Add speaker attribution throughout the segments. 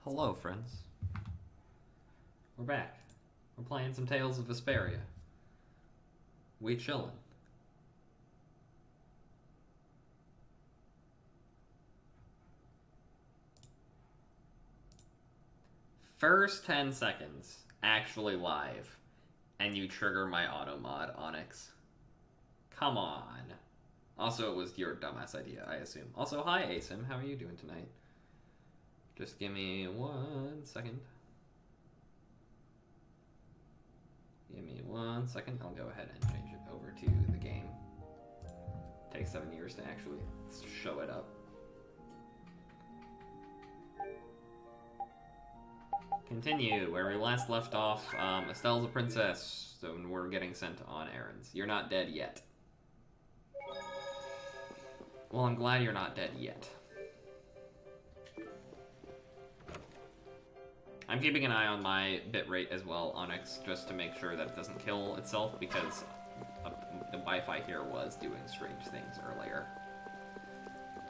Speaker 1: Hello, friends. We're back. We're playing some Tales of Vesperia. We chillin'. First 10 seconds, actually live, and you trigger my auto mod, Onyx. Come on. Also, it was your dumbass idea, I assume. Also, hi, Asim. How are you doing tonight? Just give me 1 second. Give me 1 second. I'll go ahead and change it over to the game. Takes 7 years to actually show it up. Continue where we last left off. Estelle's a princess, so we're getting sent on errands. You're not dead yet. Well, I'm glad you're not dead yet. I'm keeping an eye on my bitrate as well, Onyx, just to make sure that it doesn't kill itself, because the Wi-Fi here was doing strange things earlier.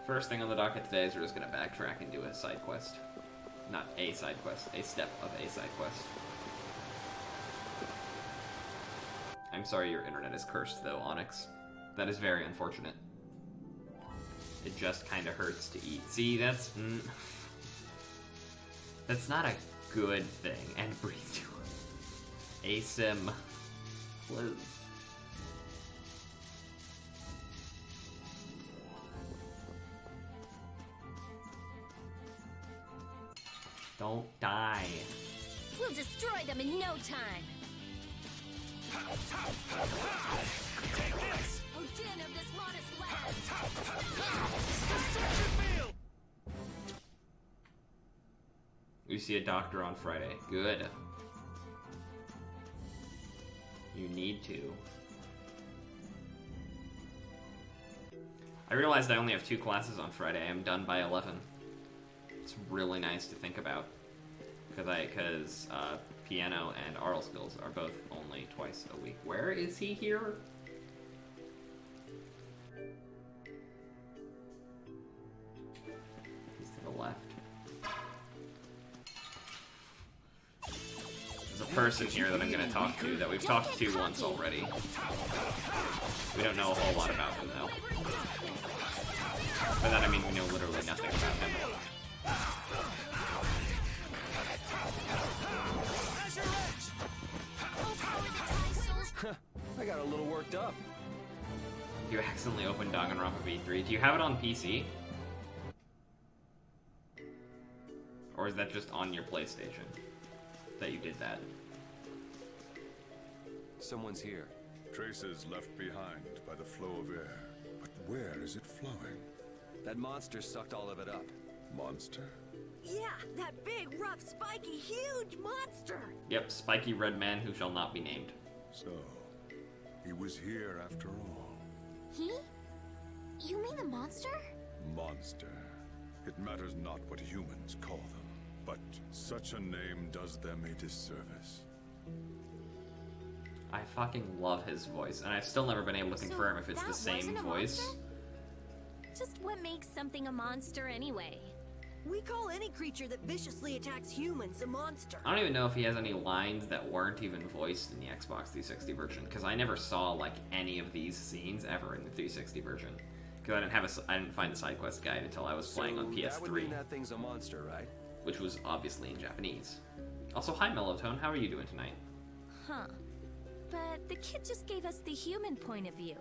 Speaker 1: First thing on the docket today is we're just gonna backtrack and do a side quest. Not a side quest, a step of a side quest. I'm sorry your internet is cursed though, Onyx. That is very unfortunate. It just kinda hurts to eat. See, that's... that's not a good thing. And breathe too much. Asim. Please. Don't die.
Speaker 2: We'll destroy them in no time.
Speaker 3: Take this!
Speaker 2: Odin of this modest land.
Speaker 3: Destruction field!
Speaker 1: We see a doctor on Friday. Good. You need to. I realized I only have 2 classes on Friday. I'm done by 11. It's really nice to think about. Because piano and oral skills are both only twice a week. Where is he here? He's to the left. There's a person here that I'm going to talk to that we've talked to once already. We don't know a whole lot about him, though. By that I mean we know literally nothing about him.
Speaker 4: I got a little worked up.
Speaker 1: You accidentally opened Danganronpa V3. Do you have it on PC? Or is that just on your PlayStation that you did that?
Speaker 4: Someone's here.
Speaker 5: Traces left behind by the flow of air. But where is it flowing?
Speaker 4: That monster sucked all of it up.
Speaker 5: Monster?
Speaker 6: Yeah, that big, rough, spiky, huge monster!
Speaker 1: Yep, spiky red man who shall not be named.
Speaker 5: So, he was here after all.
Speaker 2: He? You mean the monster?
Speaker 5: Monster. It matters not what humans call them, but such a name does them a disservice.
Speaker 1: I fucking love his voice, and I've still never been able to confirm if it's the same voice.
Speaker 2: Just what makes something a monster anyway?
Speaker 6: We call any creature that viciously attacks humans a monster.
Speaker 1: I don't even know if he has any lines that weren't even voiced in the Xbox 360 version, because I never saw like any of these scenes ever in the 360 version. Because I didn't find the side quest guide until I was playing on PS3,
Speaker 4: That would mean that thing's a monster, right?
Speaker 1: which was obviously in Japanese. Also, hi Mellowtone, how are you doing tonight?
Speaker 2: Huh. But the kid just gave us the human point of view.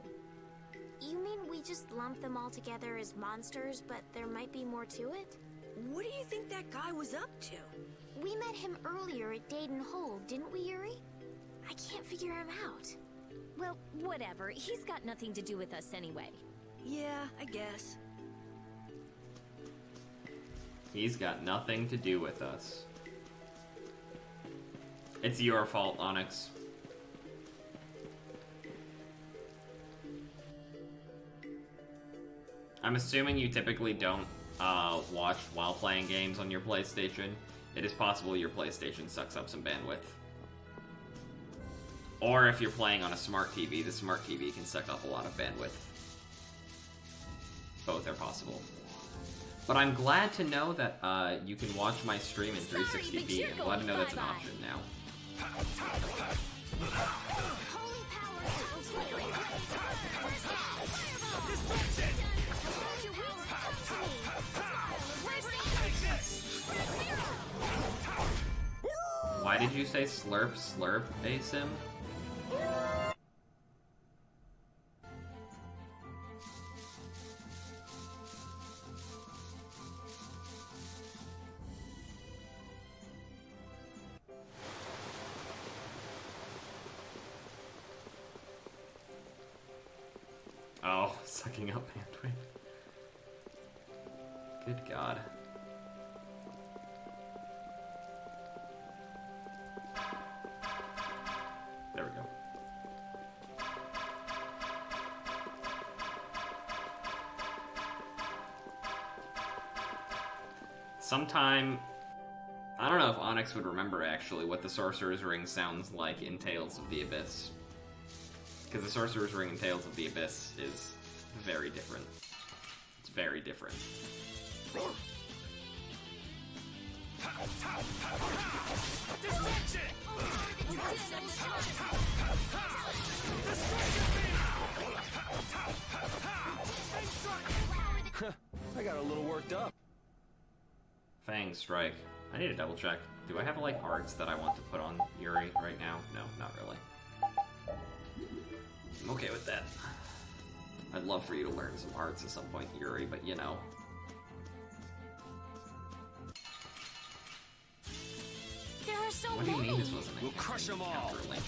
Speaker 7: You mean we just lump them all together as monsters, but there might be more to it?
Speaker 6: What do you think that guy was up to?
Speaker 7: We met him earlier at Dayton Hole, didn't we, Yuri? I can't figure him out.
Speaker 2: Well, whatever. He's got nothing to do with us anyway.
Speaker 6: Yeah, I guess.
Speaker 1: He's got nothing to do with us. It's your fault, Onyx. I'm assuming you typically don't watch while playing games on your PlayStation. It is possible your PlayStation sucks up some bandwidth. Or if you're playing on a smart TV, the smart TV can suck up a lot of bandwidth. Both are possible. But I'm glad to know that you can watch my stream in 360p. I'm glad to know that's an option now.
Speaker 2: Holy power!
Speaker 1: Why did you say slurp slurp, Asim? Oh, sucking up bandwidth. Good God. There we go. Sometime, I don't know if Onyx would remember actually what the Sorcerer's Ring sounds like in Tales of the Abyss. Because the Sorcerer's Ring in Tales of the Abyss is very different. It's very different.
Speaker 3: Destruction!
Speaker 4: I got a little worked up.
Speaker 1: Fang Strike. I need to double check. Do I have like arts that I want to put on Yuri right now? No, not really. I'm okay with that. I'd love for you to learn some arts at some point, Yuri, but you know.
Speaker 7: There are so
Speaker 1: What do you
Speaker 7: many.
Speaker 1: mean this wasn't a
Speaker 4: We'll crush them all.
Speaker 1: counterlink?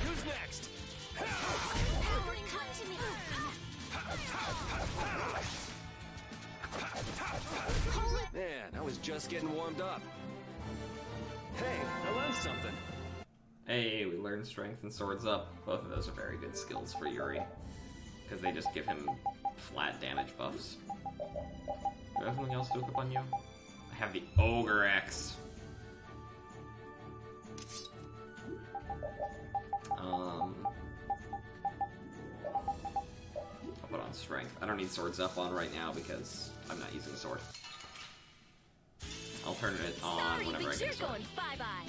Speaker 3: Who's next?
Speaker 4: Man, I was just getting warmed up. Hey, I learned something.
Speaker 1: Hey, we learned strength and swords up. Both of those are very good skills for Yuri. Because they just give him flat damage buffs. Do I have something else to equip on you? I have the Ogre X. I'll put on strength. I don't need swords up on right now because I'm not using a sword. I'll turn it on
Speaker 2: Sorry,
Speaker 1: whenever I
Speaker 2: but
Speaker 1: get
Speaker 2: you're
Speaker 1: a sword.
Speaker 2: going bye-bye.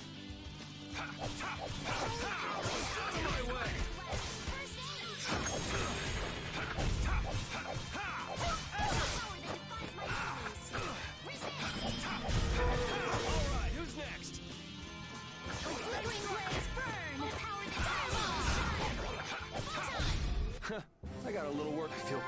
Speaker 3: Alright, who's next?
Speaker 4: I got a little work to feel.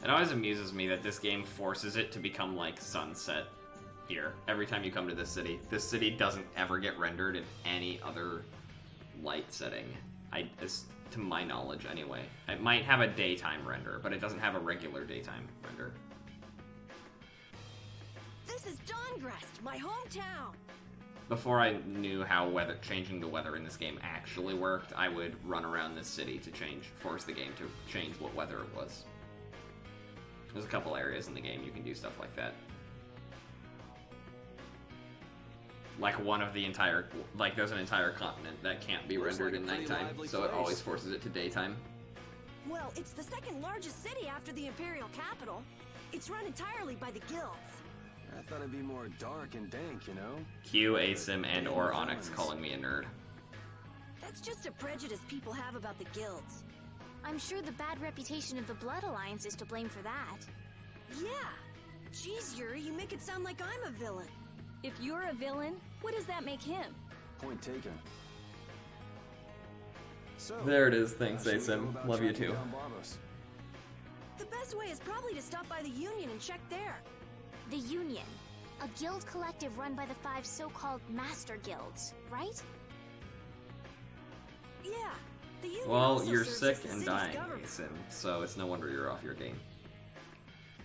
Speaker 1: It always amuses me that this game forces it to become like Sunset here. Every time you come to this city doesn't ever get rendered in any other light setting. To my knowledge, anyway. It might have a daytime render, but it doesn't have a regular daytime render.
Speaker 6: This is Dawngrest, my hometown.
Speaker 1: Before I knew how changing the weather in this game actually worked, I would run around this city to force the game to change what weather it was. There's a couple areas in the game you can do stuff like that. Like there's an entire continent that can't be
Speaker 4: Looks
Speaker 1: rendered
Speaker 4: like
Speaker 1: in
Speaker 4: a pretty
Speaker 1: nighttime,
Speaker 4: lively
Speaker 1: so it
Speaker 4: place.
Speaker 1: always forces it to daytime.
Speaker 6: Well, it's the second largest city after the Imperial capital. It's run entirely by the guilds.
Speaker 4: I thought it'd be more dark and dank, you know?
Speaker 1: Q, Asim, and or Onyx calling me a nerd.
Speaker 6: That's just a prejudice people have about the guilds.
Speaker 7: I'm sure the bad reputation of the Blood Alliance is to blame for that.
Speaker 6: Yeah. Jeez, Yuri, you make it sound like I'm a villain.
Speaker 2: If you're a villain, what does that make him?
Speaker 4: Point taken. So,
Speaker 1: There it is, thanks,
Speaker 4: how should we go
Speaker 1: Asim.
Speaker 4: about
Speaker 1: Love you
Speaker 4: tracking
Speaker 1: too.
Speaker 4: down Barbos?
Speaker 6: The best way is probably to stop by the Union and check there.
Speaker 7: The Union. A guild collective run by the 5 so-called Master Guilds, right?
Speaker 6: Yeah. The Union
Speaker 1: Well,
Speaker 6: also
Speaker 1: you're
Speaker 6: serves
Speaker 1: sick
Speaker 6: as the
Speaker 1: and
Speaker 6: city's
Speaker 1: dying,
Speaker 6: government.
Speaker 1: Asim, so it's no wonder you're off your game.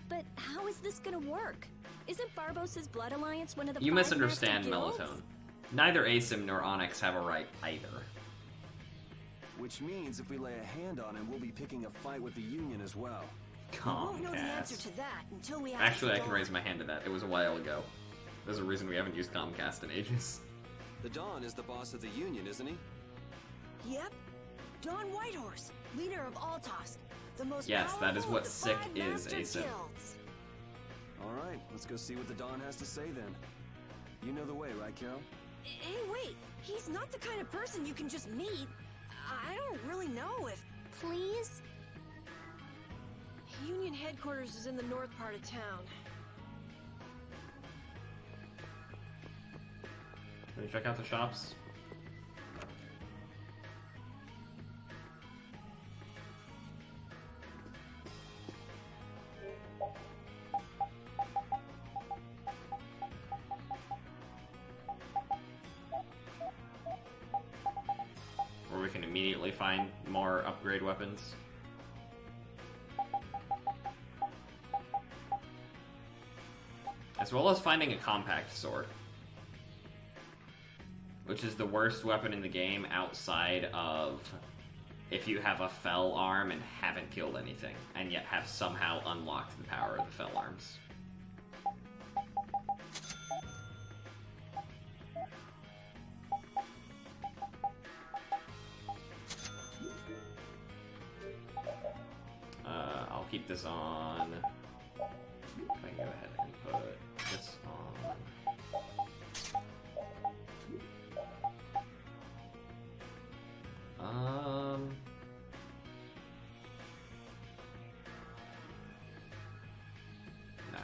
Speaker 2: But how is this gonna work? Isn't Barbos' Blood Alliance one of the
Speaker 1: You
Speaker 2: 5
Speaker 1: misunderstand
Speaker 2: master guilds?
Speaker 1: Melatonin. Neither Asim nor Onyx have a right either.
Speaker 4: Which means if we lay a hand on him, we'll be picking a fight with the Union as well.
Speaker 6: We won't know the answer
Speaker 1: Comcast.
Speaker 6: to that until we ask
Speaker 1: Actually, I
Speaker 6: the
Speaker 1: can
Speaker 6: Dawn.
Speaker 1: raise my hand to that. It was a while ago. There's a reason we haven't used Comcast in ages.
Speaker 4: The Dawn is the boss of the Union, isn't he?
Speaker 6: Yep. Dawn Whitehorse, leader of Altosk, the most
Speaker 1: Yes, that is
Speaker 6: powerful
Speaker 1: what
Speaker 6: of the
Speaker 1: sick
Speaker 6: 5
Speaker 1: is,
Speaker 6: master
Speaker 1: Asim.
Speaker 6: guilds.
Speaker 4: Alright, let's go see what the Dawn has to say then. You know the way, right, Carol?
Speaker 6: Hey, wait. He's not the kind of person you can just meet. I don't really know if...
Speaker 7: Please?
Speaker 6: Union headquarters is in the north part of town.
Speaker 1: Can we check out the shops? Or we can immediately find more upgrade weapons. As well as finding a compact sword, which is the worst weapon in the game outside of if you have a fell arm and haven't killed anything, and yet have somehow unlocked the power of the fell arms. I'll keep this on. I can go ahead and put this on. Nah.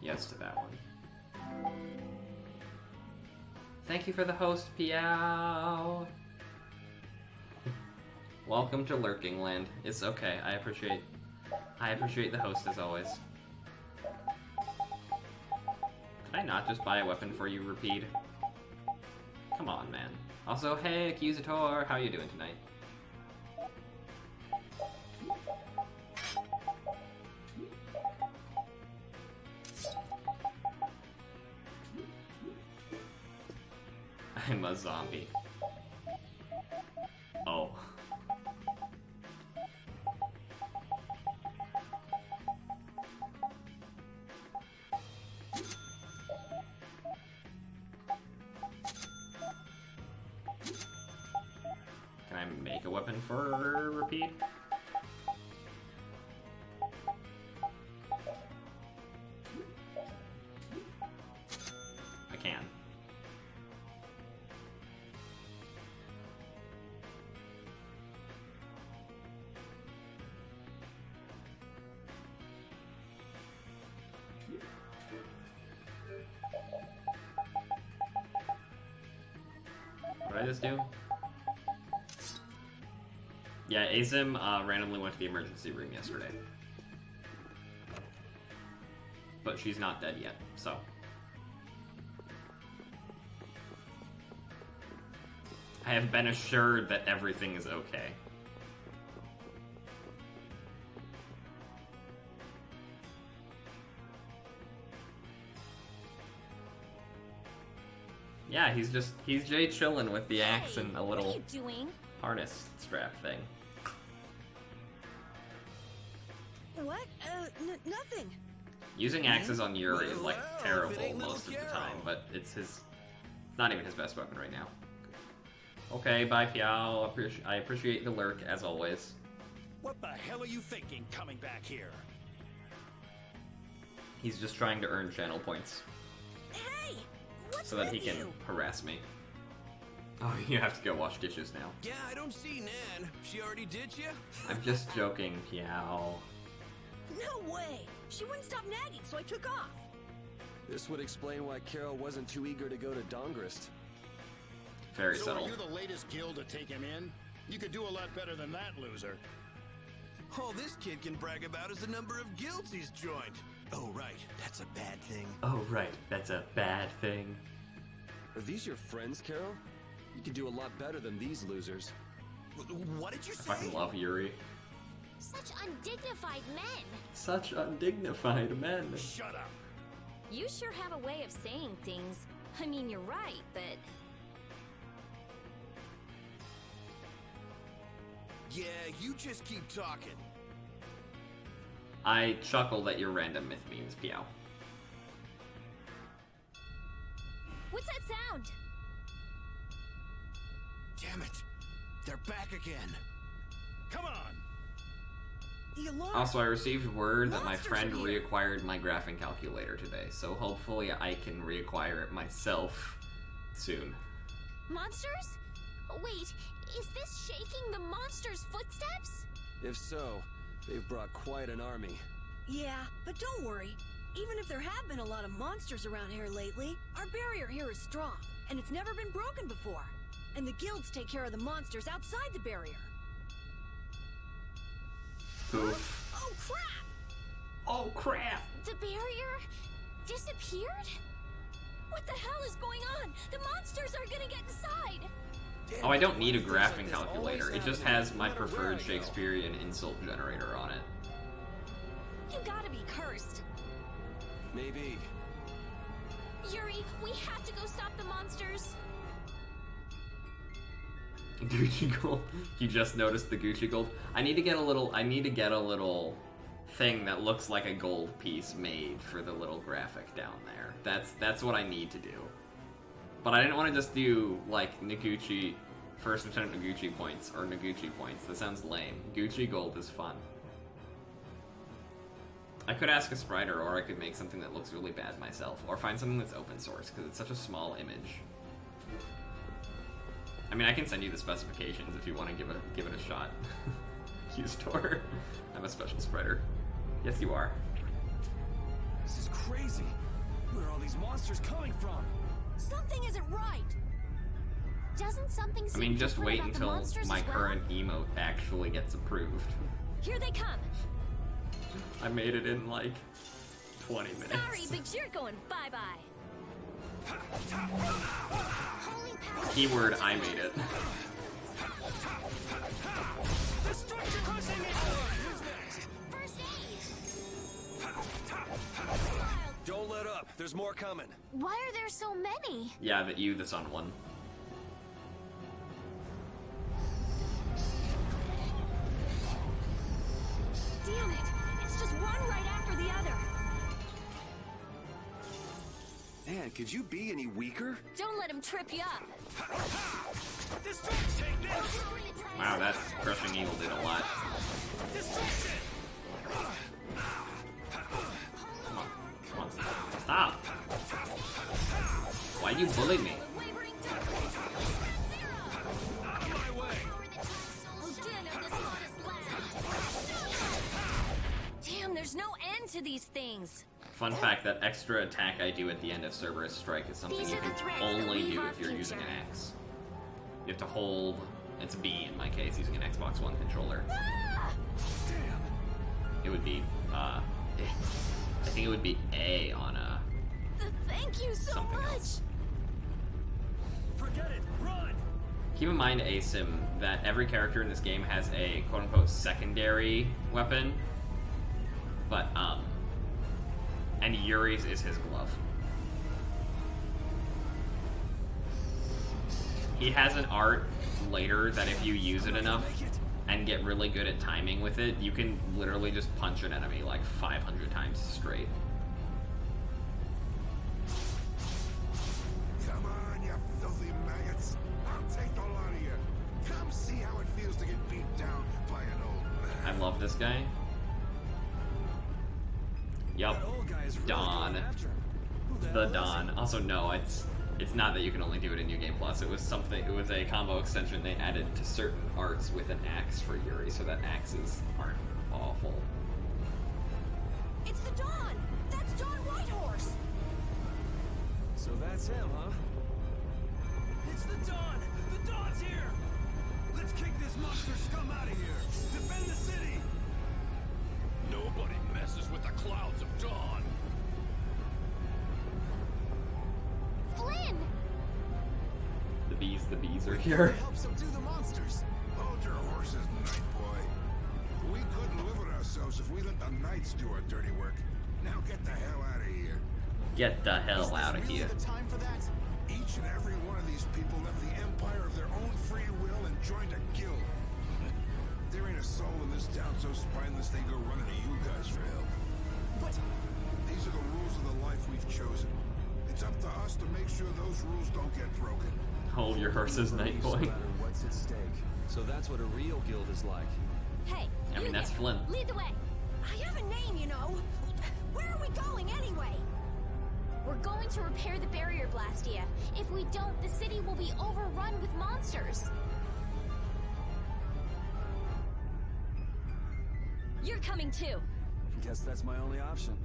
Speaker 1: Yes to that one. Thank you for the host, Piao. Welcome to Lurking Land. It's okay. I appreciate the host as always. Could I not just buy a weapon for you, Repeat? Come on, man. Also, hey, Accusator, how you doing tonight? I'm a zombie. Oh. Can I make a weapon for Repeat? I can. What did I just do? Yeah, Azim randomly went to the emergency room yesterday. But she's not dead yet, so. I have been assured that everything is okay. Yeah, he's Jay chillin' with the axe and a little
Speaker 2: What are you doing?
Speaker 1: harness strap thing.
Speaker 6: What? Nothing.
Speaker 1: Using axes on Yuri is like
Speaker 3: Well, if it
Speaker 1: terrible
Speaker 3: ain't
Speaker 1: most of the
Speaker 3: little
Speaker 1: time,
Speaker 3: Carol.
Speaker 1: but it's not even his best weapon right now. Okay, bye Piao. I appreciate the lurk as always.
Speaker 3: What the hell are you thinking coming back here?
Speaker 1: He's just trying to earn channel points
Speaker 6: Hey, what's
Speaker 1: so that
Speaker 6: with
Speaker 1: he can
Speaker 6: you?
Speaker 1: harass me. Oh, you have to go wash dishes now.
Speaker 3: Yeah, I don't see Nan. She already did you?
Speaker 1: I'm just joking, Piao.
Speaker 6: No way. She wouldn't stop nagging, so I took off.
Speaker 4: This would explain why Carol wasn't too eager to go to Dongrist.
Speaker 1: Very
Speaker 8: So
Speaker 1: subtle.
Speaker 8: are you the latest guild to take him in? You could do a lot better than that, loser.
Speaker 3: All this kid can brag about is the number of guilds he's joined. Oh, right. That's a bad thing.
Speaker 1: Oh right, that's a bad thing.
Speaker 4: Are these your friends, Carol? You can do a lot better than these losers.
Speaker 3: What did you
Speaker 1: I
Speaker 3: say?
Speaker 1: fucking love Yuri.
Speaker 7: Such undignified men.
Speaker 1: Such undignified men.
Speaker 3: Shut up.
Speaker 2: You sure have a way of saying things. I mean, you're right, but
Speaker 3: Yeah, you just keep talking.
Speaker 1: I chuckled at your random myth memes, Piao.
Speaker 2: what's that sound?
Speaker 3: Damn it. They're back again.
Speaker 8: Come on!
Speaker 6: The alarm.
Speaker 1: Also, I received word that my
Speaker 6: Monsters
Speaker 1: friend
Speaker 6: are here.
Speaker 1: reacquired my graphing calculator today, so hopefully I can reacquire it myself soon.
Speaker 7: Monsters? Wait, is this shaking the monster's footsteps?
Speaker 4: If so, they've brought quite an army.
Speaker 6: Yeah, but don't worry. Even if there have been a lot of monsters around here lately, our barrier here is strong, and it's never been broken before. And the guilds take care of the monsters outside the barrier.
Speaker 1: Poof.
Speaker 6: Oh, crap!
Speaker 1: Oh crap!
Speaker 7: The barrier disappeared?
Speaker 2: What the hell is going on? The monsters are gonna get inside!
Speaker 1: Oh, I don't need a graphing calculator. It just has my preferred Shakespearean insult generator on it.
Speaker 2: You gotta be cursed.
Speaker 4: Maybe.
Speaker 2: Yuri, we have to go stop the monsters.
Speaker 1: Gucci gold. You just noticed the Gucci gold. I need to get a little thing that looks like a gold piece made for the little graphic down there. That's what I need to do. But I didn't want to just do like Noguchi, First Lieutenant Noguchi points or Noguchi points. That sounds lame. Gucci gold is fun. I could ask a spriter, or I could make something that looks really bad myself, or find something that's open source because it's such a small image. I mean, I can send you the specifications if you want to give it a shot. Q-Store. I'm a special spriter. Yes, you are.
Speaker 4: This is crazy. Where are all these monsters coming from?
Speaker 6: Something isn't right.
Speaker 7: Doesn't something
Speaker 1: I
Speaker 7: seem
Speaker 1: mean, just
Speaker 7: different
Speaker 1: wait
Speaker 7: about the
Speaker 1: until
Speaker 7: monsters
Speaker 1: my
Speaker 7: as well?
Speaker 1: current emote actually gets approved.
Speaker 2: Here they come.
Speaker 1: I made it in like 20 minutes.
Speaker 2: Sorry, but you're going bye-bye.
Speaker 7: Holy power.
Speaker 1: Keyword, I made it.
Speaker 4: Destruction pushing it! Who's next?
Speaker 7: First aid.
Speaker 4: Don't let up. There's more coming.
Speaker 7: Why are there so many?
Speaker 1: Yeah, the sun one.
Speaker 2: Damn it! It's just one right after the other.
Speaker 4: Man, could you be any weaker?
Speaker 2: Don't let him trip you up.
Speaker 4: Destruction! Take this!
Speaker 1: Wow, that crushing evil did a lot.
Speaker 4: Destruction!
Speaker 1: Come on, stop! Why'd you bully me?
Speaker 2: Wavering darkness.
Speaker 4: Out of my way!
Speaker 2: Oh, din of this hottest land. Damn, there's no end to these things.
Speaker 1: Fun fact, that extra attack I do at the end of Cerberus Strike is something
Speaker 7: These
Speaker 1: you
Speaker 7: are the
Speaker 1: can
Speaker 7: threats that
Speaker 1: only
Speaker 7: weave
Speaker 1: do
Speaker 7: our
Speaker 1: if you're using an
Speaker 7: future.
Speaker 1: X. You have to hold, it's B in my case, using an Xbox One controller. It would be, I think it would be A on a
Speaker 2: Thank you so
Speaker 1: something
Speaker 2: much.
Speaker 1: else.
Speaker 4: Forget it! Run!
Speaker 1: Keep in mind, Asim, that every character in this game has a quote-unquote secondary weapon, but, and Yuri's is his glove. He has an art later that if you use it enough and get really good at timing with it, you can literally just punch an enemy like 500 times straight.
Speaker 3: Come on, you filthy maggots. I'll take the lot of you. Come see how it feels to get beat down by an old
Speaker 1: I
Speaker 3: man.
Speaker 1: love this guy. Yup,
Speaker 4: That old guy is really
Speaker 1: Dawn.
Speaker 4: going after him. Who
Speaker 1: The
Speaker 4: hell is
Speaker 1: Dawn. Also, no, it's not that you can only do it in New Game Plus. It was a combo extension they added to certain arts with an axe for Yuri, so that axes aren't awful.
Speaker 6: It's the Dawn! That's Dawn Whitehorse!
Speaker 4: he? So that's him, huh? It's the Dawn! The Dawn's here! Let's kick this monster scum out of here! Defend the city!
Speaker 8: Nobody messes with the clouds of dawn.
Speaker 7: Flynn!
Speaker 1: The bees are here.
Speaker 3: Help subdue the monsters. Hold your horses, Night Boy. We couldn't live with ourselves if we let the Knights do our dirty work. Now get the hell out of here.
Speaker 1: Get the hell out of
Speaker 3: Is this
Speaker 1: here.
Speaker 3: really the time for that? Each and every one of these people left the empire of their own free will and joined a guild. There ain't a soul in this town so spineless they go running to you guys for help. But these are the rules of the life we've chosen. It's up to us to make sure those rules don't get broken.
Speaker 1: Hold your horses, Night
Speaker 4: No
Speaker 1: Boy.
Speaker 4: matter what's at stake. So that's what a real guild is like.
Speaker 2: Hey,
Speaker 1: I mean,
Speaker 2: you
Speaker 1: that's
Speaker 2: there.
Speaker 1: Flynn.
Speaker 2: Lead the way.
Speaker 6: I have a name, you know. Where are we going anyway?
Speaker 7: We're going to repair the barrier, Blastia. If we don't, the city will be overrun with monsters.
Speaker 2: You're coming too.
Speaker 4: Guess that's my only option.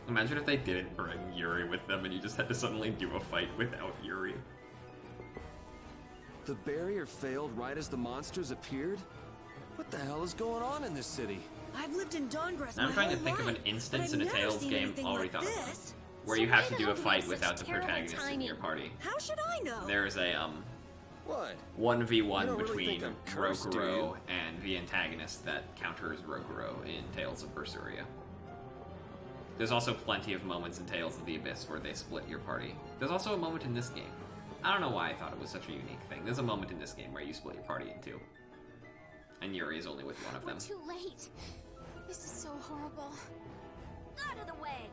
Speaker 1: Imagine if they didn't bring Yuri with them and you just had to suddenly do a fight without Yuri.
Speaker 4: The barrier failed right as the monsters appeared? What the hell is going on in this city?
Speaker 6: I've lived in Dawngrass
Speaker 1: I'm
Speaker 6: my
Speaker 1: trying to
Speaker 6: whole
Speaker 1: think of an
Speaker 6: life,
Speaker 1: instance
Speaker 6: but
Speaker 1: in a
Speaker 6: I've never
Speaker 1: Tales
Speaker 6: seen
Speaker 1: game.
Speaker 6: anything
Speaker 1: Already
Speaker 6: like
Speaker 1: thought of one.
Speaker 6: this.
Speaker 1: where
Speaker 2: So
Speaker 1: you have
Speaker 2: why
Speaker 1: to
Speaker 2: the
Speaker 1: do a
Speaker 2: hell do we have
Speaker 1: fight without
Speaker 2: such
Speaker 1: the
Speaker 2: terrible
Speaker 1: protagonist in your
Speaker 2: timing?
Speaker 1: party.
Speaker 6: How should I know?
Speaker 1: There's a
Speaker 8: What?
Speaker 1: 1v1
Speaker 8: You don't really
Speaker 1: between
Speaker 8: think I'm cursed, do
Speaker 1: Rokuro
Speaker 8: you?
Speaker 1: and the antagonist that counters Rokuro in Tales of Berseria. There's also plenty of moments in Tales of the Abyss where they split your party. There's also a moment in this game. I don't know why I thought it was such a unique thing. There's a moment in this game where you split your party in two. And Yuri is only with one of them.
Speaker 7: We're too late. This is so horrible.
Speaker 2: Out of the way!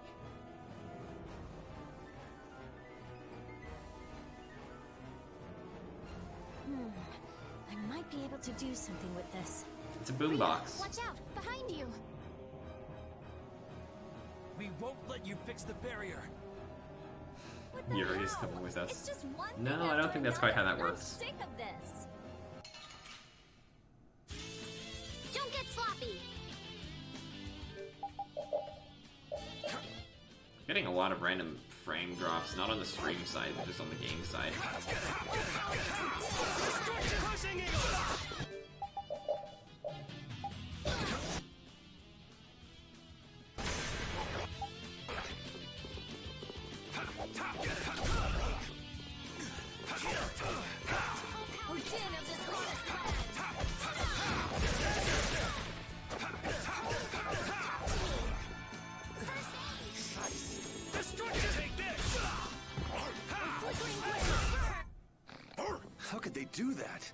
Speaker 7: I might be able to do something with this.
Speaker 1: It's a
Speaker 7: Rita,
Speaker 1: boombox.
Speaker 7: watch out! Behind you!
Speaker 4: We won't let you fix the barrier.
Speaker 2: What the
Speaker 1: Yuri is
Speaker 2: hell?
Speaker 1: coming with us.
Speaker 2: It's just one
Speaker 1: No,
Speaker 2: thing
Speaker 1: I don't
Speaker 2: after
Speaker 1: think that's quite how
Speaker 2: another.
Speaker 1: that works.
Speaker 2: I'm sick of this.
Speaker 7: Don't get sloppy!
Speaker 1: Getting a lot of random frame drops, not on the stream side, but just on the game side.
Speaker 4: Crushing eagle!
Speaker 2: Odin of this honest land.
Speaker 4: Destruction! Take this!
Speaker 8: How could they do that?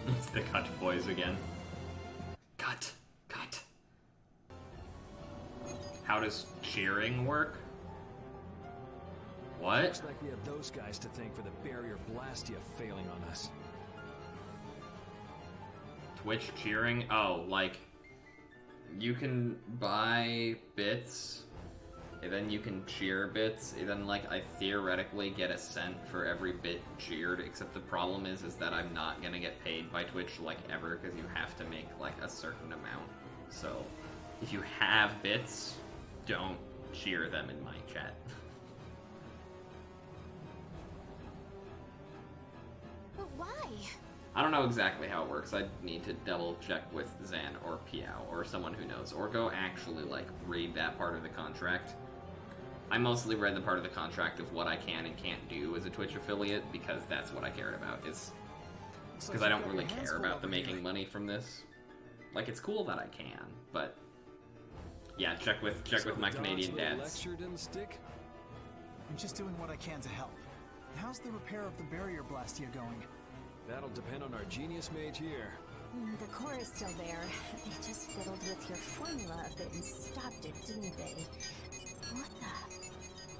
Speaker 1: It's the cut boys again. Cut. Cut. How does cheering work? What?
Speaker 4: Looks like we have those guys to thank for the barrier Blastia failing on us.
Speaker 1: Twitch cheering? Oh, like, you can buy bits, and then you can cheer bits, and then, like, I theoretically get a cent for every bit cheered, except the problem is that I'm not gonna get paid by Twitch, like, ever, because you have to make, like, a certain amount. So, if you have bits, don't cheer them in my chat.
Speaker 7: But why?
Speaker 1: I don't know exactly how it works. I need to double check with Zan or Piao or someone who knows, or go actually like read that part of the contract. I mostly read the part of the contract of what I can and can't do as a Twitch affiliate because that's what I cared about. Is because I don't really care about the making money from this. Like, it's cool that I can, but yeah, check with my Canadian dads.
Speaker 4: Lecture didn't stick?
Speaker 9: I'm just doing what I can to help. How's the repair of the barrier Blastia going?
Speaker 4: That'll depend on our genius mage here.
Speaker 7: The core is still there. They just fiddled with your formula a bit and stopped it, didn't they? What the?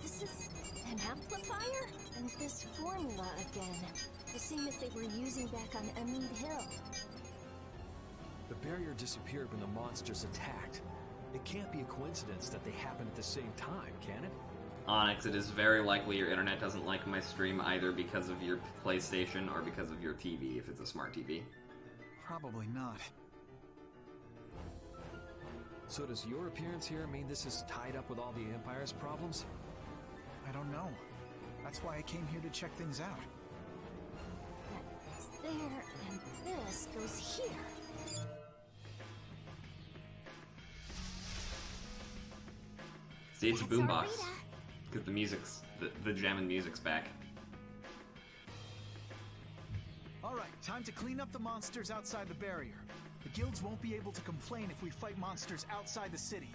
Speaker 7: This is an amplifier? And this formula again. The same as they were using back on Amid Hill.
Speaker 4: The barrier disappeared when the monsters attacked. It can't be a coincidence that they happened at the same time, can it?
Speaker 1: Onyx, it is very likely your internet doesn't like my stream either because of your PlayStation or because of your TV, if it's a smart TV.
Speaker 9: Probably not.
Speaker 4: So does your appearance here mean this is tied up with all the Empire's problems?
Speaker 9: I don't know. That's why I came here to check things out.
Speaker 7: That's there, and this goes here.
Speaker 1: See, it's a
Speaker 7: That's our
Speaker 1: boombox.
Speaker 7: Rita.
Speaker 1: Because the music's, the jamming music's back.
Speaker 9: Alright, time to clean up the monsters outside the barrier. The guilds won't be able to complain if we fight monsters outside the city.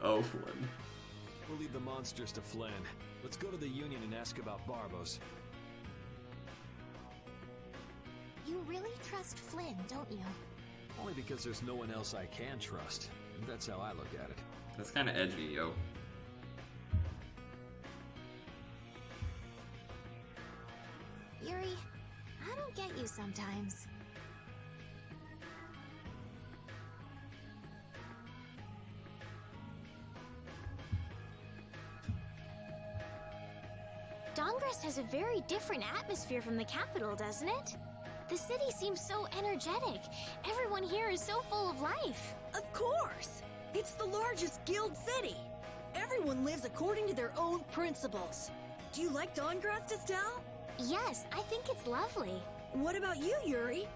Speaker 1: Oh, Flynn.
Speaker 4: We'll leave the monsters to Flynn. Let's go to the Union and ask about Barbos.
Speaker 7: You really trust Flynn, don't you?
Speaker 4: Only because there's no one else I can trust. That's how I look at it.
Speaker 1: That's kind of edgy, yo.
Speaker 7: Yuri, I don't get you sometimes. Dongrest has a very different atmosphere from the capital, doesn't it? The city seems so energetic. Everyone here is so full of life.
Speaker 6: Of course! It's the largest guild city! Everyone lives according to their own principles. Do you like Dongrest, Estelle?
Speaker 7: Yes, I think it's lovely.
Speaker 6: What about you, Yuri?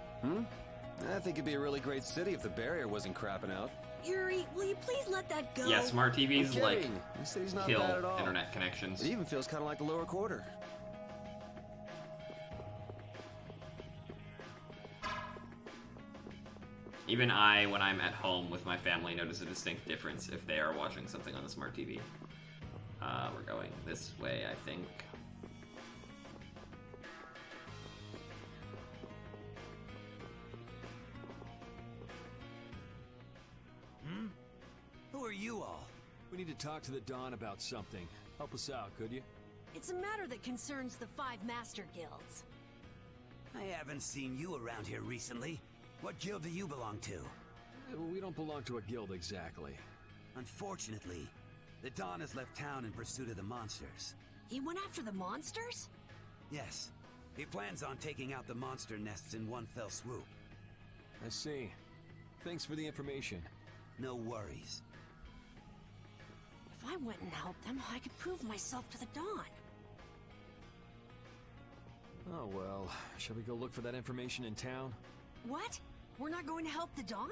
Speaker 10: I think it'd be a really great city if the barrier wasn't crapping out.
Speaker 6: Yuri, will you please let that go?
Speaker 1: Yeah, smart TVs
Speaker 10: I'm
Speaker 1: like
Speaker 10: kidding. This city's not
Speaker 1: kill
Speaker 10: bad at all.
Speaker 1: internet connections.
Speaker 10: It even feels kind of like the lower quarter.
Speaker 1: Even I, when I'm at home with my family, notice a distinct difference if they are watching something on the smart TV. We're going this way, I think.
Speaker 4: Who are you all? We need to talk to the Dawn about something. Help us out, could you?
Speaker 6: It's a matter that concerns the 5 Master Guilds.
Speaker 11: I haven't seen you around here recently. What guild do you belong to?
Speaker 4: We don't belong to a guild exactly.
Speaker 11: Unfortunately, the Dawn has left town in pursuit of the monsters.
Speaker 6: He went after the monsters?
Speaker 11: Yes. He plans on taking out the monster nests in one fell swoop.
Speaker 4: I see. Thanks for the information.
Speaker 11: No worries.
Speaker 6: If I went and helped them, I could prove myself to the Dawn.
Speaker 4: Oh well, shall we go look for that information in town?
Speaker 6: What? We're not going to help the Dawn?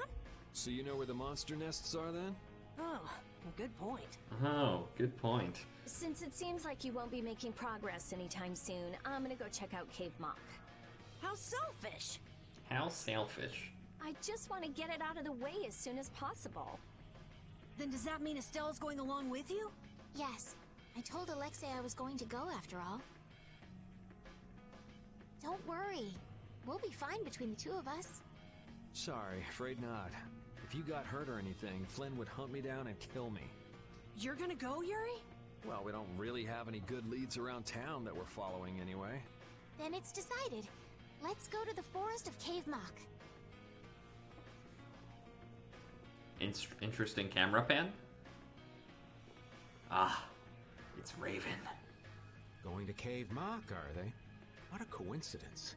Speaker 4: So you know where the monster nests are then?
Speaker 6: Oh, good point.
Speaker 1: Oh, good point.
Speaker 7: Since it seems like you won't be making progress anytime soon, I'm gonna go check out Cave Mock.
Speaker 6: How selfish!
Speaker 1: How selfish.
Speaker 7: I just want to get it out of the way as soon as possible.
Speaker 6: Then does that mean Estelle's going along with you?
Speaker 2: Yes. I told Alexei I was going to go after all. Don't worry. We'll be fine between the two of us.
Speaker 4: Sorry, afraid not. If you got hurt or anything, Flynn would hunt me down and kill me.
Speaker 6: You're gonna go, Yuri?
Speaker 4: Well, we don't really have any good leads around town that we're following anyway.
Speaker 2: Then it's decided. Let's go to the forest of Cave Mock.
Speaker 1: Interesting camera pan. Ah, it's Raven.
Speaker 12: Going to Cave Mock, are they? What a coincidence.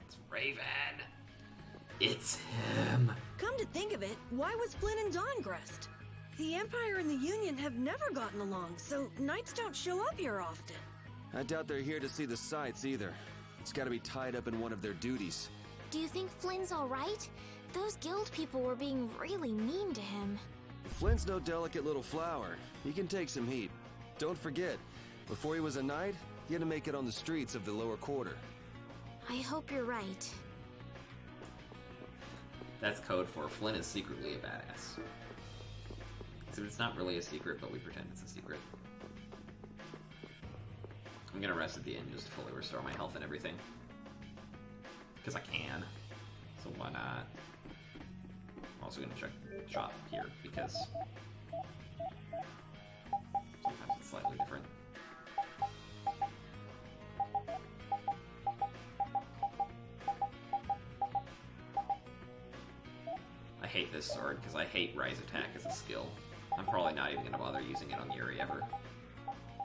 Speaker 1: It's Raven. It's him.
Speaker 6: Come to think of it, why was Flynn and Dawngrest? The Empire and the Union have never gotten along, so knights don't show up here often.
Speaker 10: I doubt they're here to see the sights either. It's gotta be tied up in one of their duties.
Speaker 2: Do you think Flynn's alright? Those guild people were being really mean to him.
Speaker 10: Flynn's no delicate little flower. He can take some heat. Don't forget, before he was a knight, he had to make it on the streets of the lower quarter.
Speaker 2: I hope you're right.
Speaker 1: That's code for Flynn is secretly a badass. So it's not really a secret, but we pretend it's a secret. I'm gonna rest at the end just to fully restore my health and everything. Because I can. So why not? I'm also gonna check shop here because sometimes it's slightly different. I hate this sword because I hate Rise Attack as a skill. I'm probably not even gonna bother using it on Yuri ever.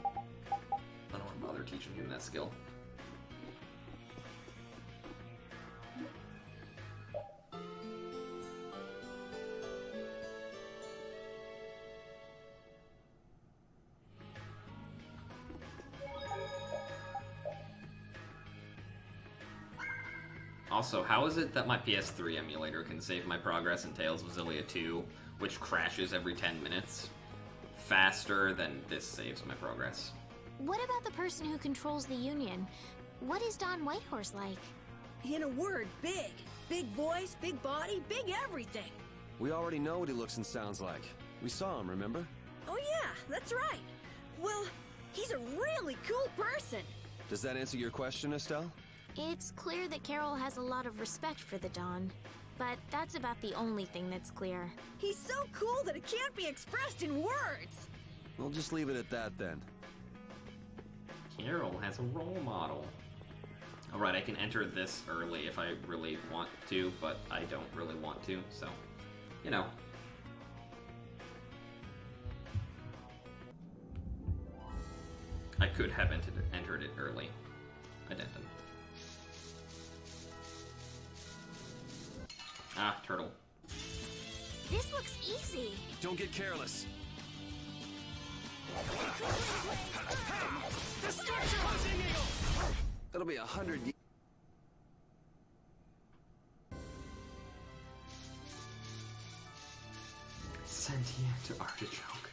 Speaker 1: I don't want to bother teaching him that skill. Also, how is it that my PS3 emulator can save my progress in Tales of Xillia 2, which crashes every 10 minutes, faster than this saves my progress?
Speaker 2: What about the person who controls the Union? What is Don Whitehorse like?
Speaker 6: In a word, big. Big voice, big body, big everything.
Speaker 10: We already know what he looks and sounds like. We saw him, remember?
Speaker 6: Oh yeah, that's right. Well, he's a really cool person.
Speaker 10: Does that answer your question, Estelle?
Speaker 2: It's clear that Carol has a lot of respect for the Dawn, but that's about the only thing that's clear.
Speaker 6: He's so cool that it can't be expressed in words.
Speaker 10: We'll just leave it at that then.
Speaker 1: Carol has a role model. Alright, I can enter this early if I really want to, but I don't really want to, so, you know. I could have entered it early. I didn't. Ah, turtle.
Speaker 2: This looks easy.
Speaker 10: Don't get careless. That'll be 100 years.
Speaker 1: Sentient artichoke.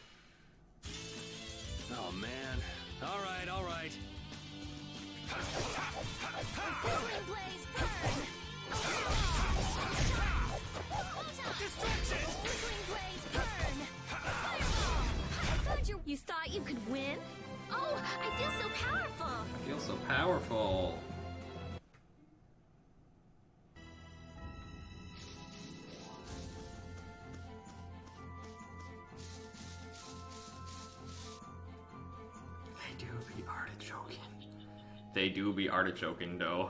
Speaker 10: Oh man. Alright, alright.
Speaker 2: Flickering blaze, burn!
Speaker 4: Destruction!
Speaker 2: Flickering blaze, burn! Fireball! You thought you could win? Oh, I feel so powerful!
Speaker 1: I feel so powerful. They do be artichoking. They do be artichoking, though.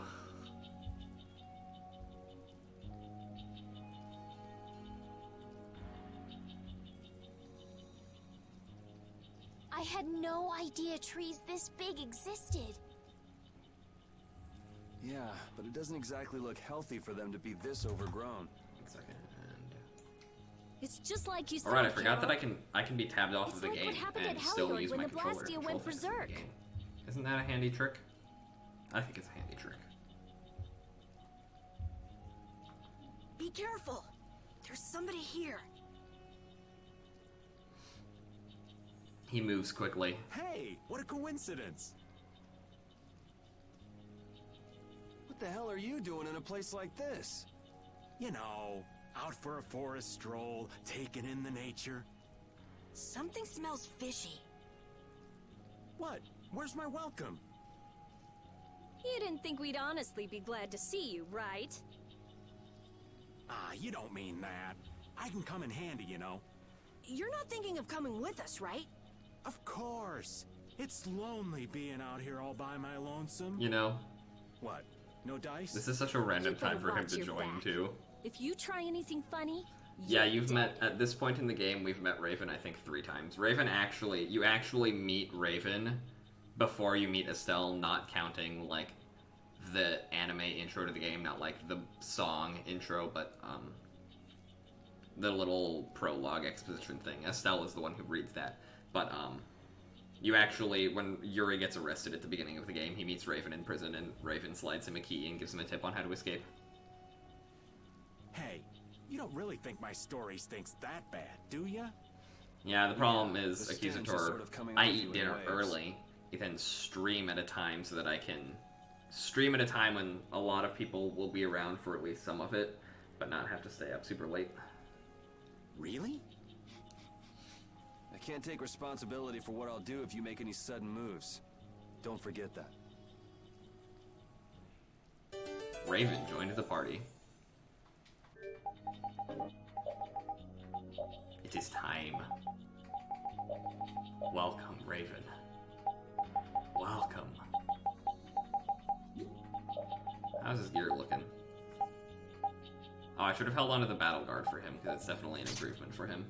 Speaker 7: I had no idea trees this big existed.
Speaker 10: Yeah, but it doesn't exactly look healthy for them to be this overgrown.
Speaker 6: It's just like you said.
Speaker 1: Alright, I forgot that
Speaker 6: Carol.
Speaker 1: I can be tabbed off
Speaker 6: It's
Speaker 1: of the
Speaker 6: like what
Speaker 1: game
Speaker 6: happened
Speaker 1: and
Speaker 6: at
Speaker 1: still
Speaker 6: Heliod
Speaker 1: use
Speaker 6: when
Speaker 1: my
Speaker 6: the
Speaker 1: controller to
Speaker 6: Blastia
Speaker 1: control
Speaker 6: went
Speaker 1: things in the
Speaker 6: berserk.
Speaker 1: game. Isn't that a handy trick? I think it's a handy trick.
Speaker 6: Be careful. There's somebody here.
Speaker 1: He moves quickly.
Speaker 12: Hey, what a coincidence!
Speaker 10: What the hell are you doing in a place like this?
Speaker 12: You know, out for a forest stroll, taking in the nature.
Speaker 6: Something smells fishy.
Speaker 12: What? Where's my welcome?
Speaker 6: You didn't think we'd honestly be glad to see you, right?
Speaker 12: Ah, you don't mean that. I can come in handy, you know.
Speaker 6: You're not thinking of coming with us, right?
Speaker 12: Of course. It's lonely being out here all by my lonesome.
Speaker 1: You know,
Speaker 12: What? No dice?
Speaker 1: this is such a random
Speaker 6: You better
Speaker 1: time for him
Speaker 6: watch
Speaker 1: to
Speaker 6: your
Speaker 1: join,
Speaker 6: back.
Speaker 1: too.
Speaker 6: If you try anything funny,
Speaker 1: Yeah,
Speaker 6: you're
Speaker 1: you've
Speaker 6: dead.
Speaker 1: met, at this point in the game, we've met Raven, I think, 3 times. You actually meet Raven before you meet Estelle, not counting, like, the anime intro to the game, not, like, the song intro, but, the little prologue exposition thing. Estelle is the one who reads that. But, you actually, when Yuri gets arrested at the beginning of the game, he meets Raven in prison, and Raven slides him a key and gives him a tip on how to escape.
Speaker 12: Hey, you don't really think my story stinks that bad, do ya?
Speaker 1: Yeah, the problem
Speaker 10: Yeah,
Speaker 1: is,
Speaker 10: the stench is
Speaker 1: Accusator,
Speaker 10: sort of coming
Speaker 1: I
Speaker 10: off you
Speaker 1: eat
Speaker 10: in
Speaker 1: dinner
Speaker 10: waves.
Speaker 1: early, then stream at a time so that I can stream at a time when a lot of people will be around for at least some of it, but not have to stay up super late.
Speaker 12: Really?
Speaker 10: I can't take responsibility for what I'll do if you make any sudden moves. Don't forget that.
Speaker 1: Raven joined the party. It is time. Welcome, Raven. Welcome. How's his gear looking? Oh, I should have held onto the battle guard for him, because it's definitely an improvement for him.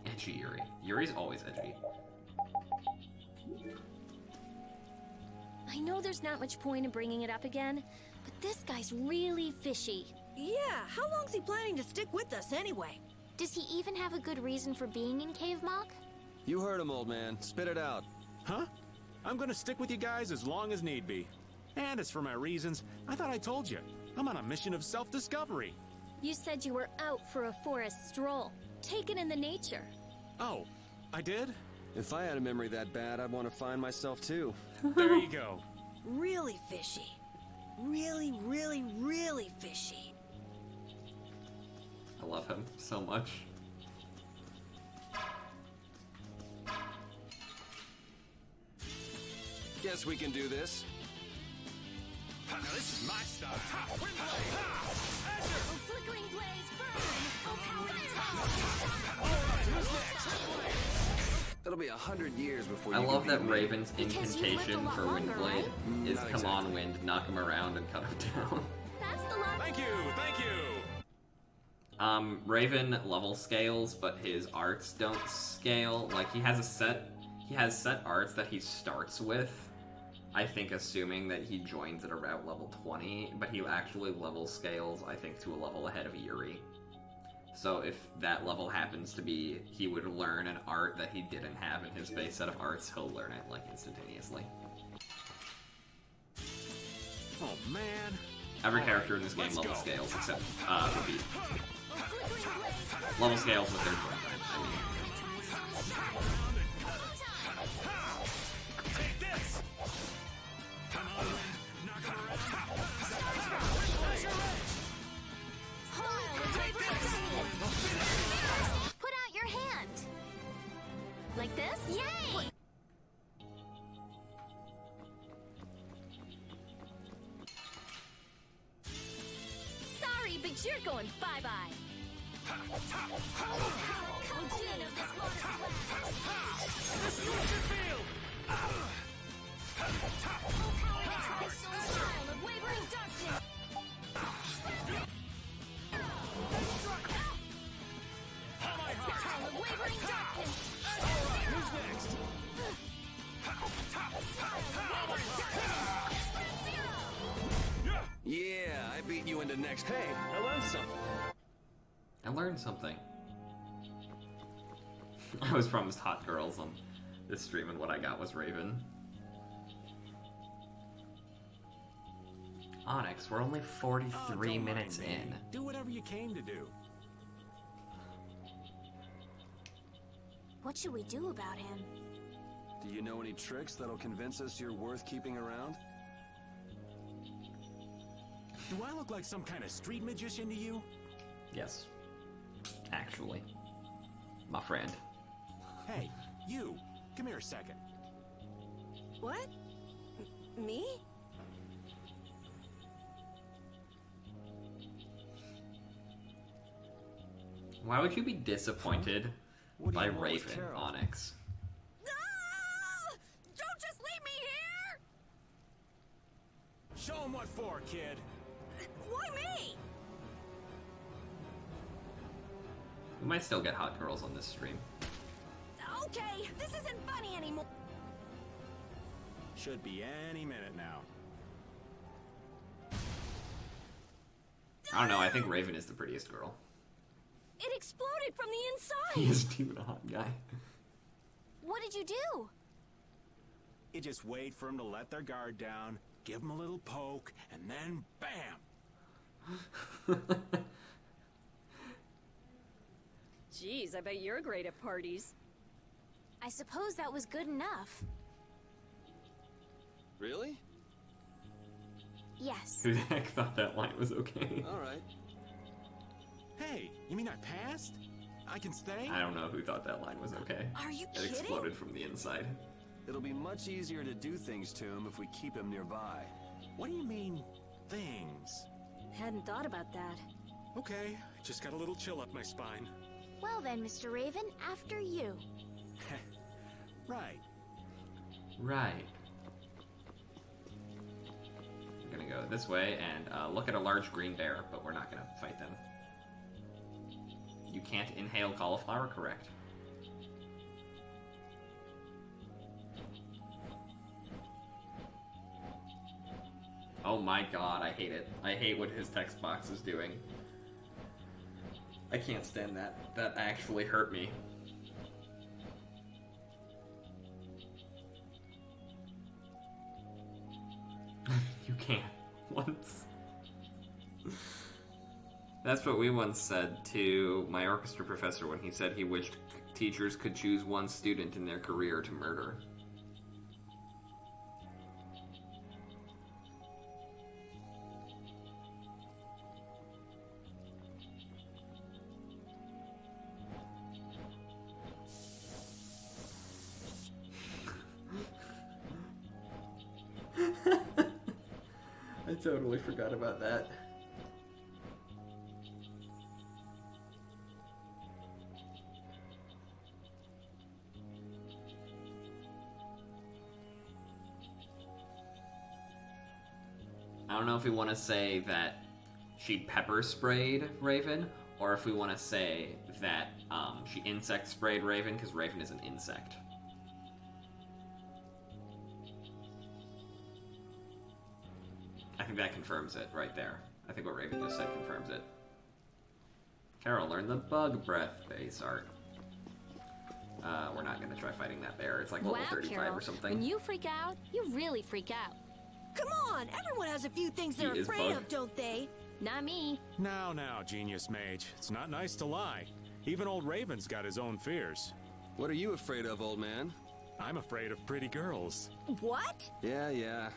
Speaker 1: Edgy Yuri. Yuri's always edgy.
Speaker 7: I know there's not much point in bringing it up again, but this guy's really fishy.
Speaker 6: Yeah, how long's he planning to stick with us anyway?
Speaker 7: Does he even have a good reason for being in Cave Mock?
Speaker 10: You heard him, old man. Spit it out.
Speaker 12: Huh? I'm gonna stick with you guys as long as need be. And as for my reasons, I thought I told you. I'm on a mission of self-discovery.
Speaker 7: You said you were out for a forest stroll, taken in the nature.
Speaker 12: Oh, I did?
Speaker 10: If I had a memory that bad, I'd want to find myself too.
Speaker 12: There you go.
Speaker 6: Really fishy. Really, really, really fishy.
Speaker 1: I love him so much.
Speaker 10: Guess we can do this.
Speaker 8: Now this is my style.
Speaker 2: Oh, flickering blaze, burn! Oh,
Speaker 10: It'll be 100 years before
Speaker 1: I
Speaker 10: you
Speaker 1: love
Speaker 10: can
Speaker 1: that
Speaker 10: beat me.
Speaker 1: Raven's
Speaker 7: Because you lived a
Speaker 1: incantation
Speaker 7: lot
Speaker 1: for
Speaker 7: longer,
Speaker 1: Windblade
Speaker 7: right?
Speaker 1: is
Speaker 10: Not
Speaker 1: come on
Speaker 10: exactly.
Speaker 1: wind, knock him around, and cut him down.
Speaker 7: That's the lot.
Speaker 12: Thank you, thank you.
Speaker 1: Raven level scales, but his arts don't scale. Like, he has set arts that he starts with, I think assuming that he joins at around level 20, but he actually level scales, I think, to a level ahead of Yuri. So if that level happens to be, he would learn an art that he didn't have in his base set of arts, he'll learn it, like, instantaneously.
Speaker 12: Oh man,
Speaker 1: Every character in this game level scales except Repeat. Level scales with their girlfriend.
Speaker 2: Put out your hand. Like this? Yay! Sorry, but you're going bye-bye.
Speaker 4: This is what you feel!
Speaker 2: Style of wavering darkness. Style of wavering darkness.
Speaker 4: Who's next?
Speaker 10: Yeah, I beat you into next. Hey, I learned something.
Speaker 1: I learned something. I was promised hot girls on this stream, and what I got was Raven. Onyx, we're only 43 minutes in.
Speaker 12: Do whatever you came to do.
Speaker 7: What should we do about him?
Speaker 10: Do you know any tricks that'll convince us you're worth keeping around?
Speaker 12: Do I look like some kind of street magician to you?
Speaker 1: Yes. Actually. My friend.
Speaker 12: Hey, you. Come here a second.
Speaker 6: What? Me?
Speaker 1: Why would you be disappointed by Raven, Onyx?
Speaker 6: Ah! Don't just leave me here!
Speaker 12: Show him what for, kid.
Speaker 6: Why me?
Speaker 1: We might still get hot girls on this stream.
Speaker 6: Okay, this isn't funny anymore.
Speaker 12: Should be any minute now.
Speaker 1: I don't know, I think Raven is the prettiest girl.
Speaker 2: It exploded from the
Speaker 1: He
Speaker 2: inside.
Speaker 1: isn't even a hot guy.
Speaker 2: What did you do?
Speaker 12: You just wait for them to let their guard down, give them a little poke, and then bam!
Speaker 13: Jeez, I bet you're great at parties.
Speaker 2: I suppose that was good enough.
Speaker 10: Really?
Speaker 2: Yes.
Speaker 1: Who the heck thought that line was okay?
Speaker 10: Alright.
Speaker 12: Hey, you mean I passed? I can stay?
Speaker 1: I don't know who thought that line was okay.
Speaker 6: Are you
Speaker 1: It
Speaker 6: kidding?
Speaker 1: exploded from the inside.
Speaker 10: It'll be much easier to do things to him if we keep him nearby.
Speaker 12: What do you mean, things?
Speaker 13: Hadn't thought about that.
Speaker 12: Okay, just got a little chill up my spine.
Speaker 2: Well then, Mr. Raven, after you.
Speaker 12: Right.
Speaker 1: Right. We're gonna go this way and look at a large green bear, but we're not gonna fight them. You can't inhale cauliflower, correct? Oh my god, I hate it. I hate what his text box is doing. I can't stand that. That actually hurt me. You can't. Once. That's what we once said to my orchestra professor when he said he wished teachers could choose one student in their career to murder. I totally forgot about that. I don't know if we want to say that she pepper sprayed Raven, or if we want to say that she insect sprayed Raven, because Raven is an insect. I think that confirms it right there. I think what Raven just said confirms it. Carol, learn the bug breath base art. We're not going to try fighting that bear. It's like level 35
Speaker 2: Carol,
Speaker 1: or something.
Speaker 2: When you freak out, you really freak out.
Speaker 6: Come on, everyone has a few things they're
Speaker 1: He is
Speaker 6: afraid
Speaker 1: bugged.
Speaker 6: of, don't they?
Speaker 7: Not me.
Speaker 12: Now, Genius Mage. It's not nice to lie. Even old Raven's got his own fears.
Speaker 10: What are you afraid of, old man?
Speaker 12: I'm afraid of pretty girls.
Speaker 6: What?
Speaker 10: Yeah.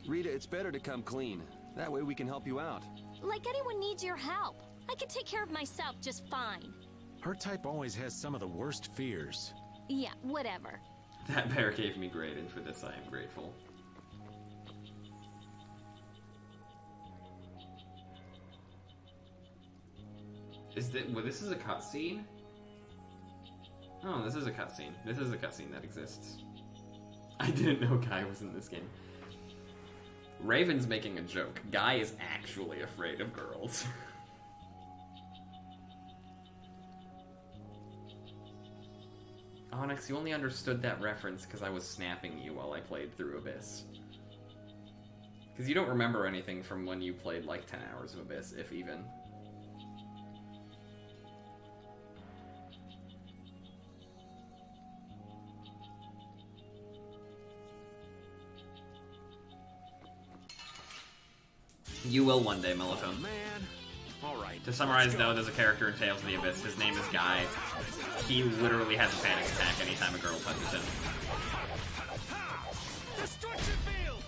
Speaker 10: Rita, it's better to come clean. That way we can help you out.
Speaker 7: Like anyone needs your help. I can take care of myself just fine.
Speaker 12: Her type always has some of the worst fears.
Speaker 7: Yeah, whatever.
Speaker 1: That bear gave me grade, and for this I am grateful. Well, this is a cutscene? Oh, this is a cutscene. This is a cutscene that exists. I didn't know Guy was in this game. Raven's making a joke. Guy is actually afraid of girls. Onyx, you only understood that reference because I was snapping you while I played through Abyss. Because you don't remember anything from when you played like 10 hours of Abyss, if even. You will one day, Melatonin.
Speaker 12: Man. Alright.
Speaker 1: To summarize, though, there's a character in Tales of the Abyss. His name is Guy. He literally has a panic attack anytime a girl touches him.
Speaker 4: Destruction field!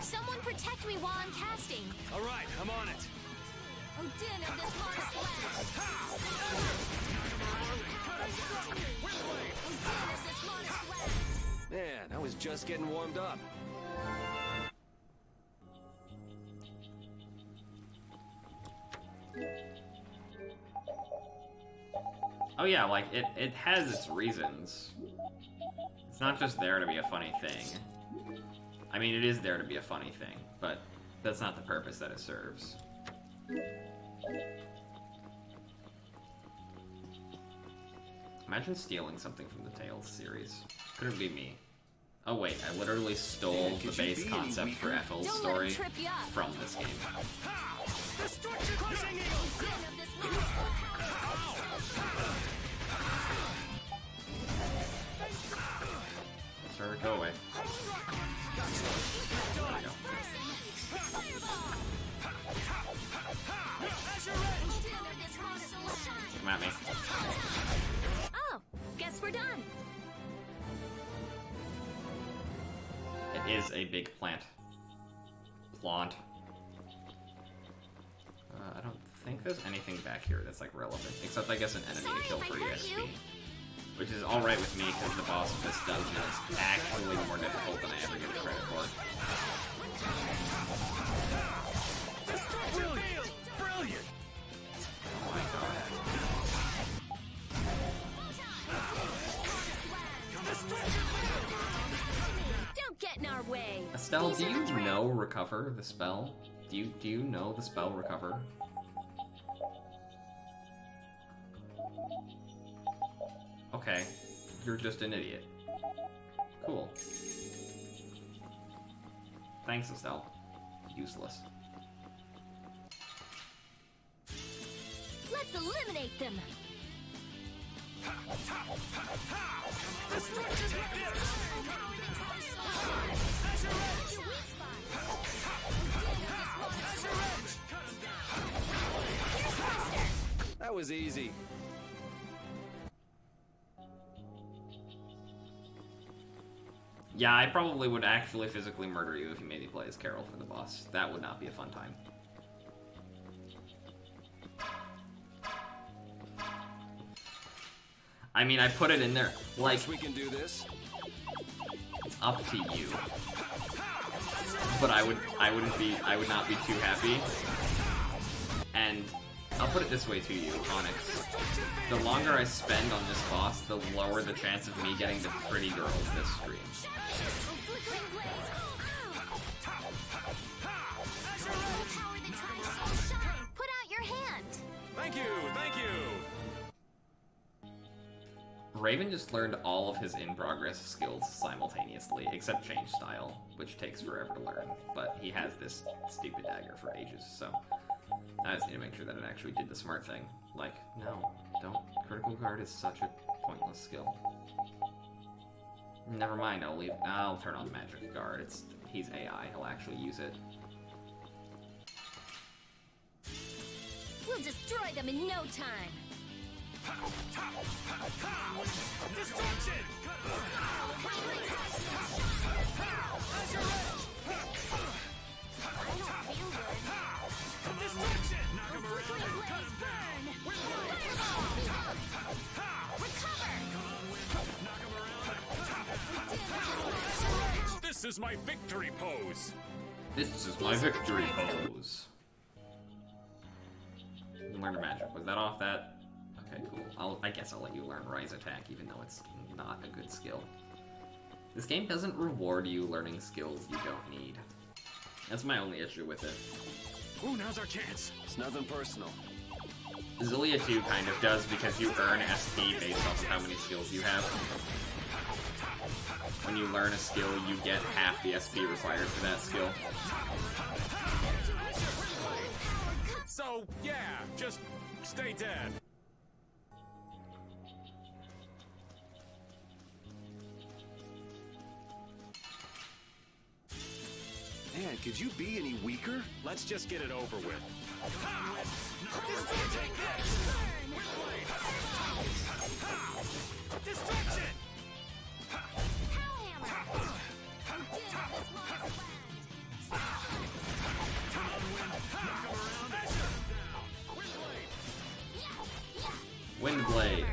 Speaker 2: Someone protect me while I'm casting.
Speaker 4: Alright, I'm on it.
Speaker 2: Odin of this modest land.
Speaker 10: Man, I was just getting warmed up.
Speaker 1: Oh yeah, like, it has its reasons. It's not just there to be a funny thing. I mean, it is there to be a funny thing, but that's not the purpose that it serves. Imagine stealing something from the Tales series. Couldn't be me. Oh wait, I literally stole the base concept for Ethel's story from this game.
Speaker 4: Destruction crushing eagle!
Speaker 1: Sir, go away. There we go. Come at me.
Speaker 7: Oh, guess we're done.
Speaker 1: It is a big plant. Plant. I don't think there's anything back here that's like relevant, except I guess an enemy to kill for EXP. Which is alright with me, because the boss of this dungeon is actually more difficult than I ever give it credit for.
Speaker 4: Brilliant! Brilliant!
Speaker 1: Oh my god.
Speaker 7: Don't get in our way.
Speaker 1: Estelle, do you know Recover, the spell? Do you know the spell Recover? Okay, you're just an idiot. Cool. Thanks, Estelle. Useless.
Speaker 2: Let's eliminate them.
Speaker 10: That was easy.
Speaker 1: Yeah, I probably would actually physically murder you if you made me play as Carol for the boss. That would not be a fun time. I mean, I put it in there. Like,
Speaker 10: we can do this.
Speaker 1: It's up to you. But I would not be too happy. And I'll put it this way to you, Onyx. The longer I spend on this boss, the lower the chance of me getting the pretty girls this stream.
Speaker 2: Put out your hand.
Speaker 12: Thank you, thank you.
Speaker 1: Raven just learned all of his in-progress skills simultaneously, except change style, which takes forever to learn. But he has this stupid dagger for ages, so I just need to make sure that it actually did the smart thing. Like, no, don't. Critical guard is such a pointless skill. Never mind, I'll turn on Magic Guard. He's AI, he'll actually use it.
Speaker 2: We'll destroy them in no time.
Speaker 4: Destruction! Destruction! Knock him around and cut him down!
Speaker 12: This is my victory pose!
Speaker 1: This is my victory pose. Learn magic. Was that off that? Okay, cool. I guess I'll let you learn Rise Attack, even though it's not a good skill. This game doesn't reward you learning skills you don't need. That's my only issue with it.
Speaker 12: Ooh, now's our chance.
Speaker 10: It's nothing personal.
Speaker 1: Zillia 2 kind of does because you earn SP based off of how many skills you have. When you learn a skill, you get half the SP required for that skill.
Speaker 12: So, yeah, just stay dead.
Speaker 10: Man, could you be any weaker?
Speaker 12: Let's just get it over with.
Speaker 4: Destruction!
Speaker 1: Windblade.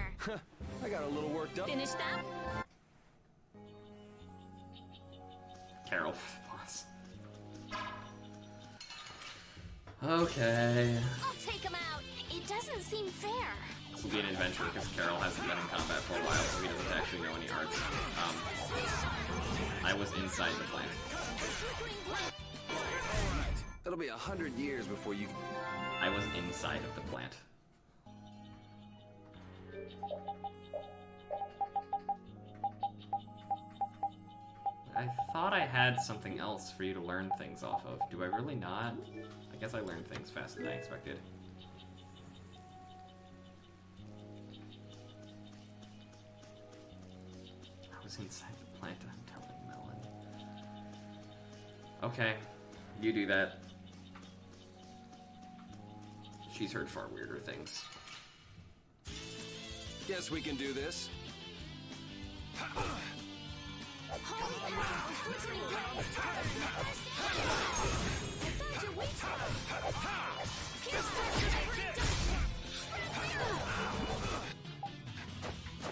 Speaker 10: I got a little worked up.
Speaker 2: Finish that?
Speaker 1: Carol plus. Okay.
Speaker 2: I'll take him out. It doesn't seem fair.
Speaker 1: This will be an adventure because Carol hasn't been in combat for a while, so he doesn't actually know any arts. I was inside the planet.
Speaker 10: It'll be 100 years before you...
Speaker 1: I was inside of the plant. I thought I had something else for you to learn things off of. Do I really not? I guess I learned things faster than I expected. I was inside the plant, I'm telling Melon. Okay, you do that. She's heard far weirder things.
Speaker 10: Guess we can do this.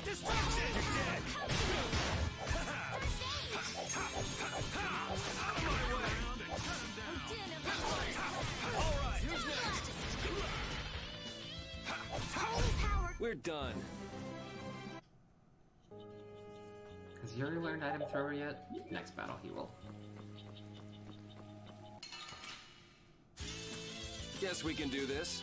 Speaker 4: Destruction! You're dead! Alright, who's next?
Speaker 10: We're done.
Speaker 1: Has Yuri learned item thrower yet? Next battle he will.
Speaker 10: Guess we can do this.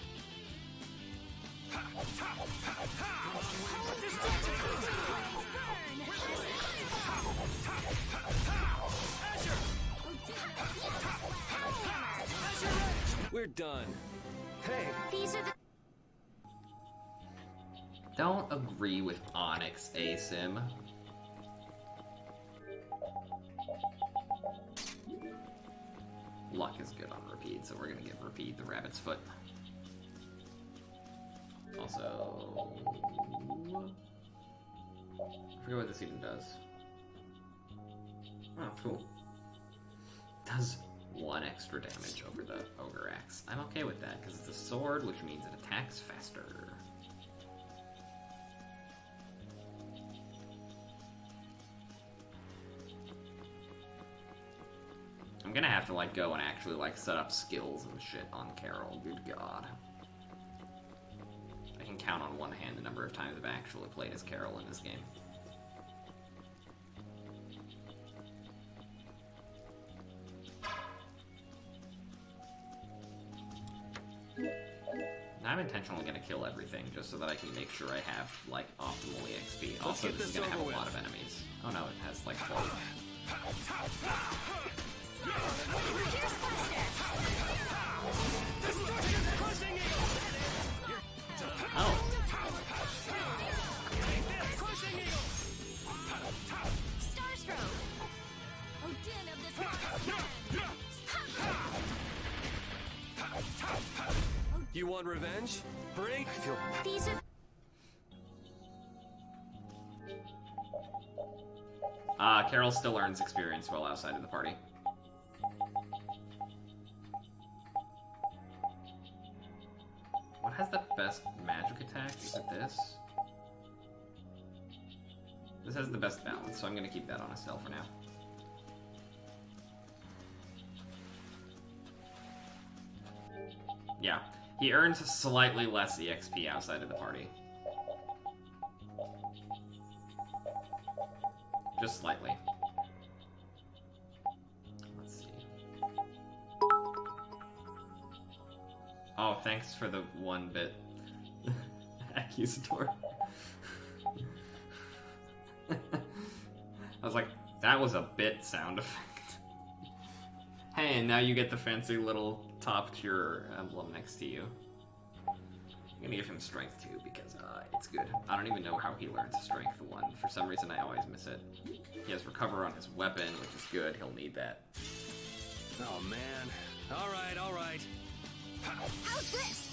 Speaker 10: We're done. Hey.
Speaker 2: These are the...
Speaker 1: Don't agree with Onyx ASIM. Luck is good on Repeat, so we're gonna give Repeat the rabbit's foot. Also... I forget what this even does. Oh, cool. Does 1 extra damage over the Ogre Axe. I'm okay with that, because it's a sword, which means it attacks faster. I'm gonna have to, like, go and actually, like, set up skills and shit on Carol. Good God. I can count on one hand the number of times I've actually played as Carol in this game. I'm intentionally gonna kill everything just so that I can make sure I have, like, optimal EXP. Also, this is gonna have a lot of enemies. Oh no, it has, like, 4. Oh.
Speaker 2: Star
Speaker 10: want revenge? Bring. I feel.
Speaker 2: These are
Speaker 1: Carol still earns experience while outside of the party. What has the best magic attack? Is it this? This has the best balance, so I'm gonna keep that on Estelle for now. Yeah, he earns slightly less EXP outside of the party. Just slightly. Let's see. Oh, thanks for the 1-bit accusator. I was like, that was a bit sound effect. Hey, and now you get the fancy little top tier emblem next to you. I'm gonna give him strength too because it's good. I don't even know how he learns strength 1. For some reason, I always miss it. He has recover on his weapon, which is good. He'll need that.
Speaker 10: Oh man. All right, all right.
Speaker 2: How's this?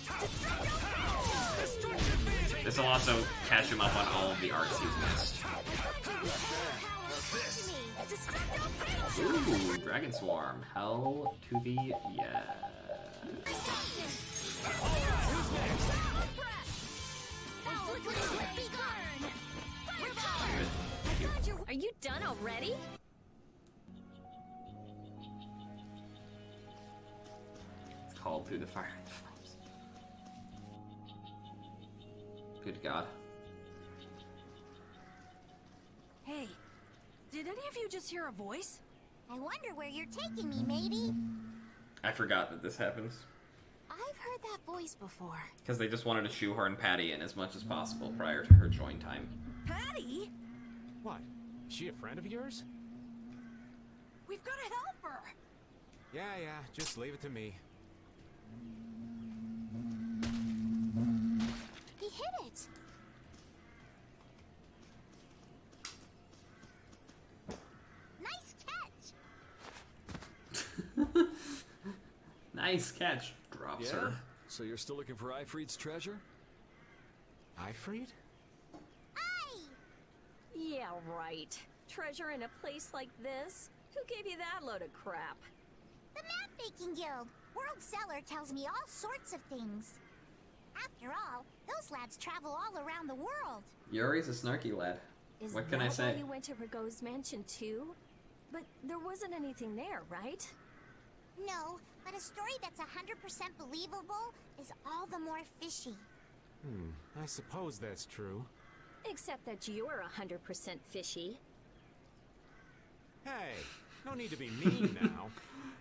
Speaker 1: This will also catch him up on all of the arcs he's missed. Ooh, Dragon Swarm. Hell to the yes.
Speaker 13: Are you done already?
Speaker 1: It's called Through the Fire and the Flames. Good God.
Speaker 6: Hey, did any of you just hear a voice?
Speaker 2: I wonder where you're taking me, matey.
Speaker 1: I forgot that this happens.
Speaker 2: I've heard that voice before.
Speaker 1: Because they just wanted to shoehorn Patty in as much as possible prior to her join time.
Speaker 6: Patty?
Speaker 12: What? Is she a friend of yours?
Speaker 6: We've got to help her.
Speaker 12: Yeah, just leave it to me.
Speaker 2: He hit it. Nice catch.
Speaker 1: Nice catch. Drops
Speaker 10: Yeah?
Speaker 1: her.
Speaker 10: So you're still looking for Ifrit's treasure?
Speaker 12: Ifrit?
Speaker 13: Yeah, right. Treasure in a place like this? Who gave you that load of crap?
Speaker 2: The Map Making Guild. World Seller tells me all sorts of things. After all, those lads travel all around the world.
Speaker 1: Yuri's a snarky lad. What can I say?
Speaker 13: Why you went to Rigaud's mansion too? But there wasn't anything there, right?
Speaker 2: No, but a story that's 100% believable is all the more fishy.
Speaker 12: I suppose that's true.
Speaker 13: Except that you're 100% fishy.
Speaker 12: Hey, no need to be mean now.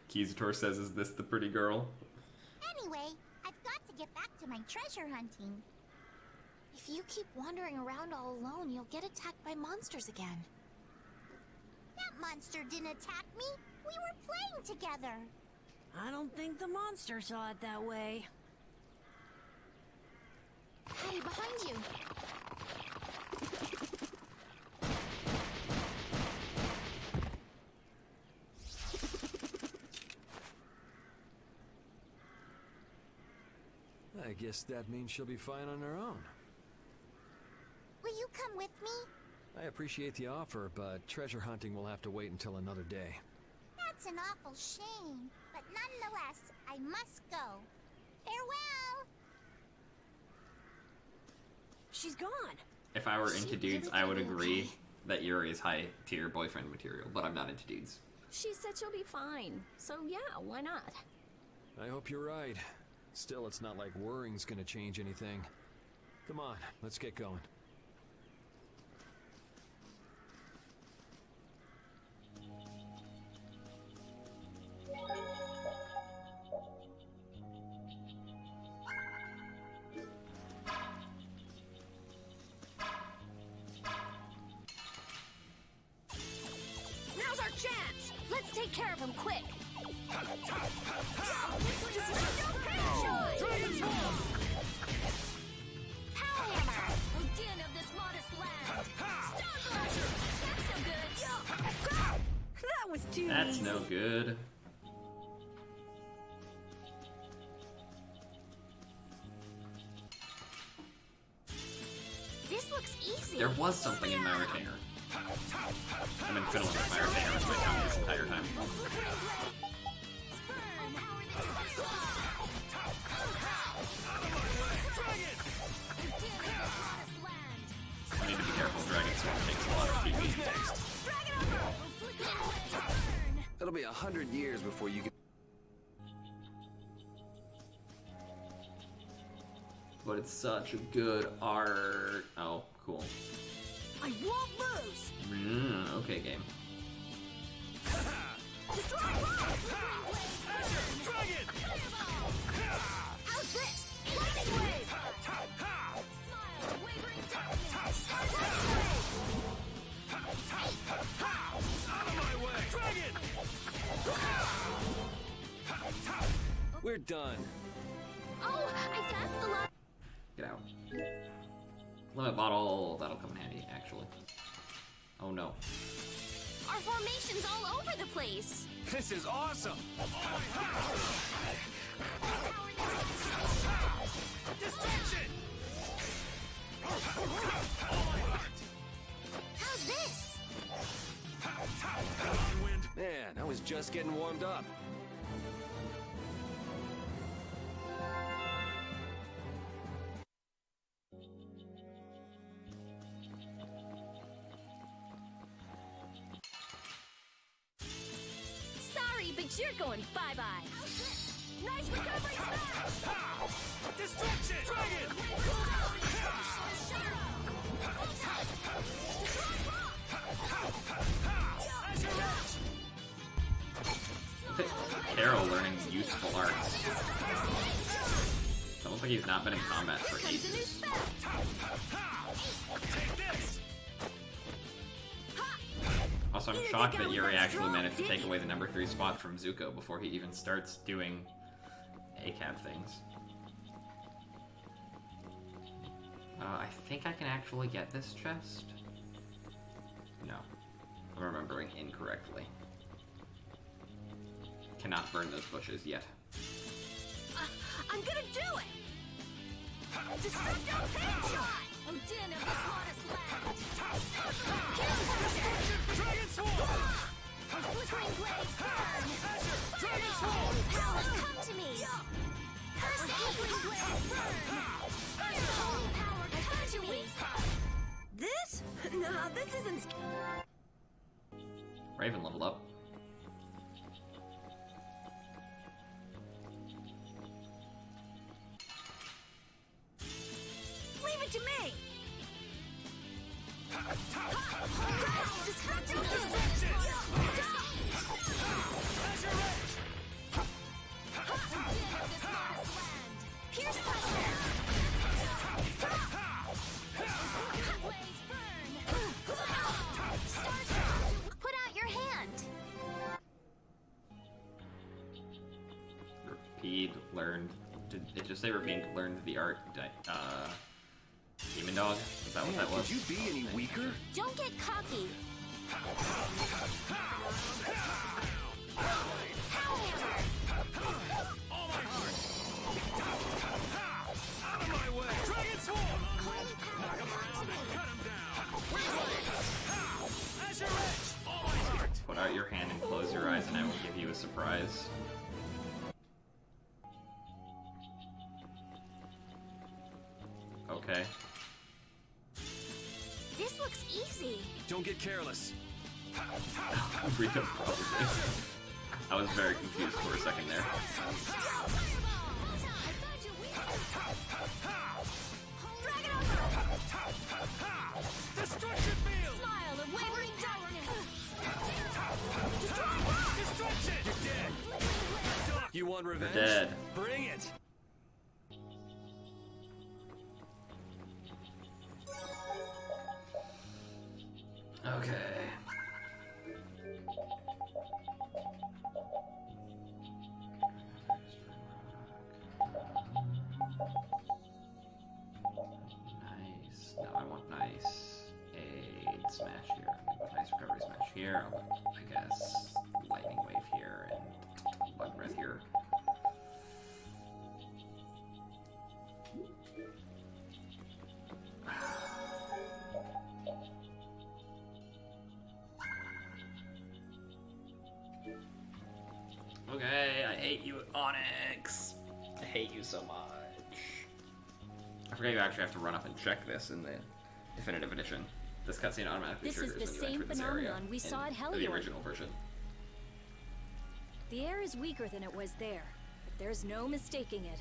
Speaker 1: Kizator says, is this the pretty girl?
Speaker 2: Anyway, I've got to get back to my treasure hunting. If you keep wandering around all alone, you'll get attacked by monsters again. That monster didn't attack me. We were playing together.
Speaker 6: I don't think the monster saw it that way.
Speaker 2: Hey, behind you.
Speaker 10: I guess that means she'll be fine on her own.
Speaker 2: Will you come with me?
Speaker 10: I appreciate the offer, but treasure hunting will have to wait until another day.
Speaker 2: That's an awful shame. But nonetheless, I must go. Farewell!
Speaker 6: She's gone.
Speaker 1: If I were into dudes, I would agree that Yuri is high tier boyfriend material, but I'm not into dudes.
Speaker 13: She said she'll be fine. So yeah, why not?
Speaker 10: I hope you're right. Still, it's not like worrying's gonna change anything. Come on, let's get going.
Speaker 6: Now's our chance. Let's take care of him quick. That was too
Speaker 1: That's
Speaker 6: easy.
Speaker 1: no good.
Speaker 6: easy.
Speaker 1: There was something in my retainer. I've been fiddling with my retainer with my tongue this entire time. I need to be careful. Dragon Sword takes a lot of TP.
Speaker 10: It'll be 100 years before you can.
Speaker 1: But it's such a good art. Oh, cool.
Speaker 6: I won't lose.
Speaker 1: Okay, game.
Speaker 6: How's this? Lightning wave.
Speaker 4: Out of my way! Dragon!
Speaker 10: We're done.
Speaker 2: Oh, I passed the line.
Speaker 1: Get out. Limit bottle. That'll come in handy, actually. Oh no.
Speaker 2: Our formation's all over the place.
Speaker 4: This is awesome! Distraction!
Speaker 2: How's this?
Speaker 10: Man, I was just getting warmed up.
Speaker 2: Sorry, but you're going bye-bye. Nice recovery smash!
Speaker 4: Distraction! Dragon!
Speaker 1: Carol learning useful arts. It's almost like he's not been in combat for ages. Also, I'm shocked that Yuri actually managed to take away the number 3 spot from Zuko before he even starts doing ACAB things. I think I can actually get this chest. No. I'm remembering incorrectly. Cannot burn those bushes yet.
Speaker 6: I'm gonna do it! Destructo Headshot! Odin of the Smartest Land!
Speaker 4: Dragon Sword!
Speaker 2: Flickering blaze burn!
Speaker 4: Dragon Sword!
Speaker 2: Power, come to me! First flickering blaze burn! First holy power, come to me!
Speaker 6: This? Nah, this isn't...
Speaker 1: Raven leveled up.
Speaker 6: Leave it to me!
Speaker 2: Put out your hand!
Speaker 1: Repeat, learned. Did it just say repeat learned the art? Demon Dog? Is that what that was?
Speaker 10: Could you be any weaker?
Speaker 2: Don't get cocky.
Speaker 4: Out of my way! Dragon Sword!
Speaker 2: Holy power, come to me!
Speaker 4: Cut him down! Azure Edge! All my heart!
Speaker 1: Put out your hand and close your eyes and I will give you a surprise. Okay.
Speaker 2: This looks easy.
Speaker 10: Don't get careless.
Speaker 1: Rita probably. I was very confused for a second there.
Speaker 4: Destruction field!
Speaker 2: Smile of wavering darkness.
Speaker 4: Destruction! You're dead!
Speaker 10: You want revenge?
Speaker 1: You're dead.
Speaker 10: Bring it!
Speaker 1: Okay. Nice. No, I want nice. A smash here. Nice recovery smash here. I guess lightning wave here and bug breath here. Okay, I hate you, Onyx. I hate you so much. I forget you actually have to run up and check this in the definitive edition. This cutscene automatically triggers when you enter this area
Speaker 13: we saw at
Speaker 1: in the original version.
Speaker 13: The air is weaker than it was there, but there's no mistaking it.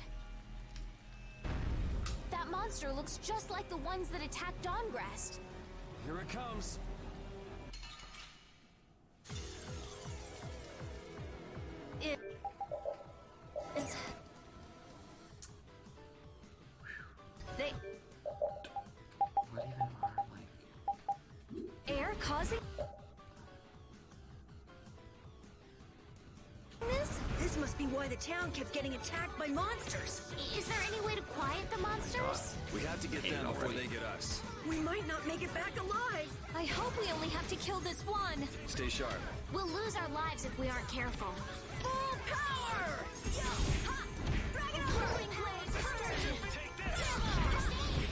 Speaker 2: That monster looks just like the ones that attacked Dawngrest.
Speaker 4: Here it comes.
Speaker 2: It is... They...
Speaker 1: What even are, like...
Speaker 13: Air causing... This must be why the town kept getting attacked by monsters.
Speaker 2: Is there any way to quiet the monsters?
Speaker 10: We have to get them before they get us.
Speaker 13: We might not make it back alive.
Speaker 2: I hope we only have to kill this one.
Speaker 10: Stay sharp.
Speaker 2: We'll lose our lives if we aren't careful.
Speaker 13: Full power! Ha! Drag it over! Rolling blades,
Speaker 4: Take this!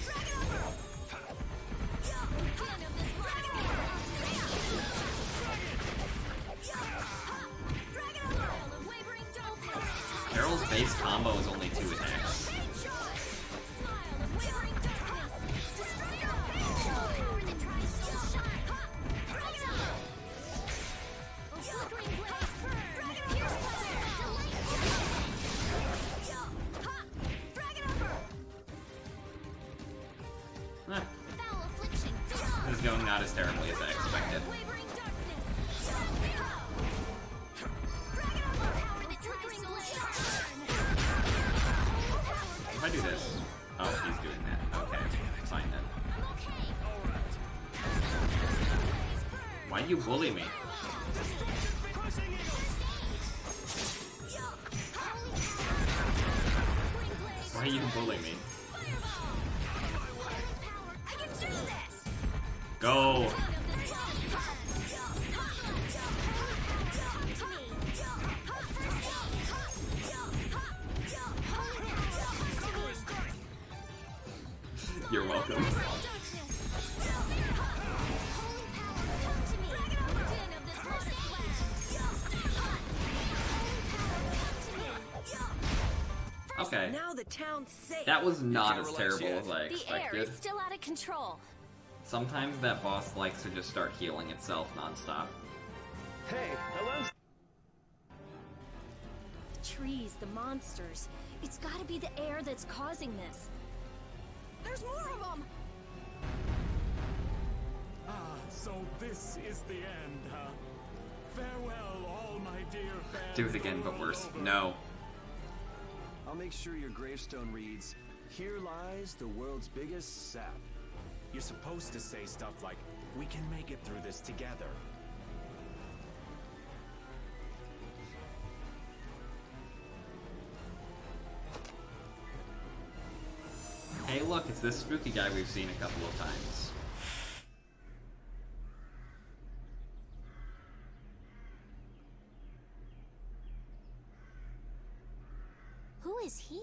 Speaker 13: drag it over!
Speaker 2: Hand him this
Speaker 13: Drag it over! Drag it over!
Speaker 2: Wavering double.
Speaker 1: Carol's base combo is only 2 attacks. This is going not as terribly as I expected. If I do this... Oh, he's doing that. Okay, fine then. Why do you bully me? Why do you bully me? Go! You're welcome. Okay.
Speaker 13: Now the town's safe.
Speaker 1: That was not as terrible as I
Speaker 2: The air
Speaker 1: expected.
Speaker 2: is still out of control.
Speaker 1: Sometimes that boss likes to just start healing itself nonstop.
Speaker 4: Hey, hello?
Speaker 13: The trees, the monsters. It's gotta be the air that's causing this. There's more of them!
Speaker 12: Ah, so this is the end, huh? Farewell, all my dear fans.
Speaker 1: Do it again, but worse. No.
Speaker 10: I'll make sure your gravestone reads, "Here lies the world's biggest sap."
Speaker 12: You're supposed to say stuff like, "We can make it through this together."
Speaker 1: Hey look, it's this spooky guy we've seen a couple of times.
Speaker 2: Who is he?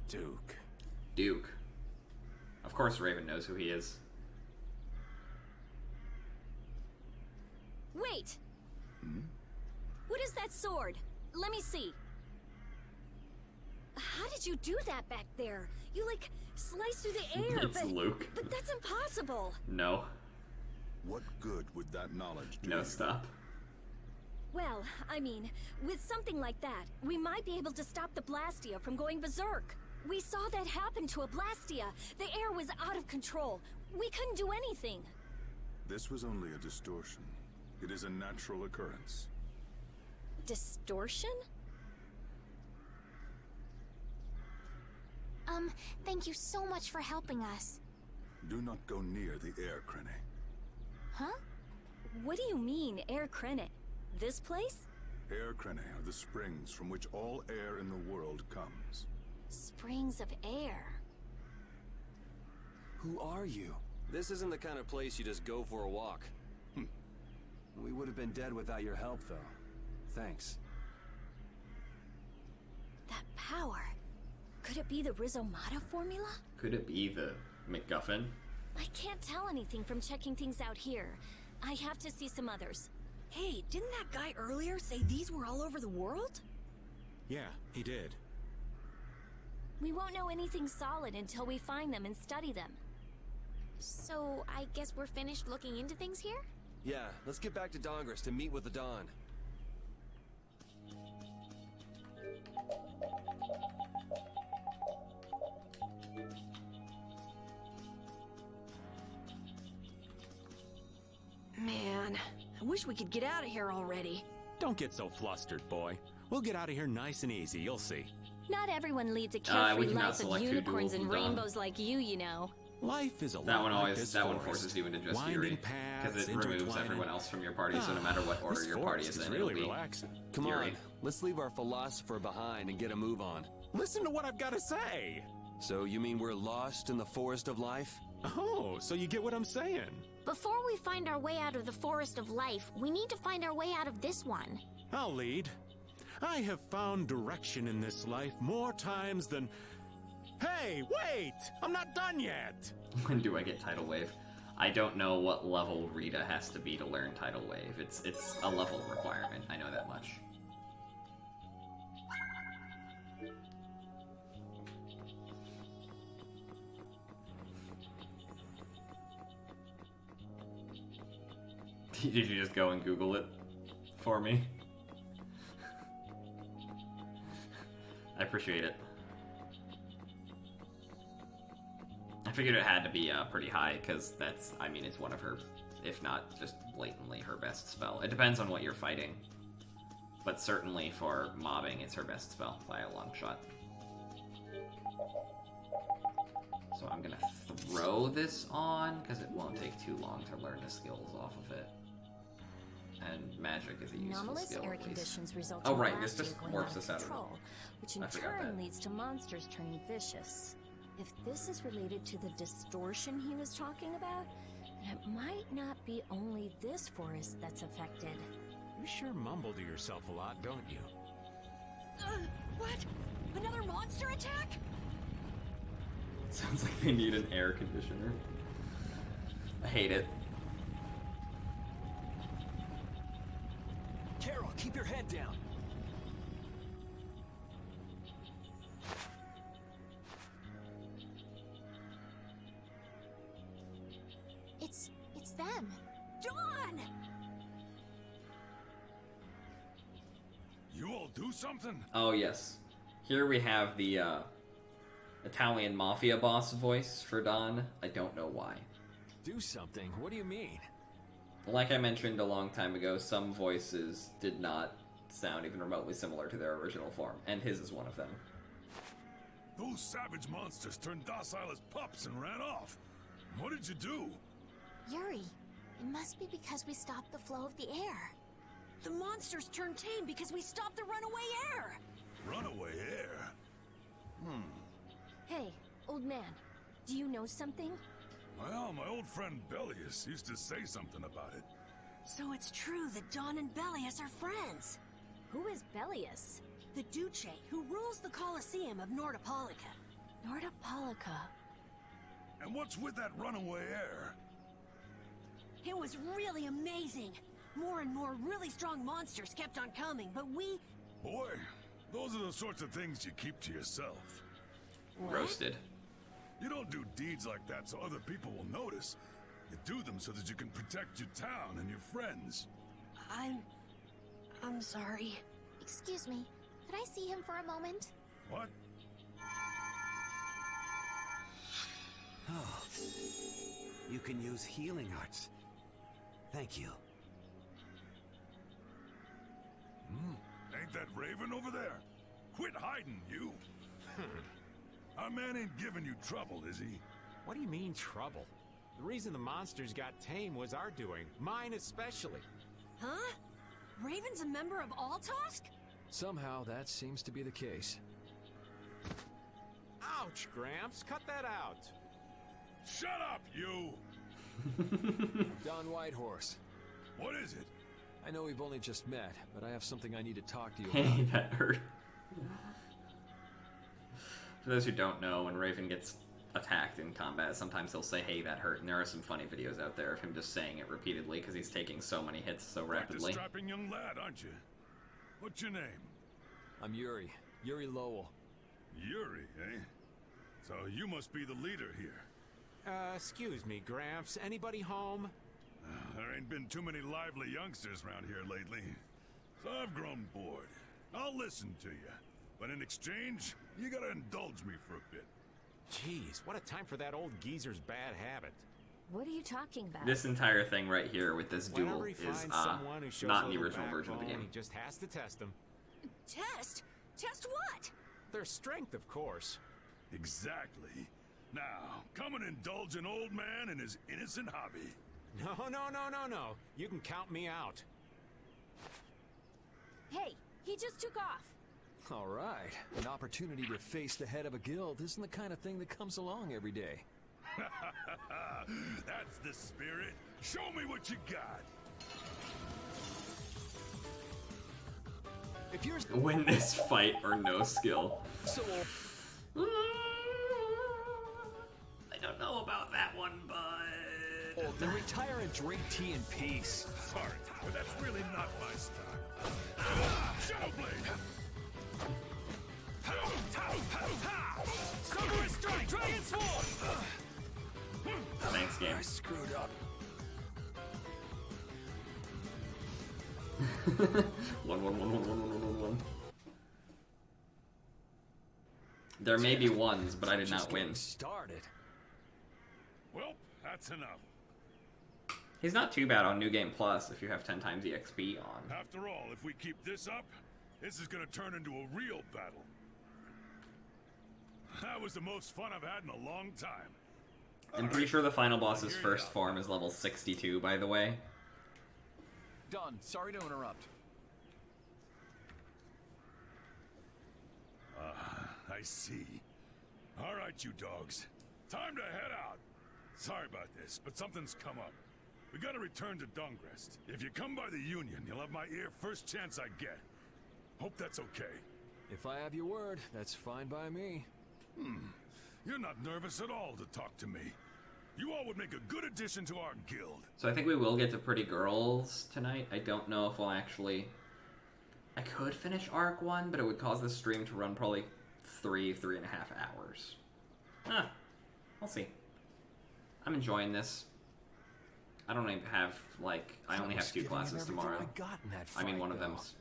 Speaker 12: Duke.
Speaker 1: Duke. Of course Raven knows who he is.
Speaker 13: Wait! What is that sword? Let me see. How did you do that back there? You, like, sliced through the air,
Speaker 1: It's Luke.
Speaker 13: But that's impossible.
Speaker 1: No.
Speaker 5: What good would that knowledge do?
Speaker 1: No,
Speaker 5: you?
Speaker 1: stop.
Speaker 13: Well, I mean, with something like that, we might be able to stop the Blastia from going berserk. We saw that happen to a Blastia. The air was out of control. We couldn't do anything.
Speaker 5: This was only a distortion. It is a natural occurrence.
Speaker 13: Distortion?
Speaker 2: Thank you so much for helping us.
Speaker 5: Do not go near the air, Krene.
Speaker 2: Huh?
Speaker 13: What do you mean, Air Krenet? This place?
Speaker 5: Air Krene are the springs from which all air in the world comes.
Speaker 2: Springs of air.
Speaker 10: Who are you? This isn't the kind of place you just go for a walk. We would have been dead without your help, though. Thanks.
Speaker 13: That power. Could it be the Rizomata formula?
Speaker 1: Could it be the MacGuffin?
Speaker 13: I can't tell anything from checking things out here. I have to see some others.
Speaker 6: Hey, didn't that guy earlier say these were all over the world?
Speaker 12: Yeah, he did.
Speaker 13: We won't know anything solid until we find them and study them.
Speaker 2: So, I guess we're finished looking into things here?
Speaker 10: Yeah, let's get back to Dongris to meet with the Dawn.
Speaker 6: Man, I wish we could get out of here already.
Speaker 12: Don't get so flustered, boy. We'll get out of here nice and easy, you'll see.
Speaker 13: Not everyone leads a
Speaker 1: we
Speaker 13: carefree
Speaker 1: cannot
Speaker 13: life of
Speaker 1: select two
Speaker 13: unicorns
Speaker 1: duels
Speaker 13: and
Speaker 1: with Dawn.
Speaker 13: rainbows like you know.
Speaker 12: Life is a
Speaker 1: That
Speaker 12: lot
Speaker 1: one
Speaker 12: like
Speaker 1: always
Speaker 12: this
Speaker 1: that one
Speaker 12: forest.
Speaker 1: forces you into just
Speaker 12: Winding
Speaker 1: fury
Speaker 12: paths,
Speaker 1: because it removes
Speaker 12: intertwining.
Speaker 1: everyone else from your party. So no matter what order
Speaker 12: This
Speaker 1: your party
Speaker 12: forest
Speaker 1: is in,
Speaker 12: really
Speaker 1: it'll be
Speaker 12: relaxing.
Speaker 10: Come
Speaker 1: fury.
Speaker 10: on, let's leave our philosopher behind and get a move on.
Speaker 12: Listen to what I've got to say.
Speaker 10: So you mean we're lost in the forest of life?
Speaker 12: Oh, so you get what I'm saying.
Speaker 2: Before we find our way out of the forest of life, we need to find our way out of this one.
Speaker 12: I'll lead. I have found direction in this life more times than... Hey, wait! I'm not done yet!
Speaker 1: When do I get Tidal Wave? I don't know what level Rita has to be to learn Tidal Wave. It's a level requirement. I know that much. Did you just go and Google it for me? I appreciate it. I figured it had to be pretty high, because that's, I mean, it's one of her, if not just blatantly her best spell. It depends on what you're fighting. But certainly for mobbing, it's her best spell by a long shot. So I'm gonna throw this on, because it won't take too long to learn the skills off of it. And magic is a useful
Speaker 7: Anomalous
Speaker 1: skill,
Speaker 7: air
Speaker 1: at least.
Speaker 7: conditions result
Speaker 1: Oh
Speaker 7: in
Speaker 1: right, this
Speaker 7: Blastia
Speaker 1: just
Speaker 7: going
Speaker 1: warps
Speaker 7: out
Speaker 1: us
Speaker 7: of
Speaker 1: out of
Speaker 7: control, which in
Speaker 1: I forgot
Speaker 7: turn
Speaker 1: that.
Speaker 7: leads to monsters turning vicious. If this is related to the distortion he was talking about, then it might not be only this forest that's affected.
Speaker 12: You sure mumble to yourself a lot, don't you?
Speaker 6: What? Another monster attack?
Speaker 1: Sounds like they need an air conditioner. I hate it.
Speaker 4: Carol, keep your head down.
Speaker 2: It's them.
Speaker 6: Dawn!
Speaker 3: You all do something?
Speaker 1: Oh yes. Here we have the Italian mafia boss voice for Dawn. I don't know why.
Speaker 4: Do something? What do you mean?
Speaker 1: Like I mentioned a long time ago, some voices did not sound even remotely similar to their original form, and his is one of them.
Speaker 3: Those savage monsters turned docile as pups and ran off. What did you do?
Speaker 2: Yuri, it must be because we stopped the flow of the air.
Speaker 6: The monsters turned tame because we stopped the runaway air!
Speaker 3: Runaway air?
Speaker 7: Hey, old man, do you know something?
Speaker 3: Well, my old friend Bellius used to say something about it.
Speaker 6: So it's true that Dawn and Bellius are friends.
Speaker 7: Who is Bellius?
Speaker 6: The Duce, who rules the Colosseum of Nordopolica.
Speaker 7: Nordopolica.
Speaker 3: And what's with that runaway air?
Speaker 6: It was really amazing. More and more really strong monsters kept on coming, but we...
Speaker 3: Boy, those are the sorts of things you keep to yourself.
Speaker 6: What?
Speaker 1: Roasted.
Speaker 3: You don't do deeds like that so other people will notice. You do them so that you can protect your town and your friends.
Speaker 6: I'm sorry.
Speaker 2: Excuse me, could I see him for a moment?
Speaker 3: What?
Speaker 11: Oh. You can use healing arts. Thank you.
Speaker 3: Ain't that Raven over there? Quit hiding, you! Our man ain't giving you trouble, is he?
Speaker 12: What do you mean, trouble? The reason the monsters got tame was our doing. Mine especially.
Speaker 6: Huh? Raven's a member of Altosk?
Speaker 4: Somehow that seems to be the case.
Speaker 12: Ouch, Gramps. Cut that out.
Speaker 3: Shut up, you!
Speaker 4: Don Whitehorse.
Speaker 3: What is it?
Speaker 4: I know we've only just met, but I have something I need to talk to you
Speaker 1: Hey,
Speaker 4: about.
Speaker 1: that hurt. For those who don't know, when Raven gets attacked in combat, sometimes he'll say, "Hey, that hurt," and there are some funny videos out there of him just saying it repeatedly because he's taking so many hits so rapidly.
Speaker 3: Quite a strapping young lad, aren't you? What's your name?
Speaker 4: I'm Yuri. Yuri Lowell.
Speaker 3: Yuri, eh? So you must be the leader here.
Speaker 12: Excuse me, Gramps. Anybody home?
Speaker 3: There ain't been too many lively youngsters around here lately, so I've grown bored. I'll listen to you, but in exchange, you gotta indulge me for a bit.
Speaker 12: Jeez, what a time for that old geezer's bad habit.
Speaker 7: What are you talking about?
Speaker 1: This entire thing right here with this duel
Speaker 12: Whenever he
Speaker 1: is
Speaker 12: finds someone who shows
Speaker 1: not
Speaker 12: a
Speaker 1: in the
Speaker 12: little
Speaker 1: original version of the
Speaker 12: backbone,
Speaker 1: game.
Speaker 12: He just has to test them.
Speaker 6: Test? Test what?
Speaker 12: Their strength, of course.
Speaker 3: Exactly. Now, come and indulge an old man in his innocent hobby.
Speaker 12: No. You can count me out.
Speaker 13: Hey, he just took off.
Speaker 4: All right. An opportunity to face the head of a guild isn't the kind of thing that comes along every day.
Speaker 3: That's the spirit. Show me what you got.
Speaker 4: If you're
Speaker 1: Win this fight or no skill.
Speaker 4: so
Speaker 1: I don't know about that one, but
Speaker 4: old, then retire and drink tea in peace.
Speaker 3: Sorry, but that's really not my style. Shadow Blade!
Speaker 4: Samurai Strike! Dragon Sword!
Speaker 1: thanks, game.
Speaker 4: I screwed up.
Speaker 1: One. There may be ones, but I did not win.
Speaker 4: Started.
Speaker 3: Well, that's enough.
Speaker 1: He's not too bad on New Game Plus if you have 10 times EXP on.
Speaker 3: After all, if we keep this up, this is gonna turn into a real battle. That was the most fun I've had in a long time.
Speaker 1: I'm pretty sure the final boss's first form is level 62, by the way.
Speaker 4: Done. Sorry to interrupt.
Speaker 3: I see. All right, you dogs. Time to head out. Sorry about this, but something's come up. We gotta return to Dungrest. If you come by the Union, you'll have my ear first chance I get. Hope that's okay.
Speaker 4: If I have your word, that's fine by me.
Speaker 3: You're not nervous at all to talk to me. You all would make a good addition to our guild.
Speaker 1: So I think we will get to Pretty Girls tonight. I don't know if we'll actually... I could finish Arc 1, but it would cause the stream to run probably 3.5 hours. Huh. We'll see. I'm enjoying this. I don't even have, like... I only have 2 classes tomorrow. I mean, one of them's...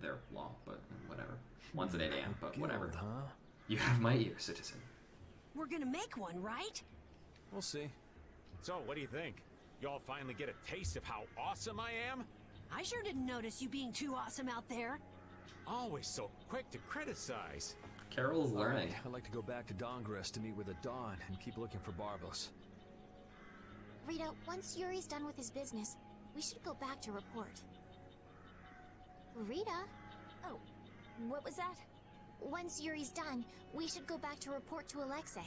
Speaker 1: They're long, but whatever. One's at 8 a.m., but whatever.
Speaker 4: Huh?
Speaker 1: You have my ear, citizen.
Speaker 6: We're gonna make one, right?
Speaker 4: We'll see.
Speaker 12: So, what do you think? Y'all finally get a taste of how awesome I am?
Speaker 6: I sure didn't notice you being too awesome out there.
Speaker 12: Always so quick to criticize.
Speaker 1: Carol's learning.
Speaker 4: I'd like to go back to Dongrest to meet with the Dawn and keep looking for Barbos.
Speaker 2: Rita, once Yuri's done with his business, we should go back to report. Rita?
Speaker 7: Oh, what was that?
Speaker 2: Once Yuri's done, we should go back to report to Alexei.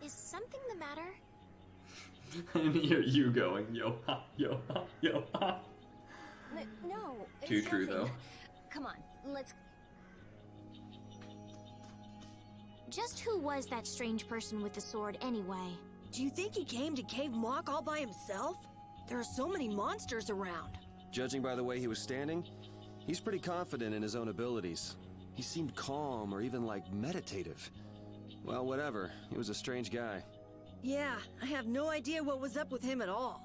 Speaker 2: Is something the matter?
Speaker 1: And hear you going, yo ha, yo ha, yo ha.
Speaker 7: No, it's
Speaker 1: Too true,
Speaker 7: nothing.
Speaker 1: though.
Speaker 7: Come on, let's...
Speaker 2: Just who was that strange person with the sword anyway?
Speaker 6: Do you think he came to Cave Mock all by himself? There are so many monsters around.
Speaker 10: Judging by the way he was standing, he's pretty confident in his own abilities. He seemed calm or even, like, meditative. Well, whatever. He was a strange guy.
Speaker 6: Yeah, I have no idea what was up with him at all.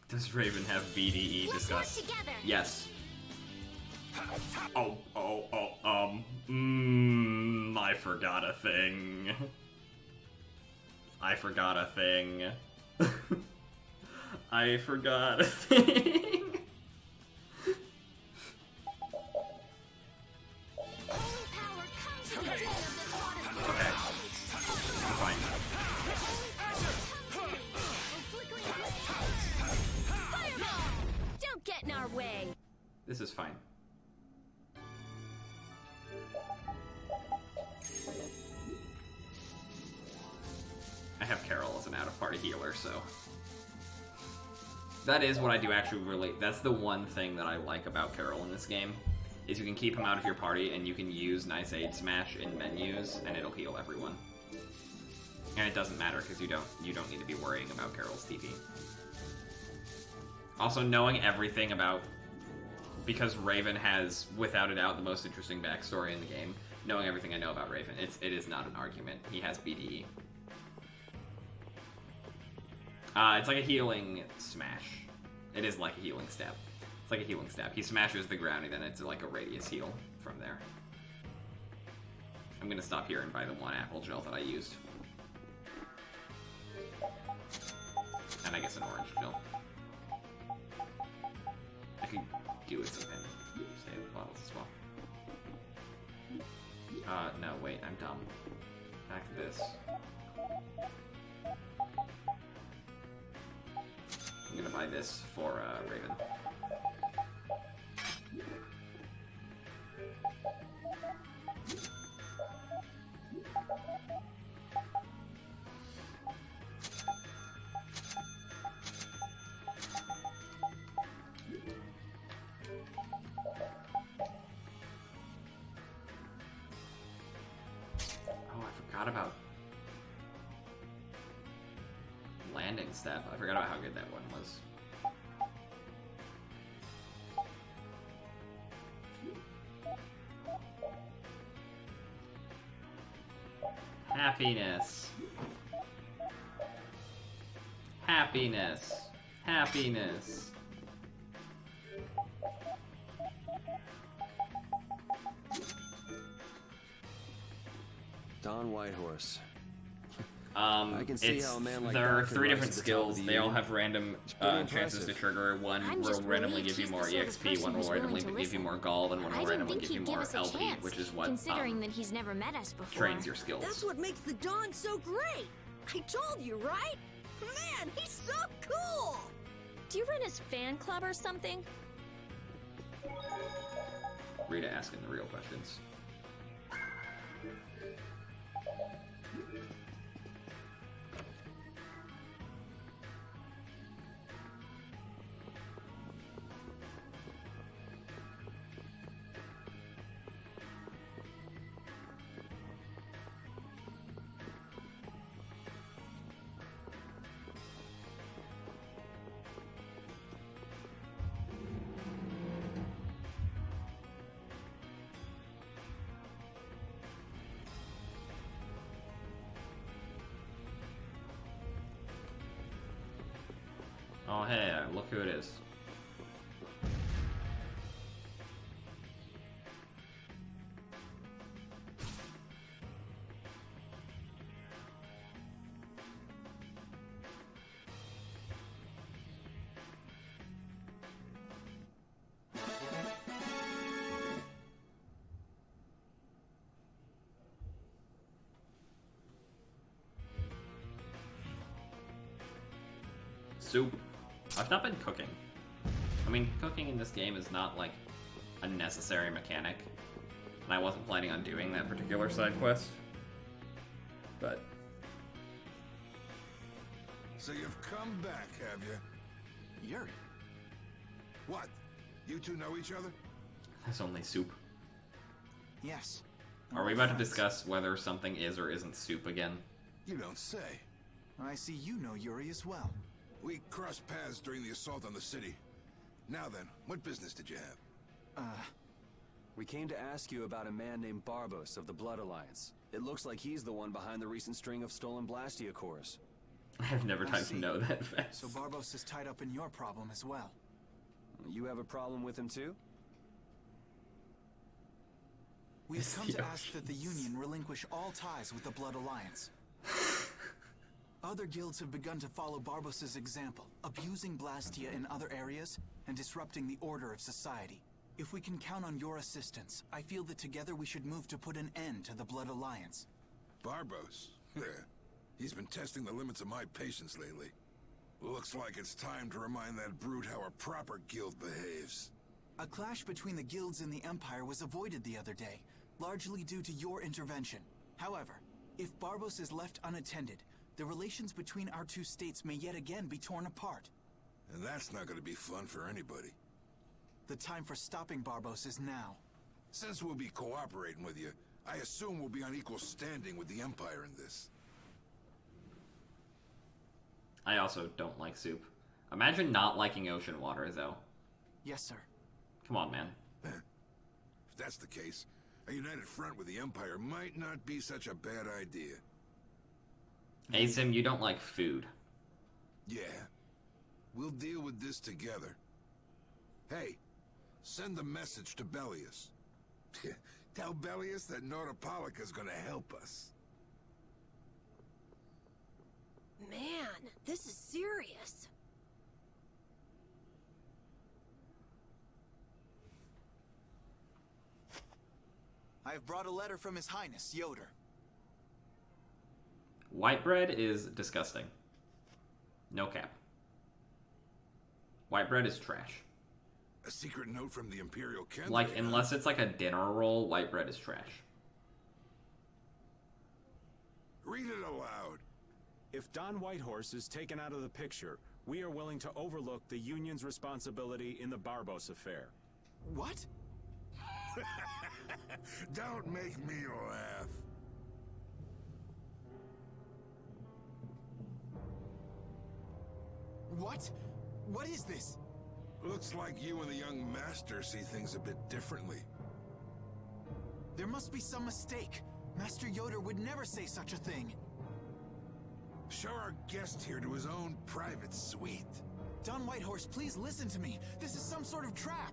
Speaker 1: Does Raven have BDE discussed? Yes. I forgot a thing. I forgot a thing. I forgot a thing. Okay. I'm fine. out-of-party healer, so... That is what I do actually relate. That's the one thing that I like about Carol in this game, is you can keep him out of your party, and you can use Nice Aid Smash in menus, and it'll heal everyone. And it doesn't matter, because you don't need to be worrying about Carol's TP. Also, knowing everything about... Because Raven has, without a doubt, the most interesting backstory in the game, knowing everything I know about Raven, it is not an argument. He has BDE. It's like a healing smash. It is like a healing stab. It's like a healing stab. He smashes the ground, and then it's like a radius heal from there. I'm gonna stop here and buy the one apple gel that I used. And I guess an orange gel. I could do it some and save the bottles as well. No, wait, I'm dumb. Back to this. I'm gonna buy this for Raven. About landing step. I forgot about how good that one was. Happiness. Happiness. Happiness.
Speaker 10: Don Whitehorse.
Speaker 1: I can see how a man like there are 3 different skills. They all have random chances to trigger. One will randomly give you more EXP, one will randomly give you more gall, and one will randomly give you more LP, which is what
Speaker 2: considering that he's never met us before.
Speaker 1: Trains your skills.
Speaker 6: That's what makes the Dawn so great. I told you, right? Man, he's so cool.
Speaker 13: Do you run his fan club or something?
Speaker 1: Rita asking the real questions. Oh hey, look who it is. Soup. I've not been cooking. I mean, cooking in this game is not, like, a necessary mechanic. And I wasn't planning on doing that particular side quest. But...
Speaker 3: So you've come back, have you?
Speaker 9: Yuri.
Speaker 3: What? You two know each other?
Speaker 1: That's only soup.
Speaker 9: Yes.
Speaker 1: Are we about to discuss whether something is or isn't soup again?
Speaker 3: You don't say.
Speaker 9: I see you know Yuri as well.
Speaker 3: We crossed paths during the assault on the city. Now then, what business did you have?
Speaker 10: We came to ask you about a man named Barbos of the Blood Alliance. It looks like he's the one behind the recent string of stolen Blastia cores.
Speaker 1: I've never time to know that fast.
Speaker 9: So Barbos is tied up in your problem as well.
Speaker 10: You have a problem with him too?
Speaker 9: We've come to ask that the Union relinquish all ties with the Blood Alliance. Other guilds have begun to follow Barbos' example, abusing Blastia in other areas and disrupting the order of society. If we can count on your assistance, I feel that together we should move to put an end to the Blood Alliance.
Speaker 3: Barbos? Yeah. He's been testing the limits of my patience lately. Looks like it's time to remind that brute how a proper guild behaves.
Speaker 9: A clash between the guilds and the Empire was avoided the other day, largely due to your intervention. However, if Barbos is left unattended, the relations between our two states may yet again be torn apart.
Speaker 3: And that's not going to be fun for anybody.
Speaker 9: The time for stopping Barbos is now.
Speaker 3: Since we'll be cooperating with you, I assume we'll be on equal standing with the Empire in this.
Speaker 1: I also don't like soup. Imagine not liking ocean water, though.
Speaker 9: Yes, sir.
Speaker 1: Come on, man.
Speaker 3: If that's the case, a united front with the Empire might not be such a bad idea.
Speaker 1: Hey, Sim, you don't like food.
Speaker 3: Yeah. We'll deal with this together. Hey, send the message to Bellius. Tell Bellius that Nordopolica's gonna help us.
Speaker 6: Man, this is serious.
Speaker 9: I have brought a letter from His Highness, Yoder.
Speaker 1: White bread is disgusting. No cap. White bread is trash.
Speaker 3: A secret note from the Imperial Kennedy.
Speaker 1: Like, unless it's like a dinner roll, white bread is trash.
Speaker 3: Read it aloud.
Speaker 12: If Don Whitehorse is taken out of the picture, we are willing to overlook the Union's responsibility in the Barbos affair.
Speaker 9: What?
Speaker 3: Don't make me laugh.
Speaker 9: What? What is this?
Speaker 3: Looks like you and the young master see things a bit differently.
Speaker 9: There must be some mistake. Master Yoder would never say such a thing.
Speaker 3: Show our guest here to his own private suite.
Speaker 9: Don Whitehorse, please listen to me. This is some sort of trap.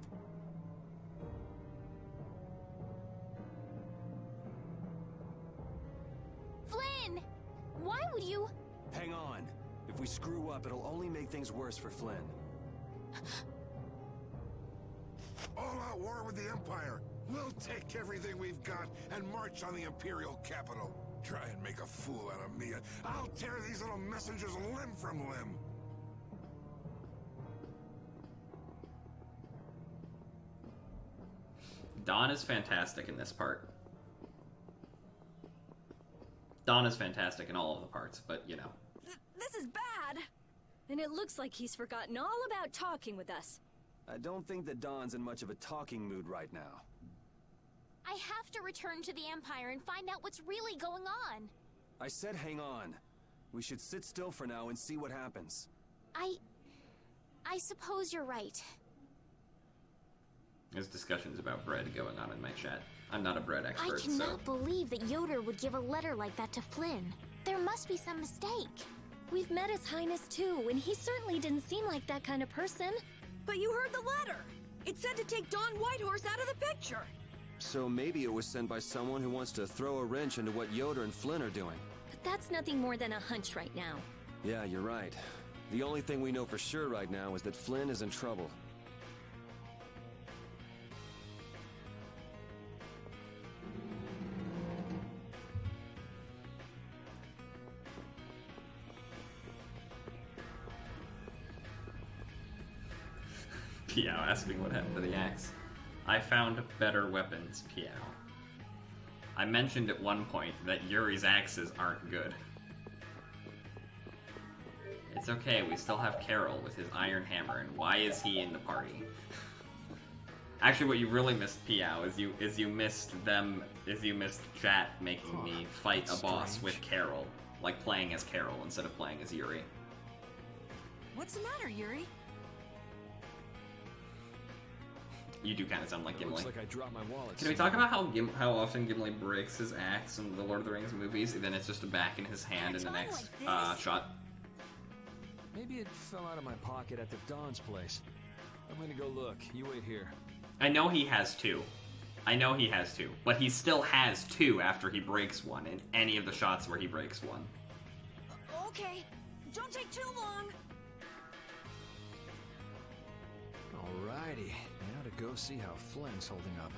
Speaker 2: Flynn! Why would you...
Speaker 10: Hang on. If we screw up, it'll only make things worse for Flynn.
Speaker 3: All-out war with the Empire. We'll take everything we've got and march on the Imperial capital. Try and make a fool out of me. I'll tear these little messengers limb from limb.
Speaker 1: Don is fantastic in this part. Don is fantastic in all of the parts, but you know.
Speaker 6: This is bad.
Speaker 13: And it looks like he's forgotten all about talking with us.
Speaker 10: I don't think that Don's in much of a talking mood right now.
Speaker 2: I have to return to the Empire and find out what's really going on.
Speaker 10: I said hang on. We should sit still for now and see what happens.
Speaker 2: I suppose you're right.
Speaker 1: There's discussions about bread going on in my chat. I'm not a bread expert,
Speaker 2: I cannot believe that Yoder would give a letter like that to Flynn. There must be some mistake.
Speaker 13: We've met His Highness too, and he certainly didn't seem like that kind of person.
Speaker 6: But you heard the letter. It said to take Don Whitehorse out of the picture.
Speaker 10: So maybe it was sent by someone who wants to throw a wrench into what Yoder and Flynn are doing.
Speaker 13: But that's nothing more than a hunch right now.
Speaker 10: Yeah, you're right. The only thing we know for sure right now is that Flynn is in trouble.
Speaker 1: Piao asking what happened to the axe. I found better weapons, Piao. I mentioned at one point that Yuri's axes aren't good. It's okay, we still have Carol with his iron hammer, and why is he in the party? Actually, what you really missed, Piao, is you missed chat making me fight a boss with Carol, like playing as Carol instead of playing as Yuri.
Speaker 6: What's the matter, Yuri?
Speaker 1: You do kind of sound like Gimli.
Speaker 4: Looks like I dropped my wallet.
Speaker 1: Can we talk about how often Gimli breaks his axe in the Lord of the Rings movies, and then it's just a back in his hand in the next shot?
Speaker 4: Maybe it fell out of my pocket at the Don's place. I'm gonna go look. You wait here.
Speaker 1: I know he has two. But he still has two after he breaks one in any of the shots where he breaks one.
Speaker 6: Okay. Don't take too long.
Speaker 4: Alrighty. Now to go see how Flynn's holding up.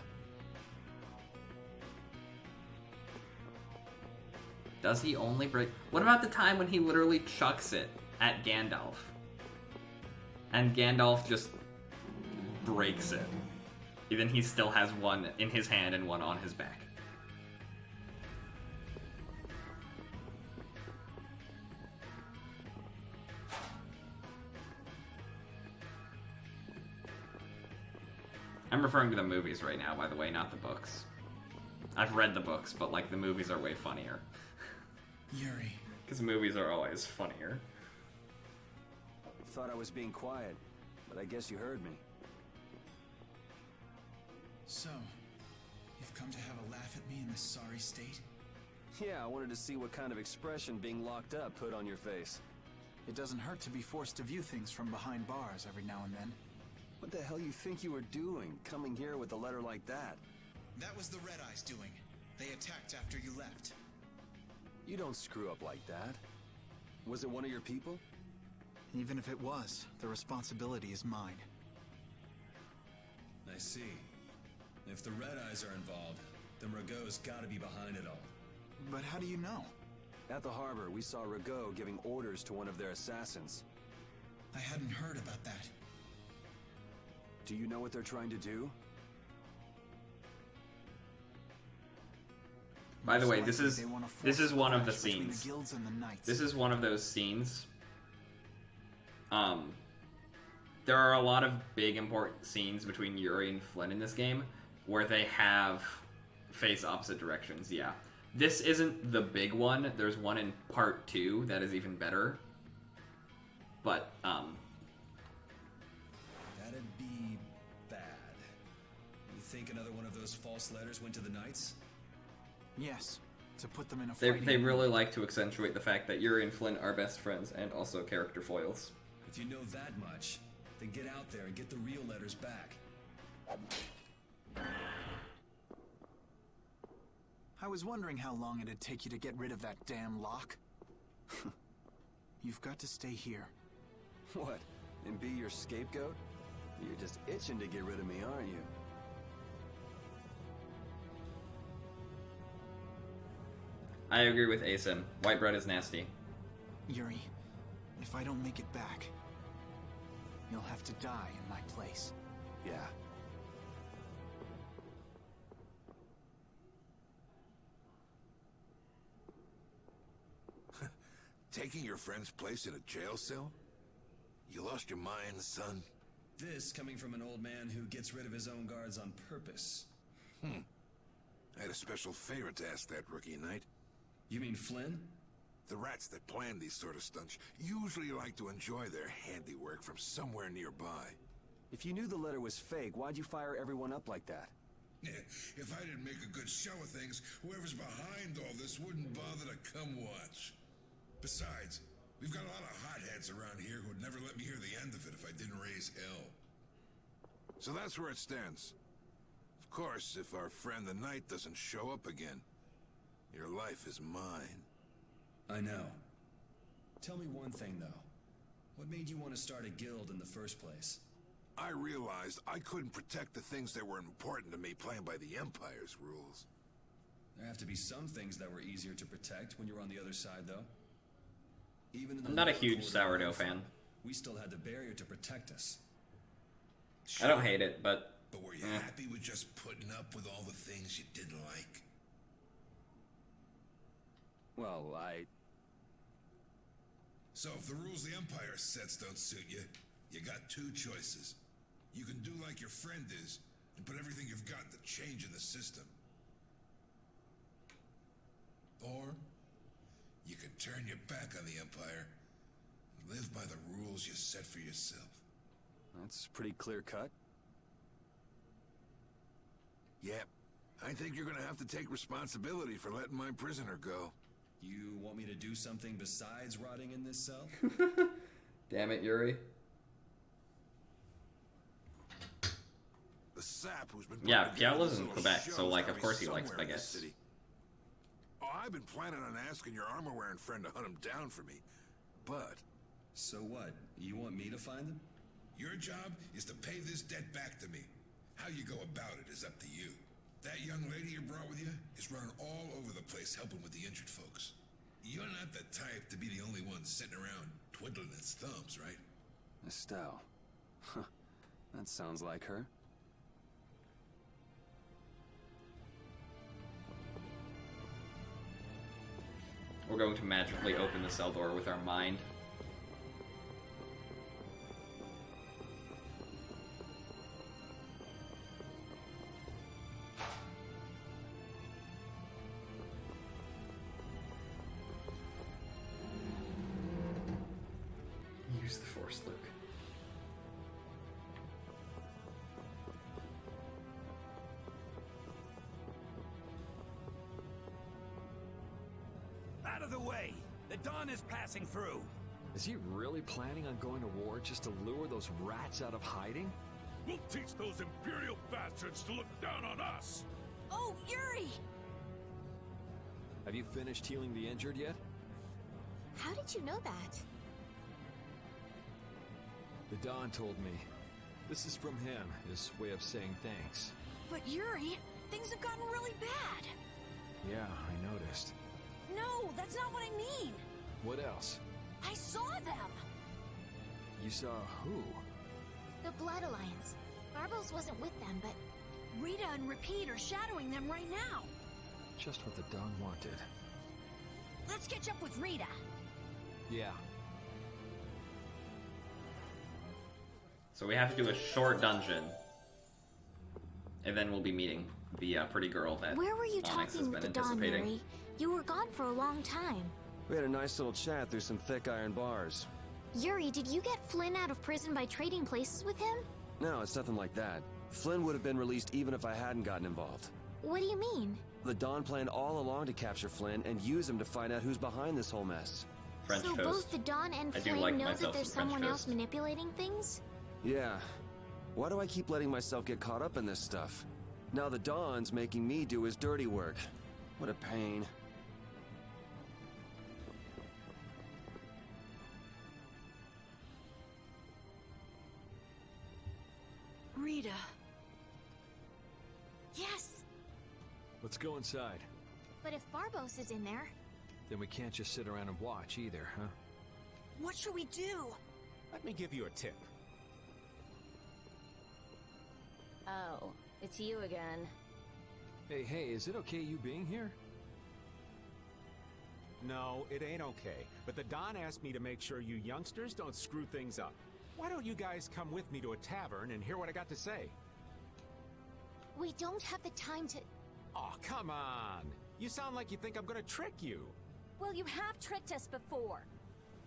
Speaker 1: Does he only break... What about the time when he literally chucks it at Gandalf? And Gandalf just breaks it. Even he still has one in his hand and one on his back. referring to the movies right now, by the way, not the books. I've read the books, but, like, the movies are way funnier.
Speaker 9: Yuri.
Speaker 1: Because movies are always funnier.
Speaker 10: Thought I was being quiet, but I guess you heard me.
Speaker 9: So, you've come to have a laugh at me in this sorry state?
Speaker 10: Yeah, I wanted to see what kind of expression being locked up put on your face.
Speaker 9: It doesn't hurt to be forced to view things from behind bars every now and then.
Speaker 10: What the hell you think you were doing, coming here with a letter like that?
Speaker 9: That was the Red Eyes doing. They attacked after you left.
Speaker 10: You don't screw up like that. Was it one of your people?
Speaker 9: Even if it was, the responsibility is mine.
Speaker 4: I see. If the Red Eyes are involved, then Rago's gotta be behind it all.
Speaker 9: But how do you know?
Speaker 10: At the harbor, we saw Rago giving orders to one of their assassins.
Speaker 9: I hadn't heard about that.
Speaker 10: Do you know what they're trying to do?
Speaker 1: By the way, this is one of the scenes. This is one of those scenes. There are a lot of big important scenes between Yuri and Flynn in this game where they have face opposite directions. Yeah. This isn't the big one. There's one in part 2 that is even better. But,
Speaker 4: That'd be bad. You think another one of those false letters went to the Knights?
Speaker 9: Yes, to put them in a
Speaker 1: they really like to accentuate the fact that Yuri and Flynn are best friends and also character foils.
Speaker 4: If you know that much, then get out there and get the real letters back.
Speaker 9: I was wondering how long it'd take you to get rid of that damn lock. You've got to stay here.
Speaker 10: What? And be your scapegoat? You're just itching to get rid of me, aren't you?
Speaker 1: I agree with Asim. White bread is nasty.
Speaker 9: Yuri, if I don't make it back, you'll have to die in my place.
Speaker 10: Yeah.
Speaker 3: Taking your friend's place in a jail cell? You lost your mind, son?
Speaker 4: This coming from an old man who gets rid of his own guards on purpose.
Speaker 3: I had a special favor to ask that rookie knight.
Speaker 4: You mean Flynn?
Speaker 3: The rats that plan these sort of stunts usually like to enjoy their handiwork from somewhere nearby.
Speaker 10: If you knew the letter was fake, why'd you fire everyone up like that?
Speaker 3: If I didn't make a good show of things, whoever's behind all this wouldn't bother to come watch. Besides, we've got a lot of hotheads around here who'd never let me hear the end of it if I didn't raise hell. So that's where it stands. Of course, if our friend the Knight doesn't show up again, your life is mine.
Speaker 4: I know. Tell me one thing, though. What made you want to start a guild in the first place?
Speaker 3: I realized I couldn't protect the things that were important to me playing by the Empire's rules.
Speaker 4: There have to be some things that were easier to protect when you were on the other side, though. Even in the
Speaker 1: I'm not a huge sourdough fan.
Speaker 4: We still had the barrier to protect us.
Speaker 1: I don't hate it, but...
Speaker 3: But were you happy with just putting up with all the things you didn't like?
Speaker 10: Well,
Speaker 3: So if the rules the Empire sets don't suit you, you got two choices. You can do like your friend is, and put everything you've got to change in the system. Or, you can turn your back on the Empire, and live by the rules you set for yourself.
Speaker 10: That's pretty clear-cut.
Speaker 3: Yep. I think you're gonna have to take responsibility for letting my prisoner go.
Speaker 4: You want me to do something besides rotting in this cell?
Speaker 1: Damn it, Yuri.
Speaker 3: The sap who's been...
Speaker 1: Yeah, Piao lives in Quebec, so, like, of course he likes baguettes.
Speaker 3: Oh, I've been planning on asking your armor-wearing friend to hunt him down for me, but...
Speaker 4: So what? You want me to find them?
Speaker 3: Your job is to pay this debt back to me. How you go about it is up to you. That young lady you brought with you is running all over the place helping with the injured folks. You're not the type to be the only one sitting around twiddling his thumbs, right?
Speaker 10: Estelle. Huh. That sounds like her.
Speaker 1: We're going to magically open the cell door with our mind.
Speaker 11: of the way! The Dawn is passing through!
Speaker 14: Is he really planning on going to war just to lure those rats out of hiding?
Speaker 5: We'll teach those Imperial bastards to look down on us!
Speaker 6: Oh, Yuri!
Speaker 14: Have you finished healing the injured yet?
Speaker 2: How did you know that?
Speaker 14: The Don told me. This is from him, his way of saying thanks.
Speaker 6: But Yuri, things have gotten really bad.
Speaker 14: Yeah, I noticed.
Speaker 6: No, that's not what I mean.
Speaker 14: What else?
Speaker 6: I saw them.
Speaker 14: You saw who?
Speaker 2: The Blood Alliance. Barbos wasn't with them, but...
Speaker 6: Rita and Repeat are shadowing them right now.
Speaker 14: Just what the Don wanted.
Speaker 6: Let's catch up with Rita.
Speaker 14: Yeah.
Speaker 1: So we have to do a short dungeon. And then we'll be meeting the pretty girl that
Speaker 2: Where were you
Speaker 1: Onyx has
Speaker 2: talking
Speaker 1: been
Speaker 2: with the Dawn,
Speaker 1: anticipating.
Speaker 2: Yuri? You were gone for a long time.
Speaker 10: We had a nice little chat through some thick iron bars.
Speaker 2: Yuri, did you get Flynn out of prison by trading places with him?
Speaker 10: No, it's nothing like that. Flynn would have been released even if I hadn't gotten involved.
Speaker 2: What do you mean?
Speaker 10: The Dawn planned all along to capture Flynn and use him to find out who's behind this whole mess.
Speaker 1: French
Speaker 2: so
Speaker 1: toast.
Speaker 2: both the Dawn and
Speaker 1: I do
Speaker 2: Flynn
Speaker 1: like
Speaker 2: know
Speaker 1: myself
Speaker 2: that there's
Speaker 1: some French
Speaker 2: someone else
Speaker 1: toast.
Speaker 2: manipulating things?
Speaker 10: Yeah. Why do I keep letting myself get caught up in this stuff? Now the Dawn's making me do his dirty work. What a pain.
Speaker 6: Rita. Yes,
Speaker 14: Let's go inside.
Speaker 2: But if Barbos is in there...
Speaker 14: Then we can't just sit around and watch either, huh?
Speaker 6: what should we do?
Speaker 12: Let me give you a tip.
Speaker 7: Oh, it's you again.
Speaker 14: Hey, is it okay you being here?
Speaker 12: No, it ain't okay. But the Don asked me to make sure you youngsters don't screw things up. Why don't you guys come with me to a tavern and hear what I got to say?
Speaker 2: We don't have the time to...
Speaker 12: Oh, come on! You sound like you think I'm gonna trick you.
Speaker 13: Well, you have tricked us before.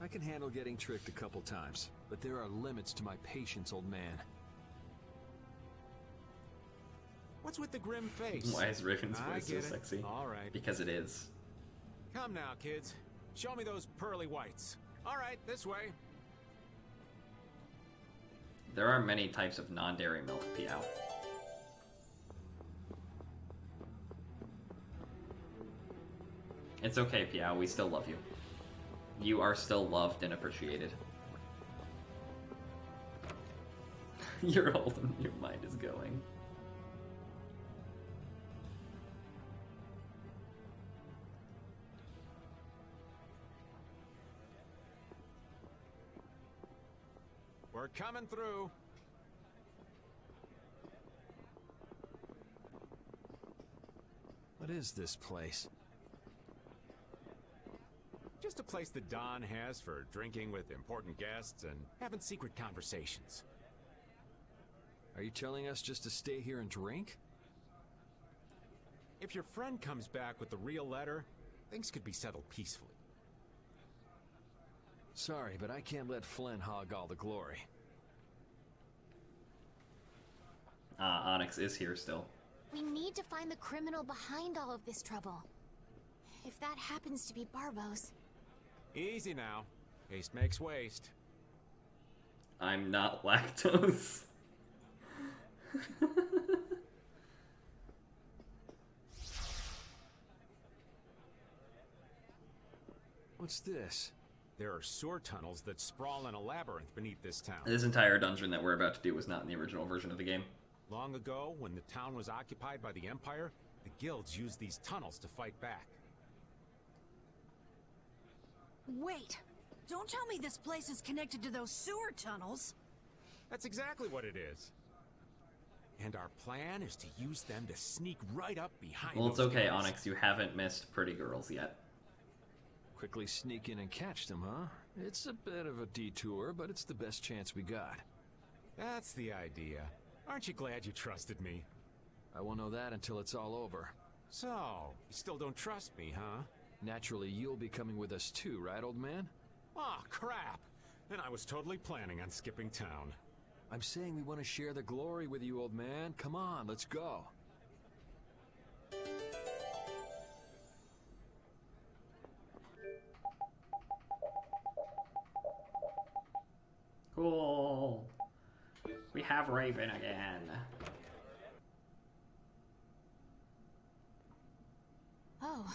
Speaker 14: I can handle getting tricked a couple times, but there are limits to my patience, old man.
Speaker 12: What's with the grim face?
Speaker 1: Why is Raven's
Speaker 12: I
Speaker 1: voice so
Speaker 12: get it.
Speaker 1: sexy?
Speaker 12: All right.
Speaker 1: Because it is.
Speaker 12: Come now, kids. Show me those pearly whites. All right, this way.
Speaker 1: There are many types of non-dairy milk, Piao. It's okay, Piao. We still love you. You are still loved and appreciated. You're old and your mind is going.
Speaker 12: We're coming through.
Speaker 14: What is this place?
Speaker 12: Just a place the Don has for drinking with important guests and having secret conversations.
Speaker 14: Are you telling us just to stay here and drink?
Speaker 12: If your friend comes back with the real letter, things could be settled peacefully.
Speaker 14: Sorry, but I can't let Flynn hog all the glory.
Speaker 1: Onyx is here still.
Speaker 2: We need to find the criminal behind all of this trouble. If that happens to be Barbos...
Speaker 12: Easy now. Haste makes waste.
Speaker 1: I'm not lactose.
Speaker 14: What's this?
Speaker 12: There are sewer tunnels that sprawl in a labyrinth beneath this town.
Speaker 1: This entire dungeon that we're about to do was not in the original version of the game.
Speaker 12: Long ago, when the town was occupied by the Empire, the guilds used these tunnels to fight back.
Speaker 6: Wait, don't tell me this place is connected to those sewer tunnels.
Speaker 12: That's exactly what it is. And our plan is to use them to sneak right up behind
Speaker 1: Well, it's
Speaker 12: those
Speaker 1: okay,
Speaker 12: guys.
Speaker 1: Onyx. You haven't missed pretty girls yet.
Speaker 14: Quickly sneak in and catch them, huh? It's a bit of a detour, but it's the best chance we got.
Speaker 12: That's the idea. Aren't you glad you trusted me?
Speaker 14: I won't know that until it's all over.
Speaker 12: So, you still don't trust me, huh?
Speaker 14: Naturally, you'll be coming with us too, right, old man?
Speaker 12: Aw, crap! And I was totally planning on skipping town.
Speaker 14: I'm saying we want to share the glory with you, old man. Come on, let's go.
Speaker 1: have Raven again.
Speaker 2: Oh.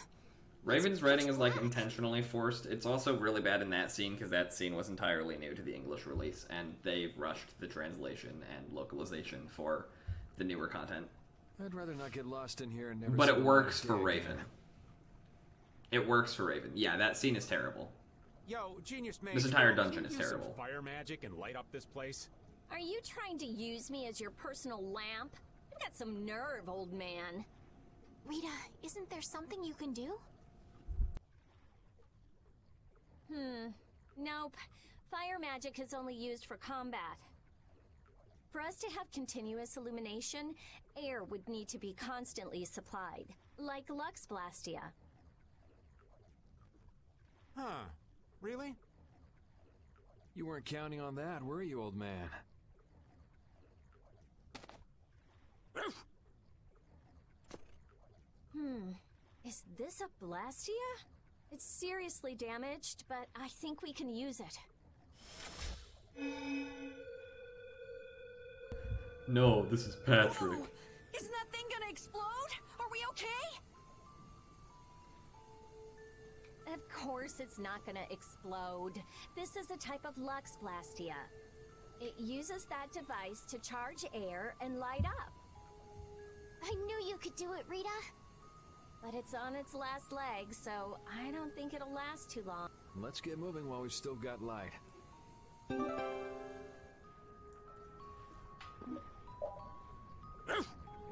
Speaker 1: Raven's writing is like intentionally forced. It's also really bad in that scene because that scene was entirely new to the English release, and they rushed the translation and localization for the newer content.
Speaker 14: I'd rather not get lost in here and never.
Speaker 1: But it works for Raven. It works for Raven. Yeah, that scene is terrible.
Speaker 12: Yo, Genius Mage,
Speaker 1: this entire
Speaker 12: can
Speaker 1: dungeon
Speaker 12: you
Speaker 1: is
Speaker 12: use
Speaker 1: terrible.
Speaker 12: Some fire magic and light up this place.
Speaker 13: Are you trying to use me as your personal lamp? You've got some nerve, old man.
Speaker 2: Rita, isn't there something you can do?
Speaker 13: Nope. Fire magic is only used for combat. For us to have continuous illumination, air would need to be constantly supplied, like Lux Blastia.
Speaker 12: Huh. Really?
Speaker 14: You weren't counting on that, were you, old man?
Speaker 13: Is this a Blastia? It's seriously damaged, but I think we can use it.
Speaker 1: No, this is Patrick.
Speaker 6: Whoa. Isn't that thing gonna explode? Are we okay?
Speaker 13: Of course it's not gonna explode. This is a type of Lux Blastia. It uses that device to charge air and light up.
Speaker 2: I knew you could do it, Rita.
Speaker 13: But it's on its last leg, so I don't think it'll last too long.
Speaker 14: Let's get moving while we've still got light.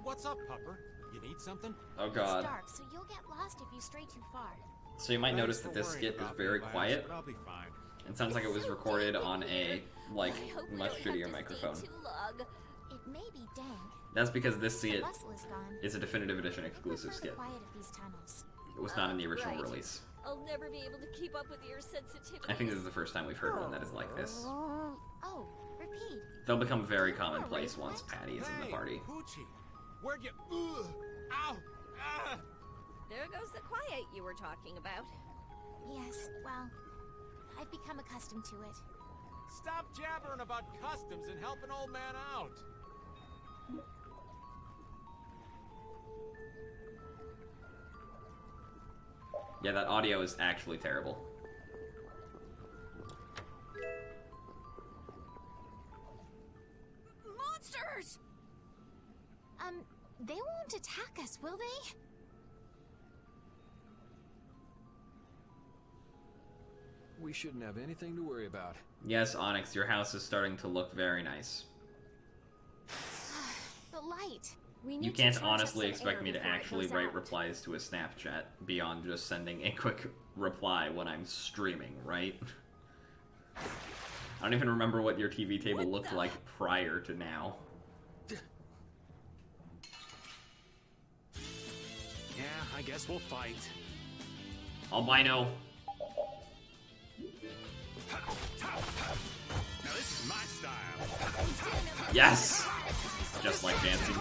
Speaker 12: What's up, Pupper? You need something?
Speaker 1: Oh god.
Speaker 2: It's dark, so you'll get lost if you stray too far.
Speaker 1: So you might notice that this skit is very quiet.
Speaker 12: But I'll be fine.
Speaker 1: It sounds like it was recorded on a, like, much shittier microphone.
Speaker 2: It may be dank.
Speaker 1: That's because this skit
Speaker 2: Bustle is gone.
Speaker 1: is a definitive edition exclusive skit.
Speaker 2: Quiet of these tunnels.
Speaker 1: It was not in the original release.
Speaker 13: I'll never be able to keep up with your sensitivity.
Speaker 1: I think this is the first time we've heard one that is like this.
Speaker 2: Oh, repeat.
Speaker 1: They'll become very commonplace once Patty is in the party.
Speaker 12: Poochie, where'd you... Ow! Ah!
Speaker 13: There goes the quiet you were talking about.
Speaker 2: Yes, well, I've become accustomed to it.
Speaker 12: Stop jabbering about customs and help an old man out.
Speaker 1: Yeah, that audio is actually terrible.
Speaker 6: Monsters!
Speaker 2: They won't attack us, will they?
Speaker 14: We shouldn't have anything to worry about.
Speaker 1: Yes, Onyx, your house is starting to look very nice.
Speaker 2: The light.
Speaker 1: You can't honestly expect me to actually write replies to a Snapchat beyond just sending a quick reply when I'm streaming, right? I don't even remember what your TV table looked like prior to now.
Speaker 12: Yeah, I guess we'll fight.
Speaker 1: Albino.
Speaker 12: Now this is my style.
Speaker 1: Yes! Just like dancing.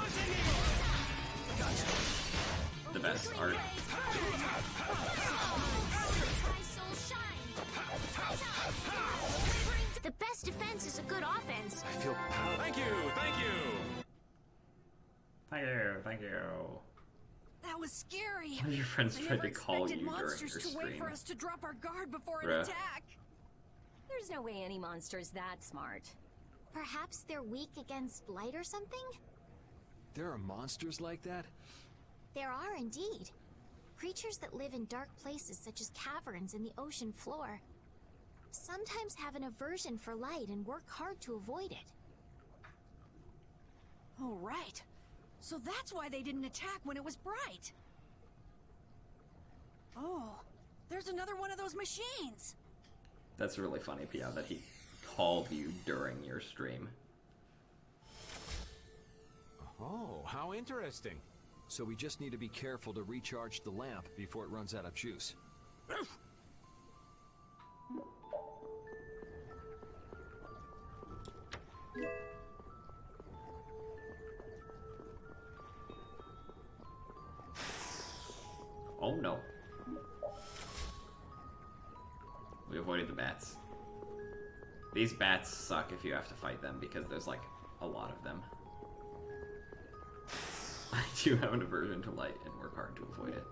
Speaker 1: The best art.
Speaker 2: The best defense is a good offense.
Speaker 14: I feel proud.
Speaker 12: Thank you, thank you.
Speaker 1: Thank you, thank you.
Speaker 6: That was scary.
Speaker 1: One of your friends
Speaker 6: I
Speaker 1: tried
Speaker 6: never
Speaker 1: to call you
Speaker 6: expected
Speaker 1: during
Speaker 6: monsters
Speaker 1: your
Speaker 6: to wait
Speaker 1: stream.
Speaker 6: for us to drop our guard before
Speaker 1: Bruh.
Speaker 6: an attack.
Speaker 13: There's no way any monster's that smart.
Speaker 2: Perhaps they're weak against light or something?
Speaker 14: There are monsters like that?
Speaker 2: There are indeed. Creatures that live in dark places such as caverns in the ocean floor. Sometimes have an aversion for light and work hard to avoid it.
Speaker 6: Oh, right. So that's why they didn't attack when it was bright. Oh, there's another one of those machines.
Speaker 1: That's really funny, Pia, that he called you during your stream.
Speaker 12: Oh, how interesting.
Speaker 14: So we just need to be careful to recharge the lamp before it runs out of juice.
Speaker 1: Oh no. We avoided the bats. These bats suck if you have to fight them because there's like a lot of them. I do have an aversion to light and work hard to avoid it.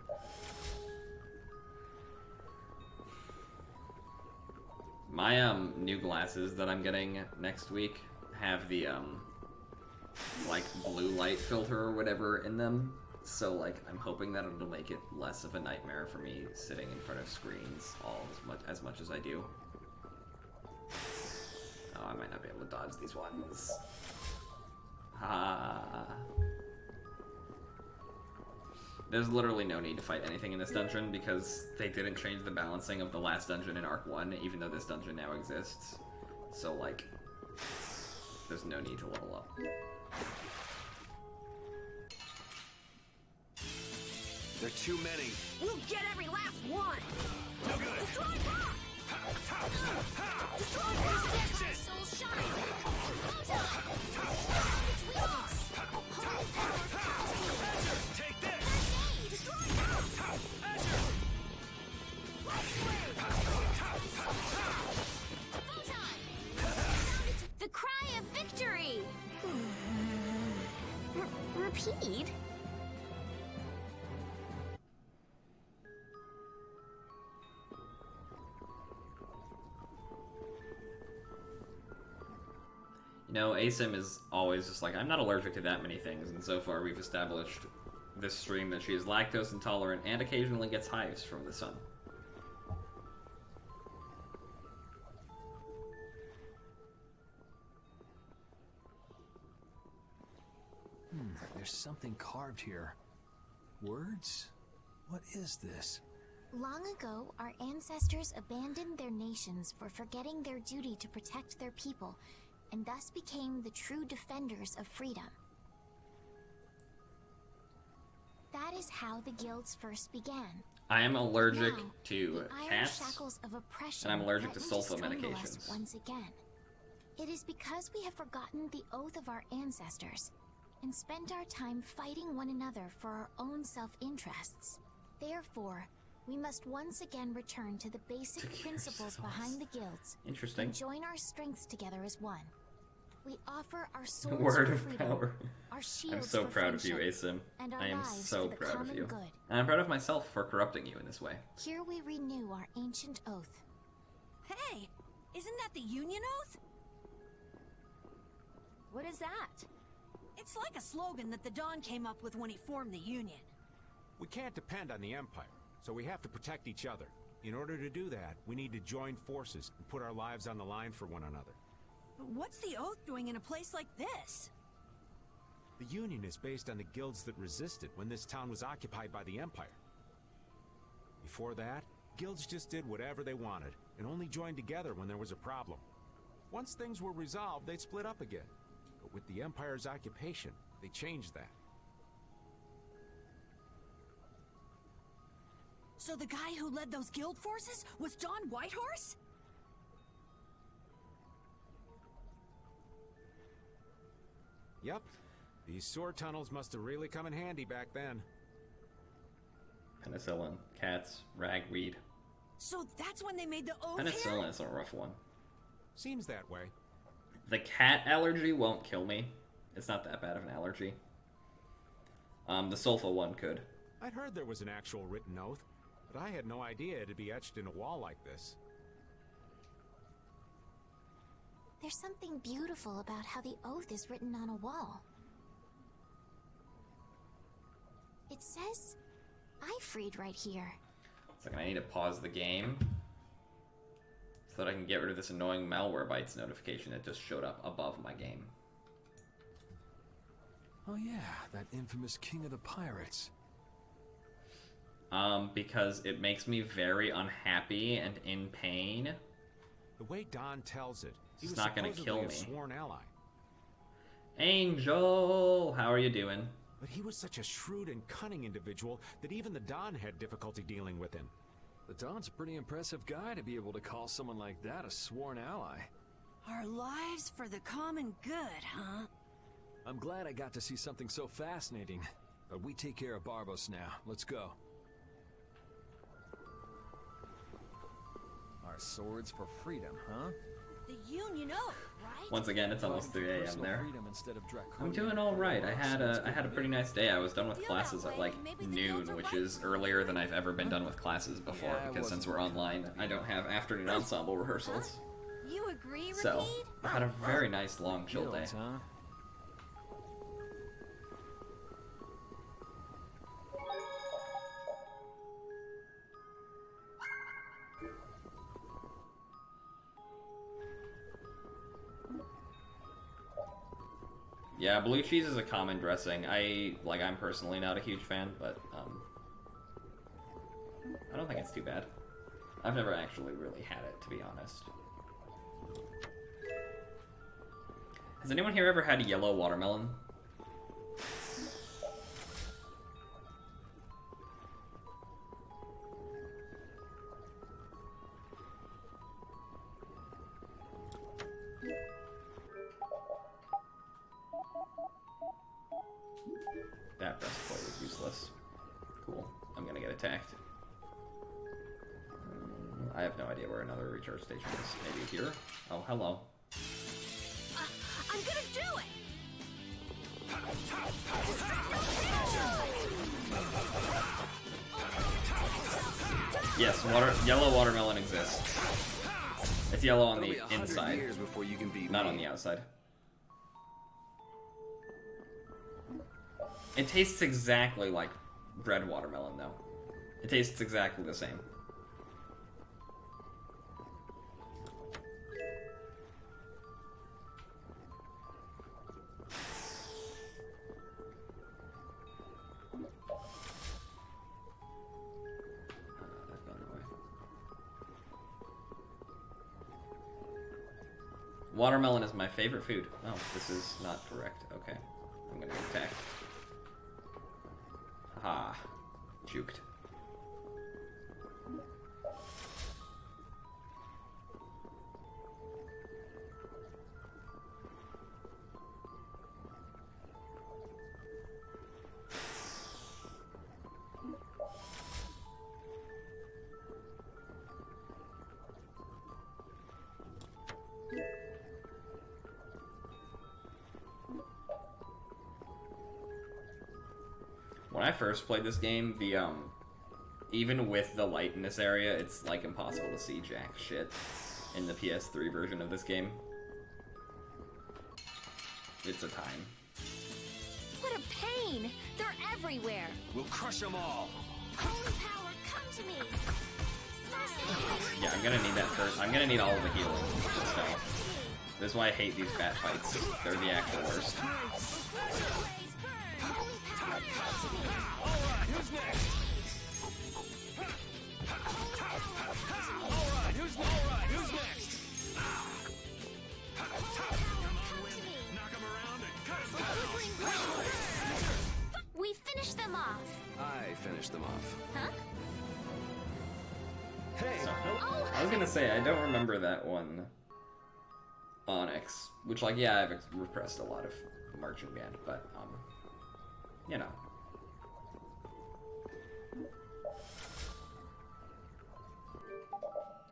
Speaker 1: My new glasses that I'm getting next week have the like blue light filter or whatever in them. So like I'm hoping that it'll make it less of a nightmare for me sitting in front of screens as much as I do. Oh, I might not be able to dodge these ones. There's literally no need to fight anything in this dungeon because they didn't change the balancing of the last dungeon in Arc 1, even though this dungeon now exists. So, like, there's no need to level up.
Speaker 11: There are too many.
Speaker 6: We'll get every last one!
Speaker 11: No good!
Speaker 6: Destroy rock! Destroy rock! Soul shine!
Speaker 11: Take this!
Speaker 6: Destroy the cry of victory! Repeat?
Speaker 1: You know, ASIM is always just like, I'm not allergic to that many things, and so far we've established this stream that she is lactose intolerant and occasionally gets hives from the sun.
Speaker 14: There's something carved here. Words? What is this?
Speaker 2: Long ago, our ancestors abandoned their nations for forgetting their duty to protect their people, and thus became the true defenders of freedom. That is how the guilds first began.
Speaker 1: I am allergic
Speaker 2: Now,
Speaker 1: to
Speaker 2: the iron
Speaker 1: cats,
Speaker 2: shackles of oppression
Speaker 1: and I'm allergic to
Speaker 2: threaten
Speaker 1: sulfa
Speaker 2: strangle us
Speaker 1: medications.
Speaker 2: once again. It is because we have forgotten the oath of our ancestors and spent our time fighting one another for our own self-interests. Therefore, we must once again return to the basic principles behind the guilds.
Speaker 1: Interesting.
Speaker 2: And join our strengths together as one. We offer our swords
Speaker 1: Word
Speaker 2: for
Speaker 1: of
Speaker 2: freedom,
Speaker 1: power.
Speaker 2: our shields
Speaker 1: I'm so
Speaker 2: for
Speaker 1: proud of you,
Speaker 2: friendship,
Speaker 1: ASIM.
Speaker 2: and our
Speaker 1: I am
Speaker 2: lives
Speaker 1: so
Speaker 2: for the
Speaker 1: proud of
Speaker 2: common
Speaker 1: you.
Speaker 2: good.
Speaker 1: And I'm proud of myself for corrupting you in this way.
Speaker 2: Here we renew our ancient oath.
Speaker 6: Hey, isn't that the Union Oath? What is that? It's like a slogan that the Dawn came up with when he formed the Union.
Speaker 12: We can't depend on the Empire, so we have to protect each other. In order to do that, we need to join forces and put our lives on the line for one another.
Speaker 6: But what's the Oath doing in a place like this?
Speaker 12: The Union is based on the guilds that resisted when this town was occupied by the Empire. Before that, guilds just did whatever they wanted, and only joined together when there was a problem. Once things were resolved, they'd split up again. But with the Empire's occupation, they changed that.
Speaker 6: So the guy who led those guild forces was Don Whitehorse?
Speaker 12: Yep. These sewer tunnels must have really come in handy back then.
Speaker 1: Penicillin, cats, ragweed.
Speaker 6: So that's when they made the Oath here?
Speaker 1: Penicillin is a rough one.
Speaker 12: Seems that way.
Speaker 1: The cat allergy won't kill me. It's not that bad of an allergy. The sulfa one could.
Speaker 12: I'd heard there was an actual written oath, but I had no idea it'd be etched in a wall like this.
Speaker 2: There's something beautiful about how the oath is written on a wall. It says, "I freed" right here.
Speaker 1: It's like I need to pause the game so that I can get rid of this annoying malware bytes notification that just showed up above my game.
Speaker 14: Oh yeah, that infamous king of the pirates.
Speaker 1: Because it makes me very unhappy and in pain.
Speaker 12: The way Don tells it, he
Speaker 1: It's
Speaker 12: was
Speaker 1: not gonna
Speaker 12: supposedly
Speaker 1: kill
Speaker 12: a
Speaker 1: me.
Speaker 12: sworn ally.
Speaker 1: Angel, how are you doing?
Speaker 12: But he was such a shrewd and cunning individual that even the Don had difficulty dealing with him.
Speaker 14: The Don's a pretty impressive guy to be able to call someone like that a sworn ally.
Speaker 6: Our lives for the common good, huh?
Speaker 14: I'm glad I got to see something so fascinating. But we take care of Barbos now. Let's go.
Speaker 15: Our swords for freedom, huh?
Speaker 6: The Union Oak, right?
Speaker 1: Once again, it's almost 3 a.m. there.
Speaker 14: Instead of
Speaker 1: I'm doing all right. I had a pretty nice day. I was done with classes at like noon, which is earlier than I've ever been done with classes before. Because since we're online, I don't have afternoon ensemble rehearsals.
Speaker 6: You agree,
Speaker 1: So I had a very nice long chill day.
Speaker 14: Huh?
Speaker 1: Yeah, blue cheese is a common dressing. I'm personally not a huge fan, but I don't think it's too bad. I've never actually really had it, to be honest. Has anyone here ever had yellow watermelon? That breastplate is useless. Cool. I'm gonna get attacked. I have no idea where another recharge station is. Maybe here? Oh, hello.
Speaker 6: I'm gonna do it!
Speaker 1: Yes, yellow watermelon exists. It's yellow on the inside, not on the outside. It tastes exactly like red watermelon, though. It tastes exactly the same. I've gone away. Watermelon is my favorite food. Oh, this is not correct. Okay. I'm gonna get attacked. Ah, juked. When I first played this game, even with the light in this area, it's like impossible to see jack shit in the PS3 version of this game. It's a time.
Speaker 13: What a pain! They're everywhere!
Speaker 11: We'll crush them all!
Speaker 2: Holy power, come to me!
Speaker 1: Yeah, I'm gonna need that first. I'm gonna need all of the healing. So, this is why I hate these bat fights. They're the actual worst.
Speaker 4: Alright, who's next? Alright, who's next? Come on, win. Knock him around and cut him down.
Speaker 2: We finished them off.
Speaker 10: I finished them off.
Speaker 2: Huh?
Speaker 10: Hey!
Speaker 1: So, I was gonna say, I don't remember that one Onyx, which, like, yeah, I've repressed a lot of marching band, but, you know.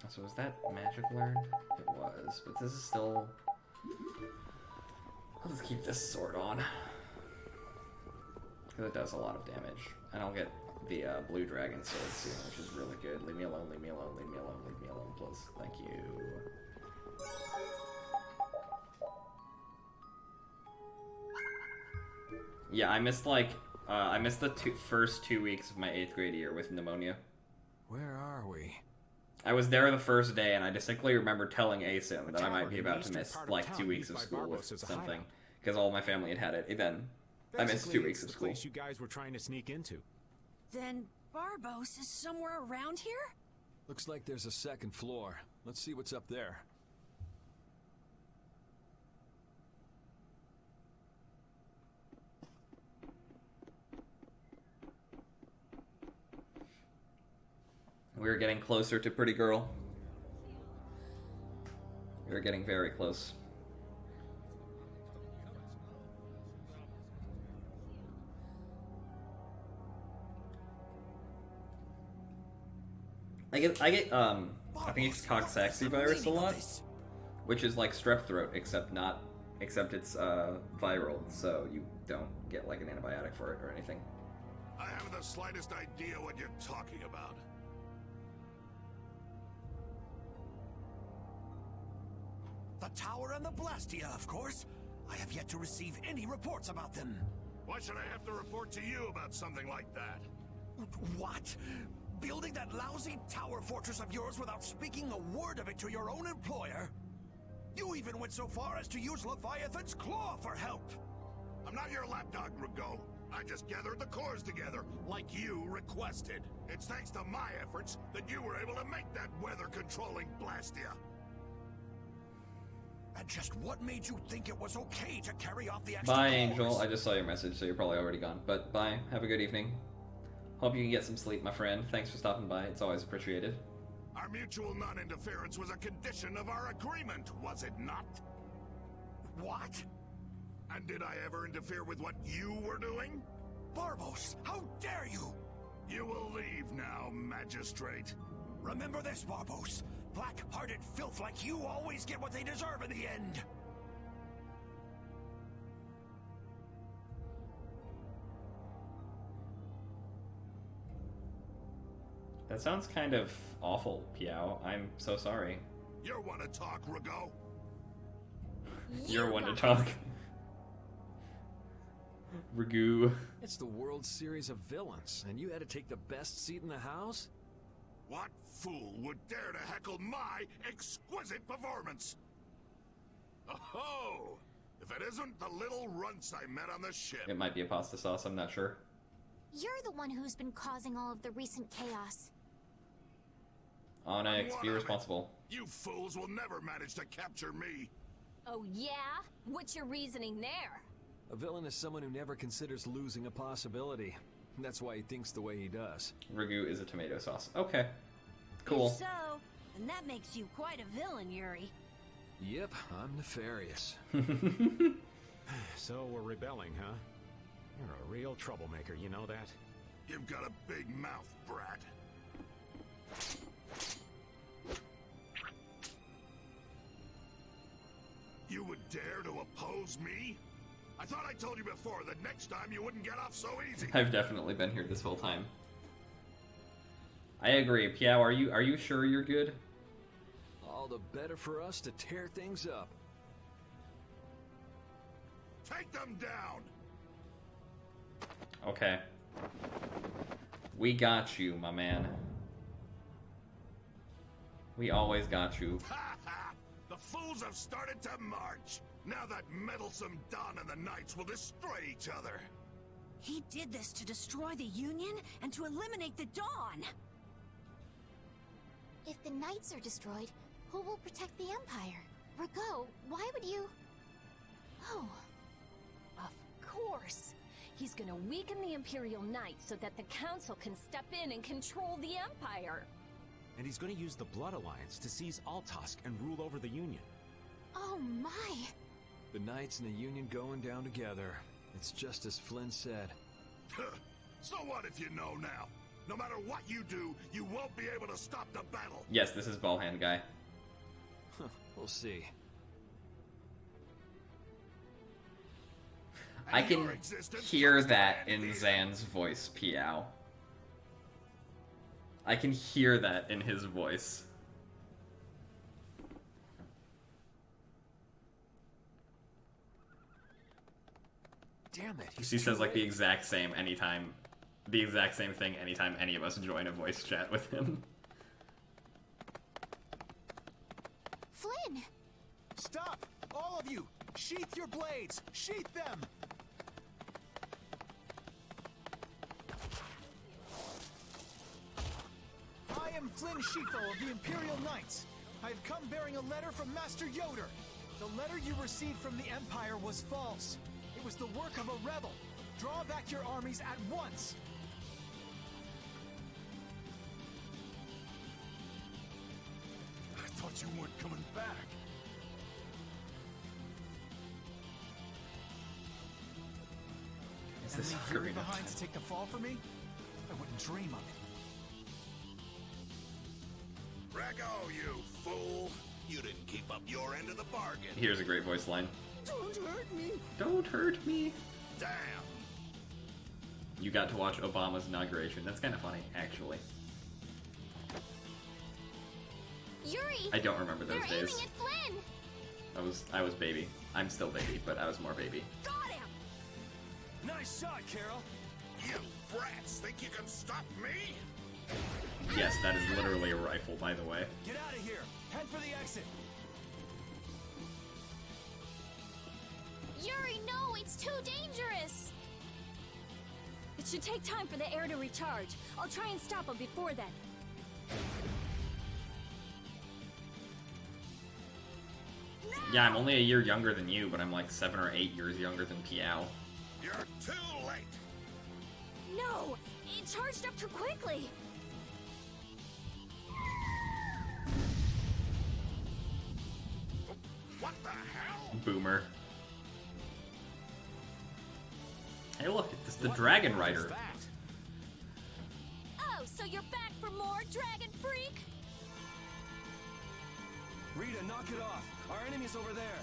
Speaker 1: So was that magic learned? It was, but this is still... I'll just keep this sword on. Because it does a lot of damage. And I'll get the blue dragon sword soon, which is really good. Leave me alone, leave me alone, leave me alone, leave me alone, please. Thank you. Yeah, I missed like, I missed the first 2 weeks of my 8th grade year with pneumonia.
Speaker 14: Where are we?
Speaker 1: I was there the first day, and I distinctly remember telling ASIM that I might be about to miss like 2 weeks of school with something, because all my family had had it. And then I missed 2 weeks of school.
Speaker 12: Place you guys were trying to sneak into.
Speaker 6: Then Barbos is somewhere around here?
Speaker 14: Looks like there's a second floor. Let's see what's up there.
Speaker 1: We're getting closer to Pretty Girl. We're getting very close. I think it's Coxsackie virus a lot, which is like strep throat, except it's viral, so you don't get like an antibiotic for it or anything.
Speaker 3: I haven't the slightest idea what you're talking about.
Speaker 11: The tower and the Blastia, of course. I have yet to receive any reports about them.
Speaker 3: Why should I have to report to you about something like that?
Speaker 11: What? Building that lousy tower fortress of yours without speaking a word of it to your own employer? You even went so far as to use Leviathan's claw for help!
Speaker 3: I'm not your lapdog, Rigaud. I just gathered the cores together, like you requested. It's thanks to my efforts that you were able to make that weather-controlling Blastia.
Speaker 11: And just what made you think it was okay to carry off the extra
Speaker 1: Bye,
Speaker 11: cores?
Speaker 1: Angel. I just saw your message, so you're probably already gone. But bye. Have a good evening. Hope you can get some sleep, my friend. Thanks for stopping by. It's always appreciated.
Speaker 3: Our mutual non-interference was a condition of our agreement, was it not?
Speaker 11: What?
Speaker 3: And did I ever interfere with what you were doing?
Speaker 11: Barbos, how dare you!
Speaker 3: You will leave now, Magistrate.
Speaker 11: Remember this, Barbos. Black-hearted filth like you always get what they deserve in the end.
Speaker 1: That sounds kind of awful, Piao. I'm so sorry.
Speaker 3: You're one to talk, Rigaud.
Speaker 1: You're one to talk. Ragu.
Speaker 14: It's the World Series of Villains, and you had to take the best seat in the house?
Speaker 3: What fool would dare to heckle my exquisite performance? Oh, if it isn't the little runts I met on the ship.
Speaker 1: It might be a pasta sauce, I'm not sure.
Speaker 2: You're the one who's been causing all of the recent chaos.
Speaker 1: Onyx, be responsible.
Speaker 3: You fools will never manage to capture me.
Speaker 13: Oh yeah? What's your reasoning there?
Speaker 14: A villain is someone who never considers losing a possibility. That's why he thinks the way he does.
Speaker 1: Ragu is a tomato sauce. Okay. Cool.
Speaker 6: If so, then that makes you quite a villain, Yuri.
Speaker 14: Yep, I'm nefarious.
Speaker 12: So we're rebelling, huh? You're a real troublemaker, you know that?
Speaker 3: You've got a big mouth, brat. You would dare to oppose me? I thought I told you before that next time you wouldn't get off so easy.
Speaker 1: I've definitely been here this whole time. I agree. Piao, are you sure you're good?
Speaker 14: All the better for us to tear things up.
Speaker 3: Take them down!
Speaker 1: Okay. We got you, my man. We always got you.
Speaker 3: Ha ha! The fools have started to march! Now that meddlesome Dawn and the Knights will destroy each other!
Speaker 6: He did this to destroy the Union and to eliminate the Dawn!
Speaker 2: If the Knights are destroyed, who will protect the Empire? Rigaud, why would you... Oh.
Speaker 13: Of course. He's gonna weaken the Imperial Knights so that the Council can step in and control the Empire.
Speaker 12: And he's going to use the Blood Alliance to seize Altosk and rule over the Union.
Speaker 2: Oh my.
Speaker 14: The Knights and the Union going down together. It's just as Flynn said.
Speaker 3: So what if you know now? No matter what you do, you won't be able to stop the battle.
Speaker 1: Yes, this is Ballhand Guy.
Speaker 14: We'll see.
Speaker 1: I can hear that in Zan's voice, Piao. I can hear that in his voice.
Speaker 12: Damn it.
Speaker 1: He says like the exact same thing anytime any of us join a voice chat with him.
Speaker 2: Flynn!
Speaker 9: Stop! All of you! Sheath your blades! Sheath them! I am Flynn Sheathel of the Imperial Knights. I have come bearing a letter from Master Yoder. The letter you received from the Empire was false. It was the work of a rebel. Draw back your armies at once.
Speaker 3: I thought you weren't coming back.
Speaker 1: Is this
Speaker 9: And leave Yuri behind to take the fall for me? I wouldn't dream of it.
Speaker 3: Rago, you fool! You didn't keep up your end of the bargain.
Speaker 1: Here's a great voice line.
Speaker 11: Don't hurt me.
Speaker 1: Don't hurt me.
Speaker 3: Damn.
Speaker 1: You got to watch Obama's inauguration. That's kind of funny, actually.
Speaker 2: Yuri!
Speaker 1: I don't remember those
Speaker 2: they're
Speaker 1: days.
Speaker 2: Aiming at Flynn.
Speaker 1: I was baby. I'm still baby, but I was more baby.
Speaker 6: Got him!
Speaker 4: Nice shot, Carol.
Speaker 3: You brats think you can stop me?
Speaker 1: Yes, that is literally a rifle, by the way.
Speaker 4: Get out of here. Head for the exit.
Speaker 2: Yuri, no, it's too dangerous.
Speaker 13: It should take time for the air to recharge. I'll try and stop him before then.
Speaker 1: Yeah, I'm only a year younger than you, but I'm like 7 or 8 years younger than Piao.
Speaker 3: You're too late.
Speaker 13: No! It charged up too quickly!
Speaker 3: What the hell?
Speaker 1: Boomer. Hey look, it's the Dragon Rider.
Speaker 13: Oh, so you're back for more, Dragon Freak?
Speaker 4: Rita, knock it off. Our enemy's over there.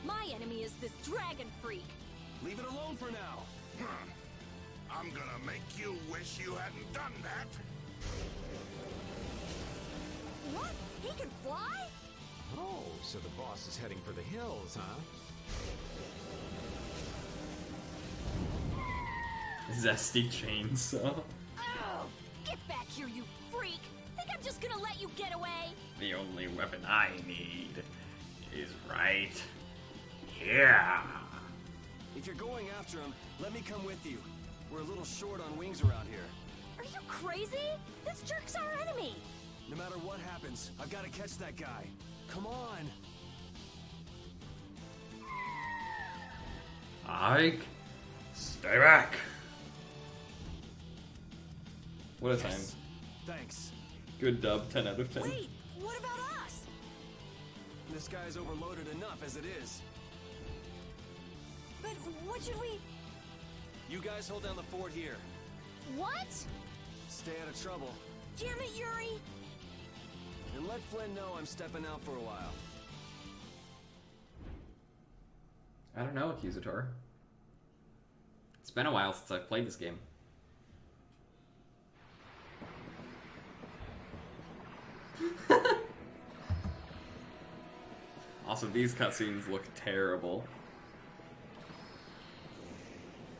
Speaker 13: My enemy is this Dragon Freak.
Speaker 4: Leave it alone for now.
Speaker 3: I'm gonna make you wish you hadn't done that.
Speaker 6: What? He can fly?
Speaker 12: Oh, so the boss is heading for the hills, huh?
Speaker 1: Zesty chainsaw.
Speaker 13: Oh, get back here, you freak! Think I'm just gonna let you get away?
Speaker 1: The only weapon I need is right here.
Speaker 4: If you're going after him, let me come with you. We're a little short on wings around here.
Speaker 13: Are you crazy? This jerk's our enemy!
Speaker 4: No matter what happens, I've got to catch that guy. Come on!
Speaker 1: Ike, stay back. What a time.
Speaker 4: Thanks.
Speaker 1: Good dub, 10 out of 10.
Speaker 6: Wait, what about us?
Speaker 4: This guy's overloaded enough as it is.
Speaker 6: But what should we...
Speaker 4: You guys hold down the fort here.
Speaker 2: What?
Speaker 4: Stay out of trouble.
Speaker 6: Damn it, Yuri!
Speaker 4: And let Flynn know I'm stepping out for a while.
Speaker 1: I don't know, Accusator. It's been a while since I've played this game. Also, these cutscenes look terrible.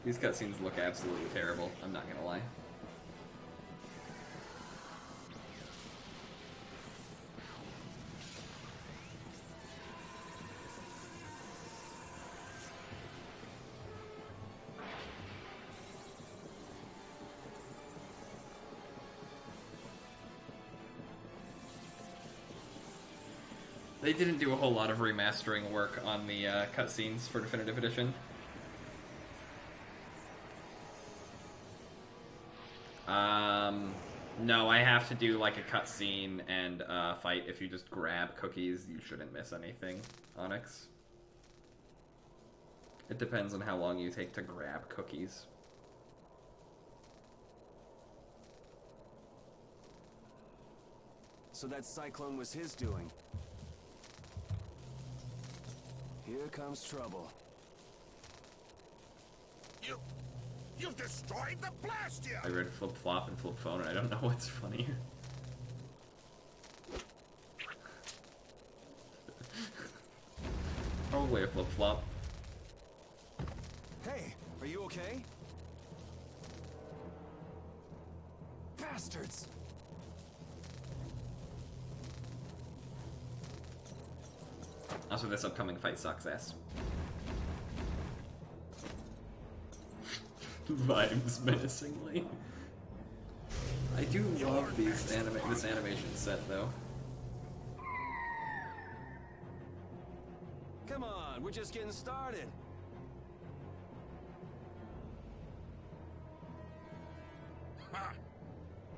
Speaker 1: These cutscenes look absolutely terrible, I'm not gonna lie. They didn't do a whole lot of remastering work on the cutscenes for Definitive Edition. No, I have to do like a cutscene and fight. If you just grab cookies, you shouldn't miss anything, Onyx. It depends on how long you take to grab cookies.
Speaker 4: So that cyclone was his doing. Here comes trouble.
Speaker 3: You've destroyed the Blastia!
Speaker 1: I read Flip Flop and Flip Phone, and I don't know what's funnier. Probably a Flip Flop.
Speaker 4: Hey, are you okay? Bastards!
Speaker 1: Also, this upcoming fight sucks ass. Vibes menacingly. I do love this animation set though.
Speaker 4: Come on, we're just getting started.
Speaker 3: Ha!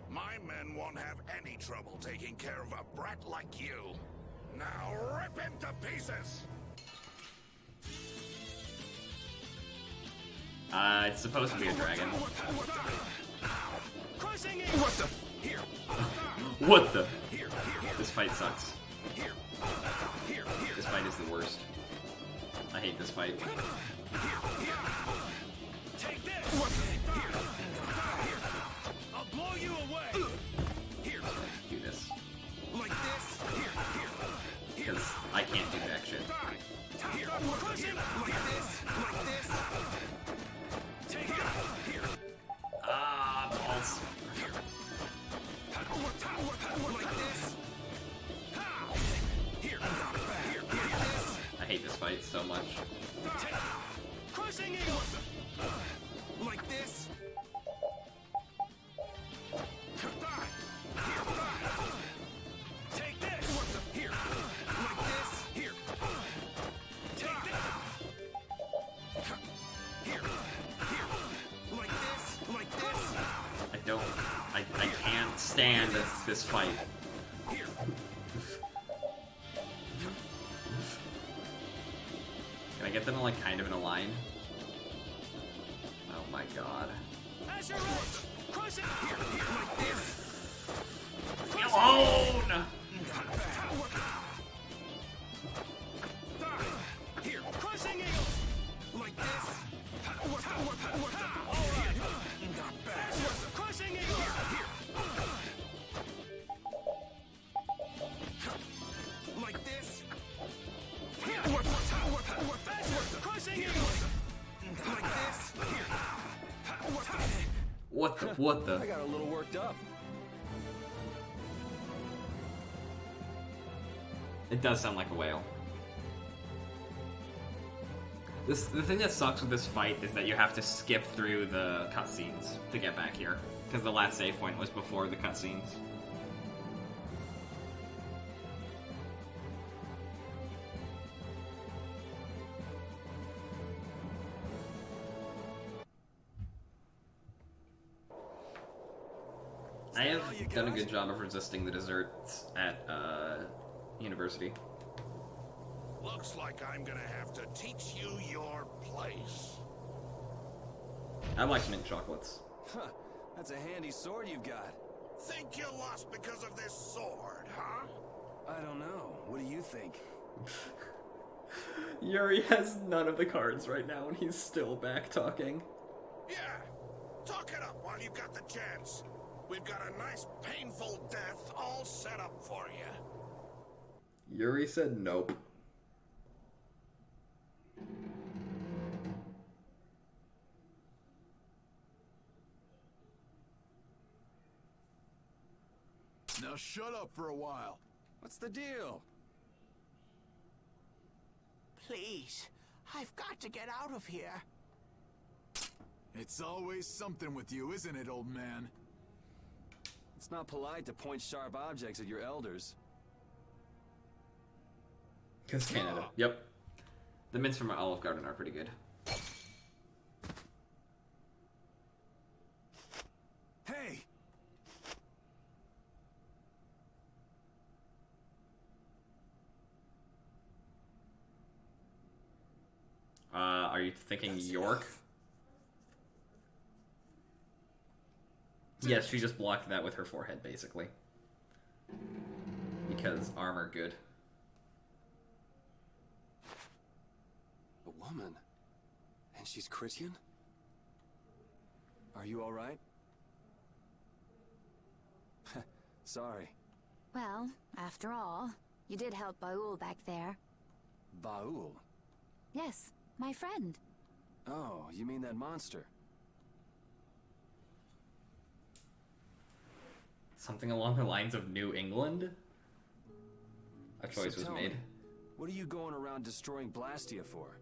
Speaker 3: My men won't have any trouble taking care of a brat like you. Now rip him to pieces!
Speaker 1: It's supposed to be a dragon.
Speaker 3: What the? Here.
Speaker 1: What the? This fight sucks. This fight is the worst. I hate this fight.
Speaker 4: Take this! I'll blow you away!
Speaker 1: Do this.
Speaker 4: Like this?
Speaker 1: Because I can't do jack shit.
Speaker 4: Like this? Take it!
Speaker 1: Ah, balls.
Speaker 4: Like this?
Speaker 1: I hate this fight so much.
Speaker 4: Crushing eagle! Like this? Take this! Here! Like this? Here! Take this! Here! Like this? Like this?
Speaker 1: I can't stand this fight.
Speaker 4: Here!
Speaker 1: Can I get them like kind of in a line? Oh my god.
Speaker 4: As your right! Crush it! Here! Like this?
Speaker 1: Alone!
Speaker 4: Here! Crushing eagle! Like this? Alright! Crushing eagle! Here! Like this? Here! Crushing eagle! Like this? Here!
Speaker 1: What the?
Speaker 10: I got a little worked up.
Speaker 1: It does sound like a whale. The thing that sucks with this fight is that you have to skip through the cutscenes to get back here, because the last save point was before the cutscenes. I have done a good job of resisting the desserts at university.
Speaker 3: Looks like I'm gonna have to teach you your place.
Speaker 1: I like mint chocolates.
Speaker 10: Huh, that's a handy sword you've got.
Speaker 3: Think you lost because of this sword, huh?
Speaker 10: I don't know. What do you think?
Speaker 1: Yuri has none of the cards right now, and he's still back talking.
Speaker 3: Yeah, talk it up while you got the chance. We've got a nice, painful death all set up for you.
Speaker 1: Yuri said nope.
Speaker 5: Now shut up for a while.
Speaker 10: What's the deal?
Speaker 11: Please, I've got to get out of here.
Speaker 5: It's always something with you, isn't it, old man?
Speaker 10: It's not polite to point sharp objects at your elders.
Speaker 1: Because Canada. Yep. The mints from Olive Garden are pretty good.
Speaker 5: Hey!
Speaker 1: Are you thinking York? Yes, she just blocked that with her forehead, basically. Because armor good.
Speaker 10: A woman? And she's Christian? Are you alright? Sorry.
Speaker 15: Well, after all, you did help Baul back there.
Speaker 10: Baul?
Speaker 15: Yes, my friend.
Speaker 10: Oh, you mean that monster?
Speaker 1: Something along the lines of New England? A choice was
Speaker 10: tell
Speaker 1: made.
Speaker 10: me, what are you going around destroying Blastia for?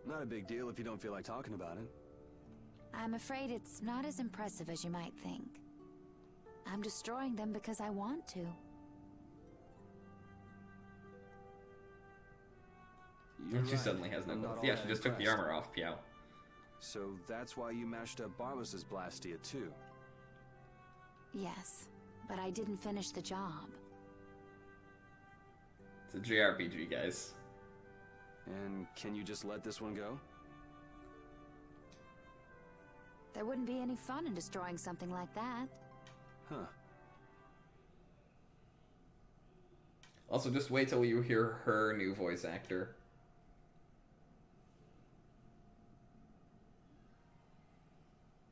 Speaker 10: Not a big deal if you don't feel like talking about it.
Speaker 15: I'm afraid it's not as impressive as you might think. I'm destroying them because I want to.
Speaker 10: You're
Speaker 1: She
Speaker 10: right.
Speaker 1: suddenly has no
Speaker 10: I'm not
Speaker 1: clothes.
Speaker 10: all
Speaker 1: Yeah,
Speaker 10: that
Speaker 1: she just took the
Speaker 10: impressed.
Speaker 1: armor off, Piao.
Speaker 10: So that's why you mashed up Barbos' Blastia too.
Speaker 15: Yes, but I didn't finish the job.
Speaker 1: It's a JRPG, guys.
Speaker 10: And can you just let this one go?
Speaker 15: There wouldn't be any fun in destroying something like that.
Speaker 10: Huh.
Speaker 1: Also, just wait till you hear her new voice actor.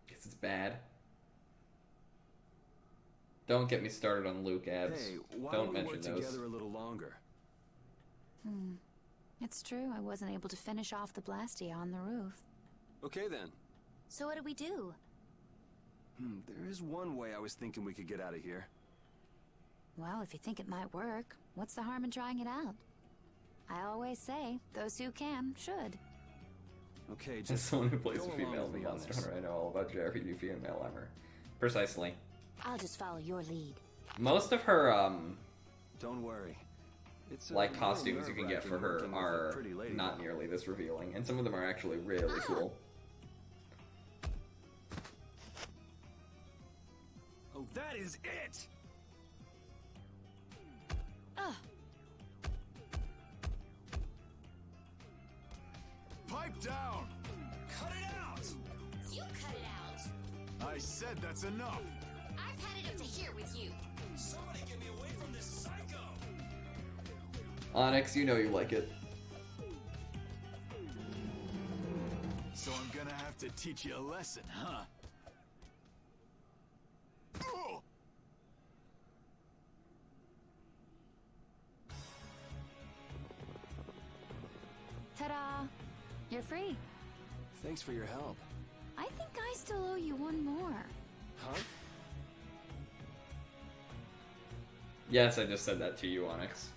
Speaker 1: Guess it's bad. Don't get me started on Luke ads.
Speaker 10: Hey, why
Speaker 1: don't
Speaker 10: we
Speaker 1: mention
Speaker 10: work
Speaker 1: those.
Speaker 10: together a little longer?
Speaker 15: It's true, I wasn't able to finish off the Blastia on the roof.
Speaker 10: Okay then.
Speaker 13: So what do we do?
Speaker 10: There is one way I was thinking we could get out of here.
Speaker 15: Well, if you think it might work, what's the harm in trying it out? I always say, those who can, should.
Speaker 10: Okay,
Speaker 1: As
Speaker 10: just
Speaker 1: someone who plays
Speaker 10: go
Speaker 1: a
Speaker 10: along
Speaker 1: female
Speaker 10: with
Speaker 1: in
Speaker 10: me
Speaker 1: the
Speaker 10: on
Speaker 1: Monster
Speaker 10: this.
Speaker 1: Hunter, I know all about JRPG female armor. Precisely.
Speaker 13: I'll just follow your lead.
Speaker 1: Most of her,
Speaker 10: Don't worry. It's
Speaker 1: like,
Speaker 10: a little
Speaker 1: costumes you can get for her
Speaker 10: nerve-wracking working with a
Speaker 1: are
Speaker 10: pretty lady,
Speaker 1: not
Speaker 10: though.
Speaker 1: nearly this revealing, and some of them are actually really cool.
Speaker 4: Oh, that is it!
Speaker 3: Pipe down!
Speaker 4: Cut it out!
Speaker 2: You cut it out.
Speaker 3: I said that's enough.
Speaker 2: I've had it up to here with you.
Speaker 4: Somebody get me away from this psycho!
Speaker 1: Onyx, you know you like it.
Speaker 3: So I'm gonna have to teach you a lesson, huh? Oh!
Speaker 15: Ta-da! You're free.
Speaker 10: Thanks for your help.
Speaker 15: I think I still owe you one more.
Speaker 10: Huh?
Speaker 1: Yes, I just said that to you, Onyx.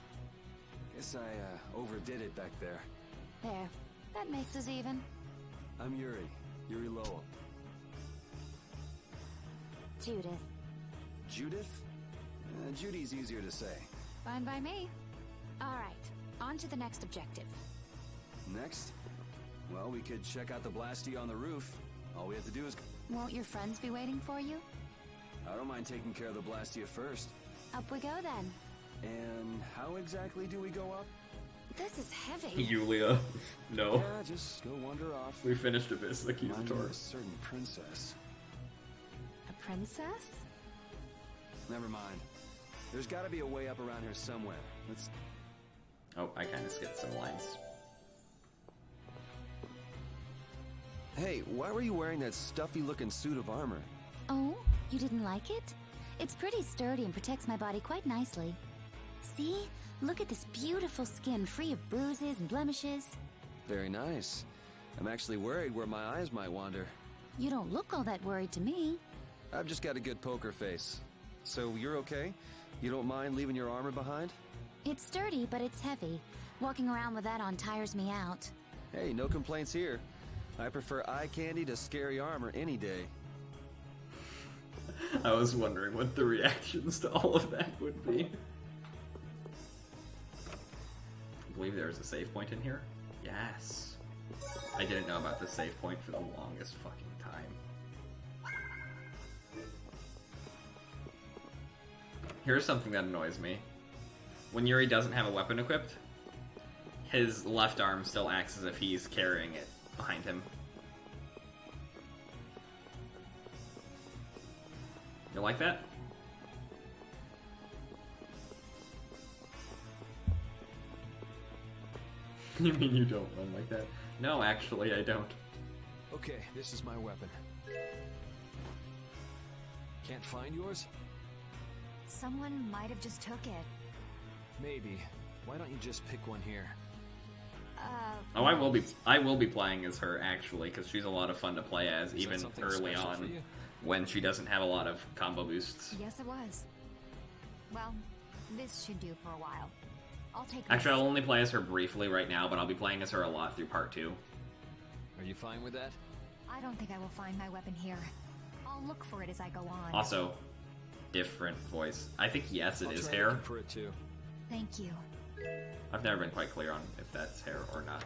Speaker 10: Guess I overdid it back there.
Speaker 15: There. That makes us even.
Speaker 10: I'm Yuri Lowell.
Speaker 15: Judith.
Speaker 10: Judith? Judy's easier to say.
Speaker 15: Fine by me. Alright, on to the next objective.
Speaker 10: Next? Well, we could check out the Blastia on the roof. All we have to do is...
Speaker 15: Won't your friends be waiting for you?
Speaker 10: I don't mind taking care of the Blastia first.
Speaker 15: Up we go then.
Speaker 10: And how exactly do we go up?
Speaker 15: This is heavy.
Speaker 1: Yulia. No.
Speaker 10: Yeah, just go wander off.
Speaker 1: We finished Abyss, the Keys of
Speaker 10: Mind you,
Speaker 1: Taurus.
Speaker 10: a certain princess.
Speaker 15: A princess?
Speaker 10: Never mind. There's gotta be a way up around here somewhere. Let's...
Speaker 1: Oh, I kind of skipped some lines.
Speaker 10: Hey, why were you wearing that stuffy-looking suit of armor?
Speaker 15: Oh, you didn't like it? It's pretty sturdy and protects my body quite nicely. See? Look at this beautiful skin free of bruises and blemishes.
Speaker 10: Very nice. I'm actually worried where my eyes might wander.
Speaker 15: You don't look all that worried to me.
Speaker 10: I've just got a good poker face. So you're okay? You don't mind leaving your armor behind?
Speaker 15: It's sturdy, but it's heavy. Walking around with that on tires me out.
Speaker 10: Hey, no complaints here. I prefer eye candy to scary armor any day.
Speaker 1: I was wondering what the reactions to all of that would be. I believe there's a save point in here. Yes. I didn't know about the save point for the longest fucking time. Here's something that annoys me. When Yuri doesn't have a weapon equipped, his left arm still acts as if he's carrying it behind him. You like that? You mean you don't run like that? No, actually, I don't.
Speaker 14: Okay, this is my weapon. Can't find yours?
Speaker 7: Someone might have just took it.
Speaker 14: Maybe. Why don't you just pick one here?
Speaker 1: Oh, I will be playing as her actually, because she's a lot of fun to play as,
Speaker 14: Is that
Speaker 1: even
Speaker 14: something
Speaker 1: early
Speaker 14: special for
Speaker 1: on,
Speaker 14: you?
Speaker 1: when she doesn't have a lot of combo boosts.
Speaker 7: Yes, it was. Well, this should do for a while. I'll take
Speaker 1: Actually,
Speaker 7: this.
Speaker 1: I'll only play as her briefly right now, but I'll be playing as her a lot through part 2.
Speaker 14: Are you fine with that?
Speaker 7: I don't think I will find my weapon here. I'll look for it as I go on.
Speaker 1: Also, different voice. I think yes, it
Speaker 14: I'll
Speaker 1: is
Speaker 14: try
Speaker 1: hair.
Speaker 14: looking for it too.
Speaker 7: Thank you.
Speaker 1: I've never been quite clear on if that's hair or not.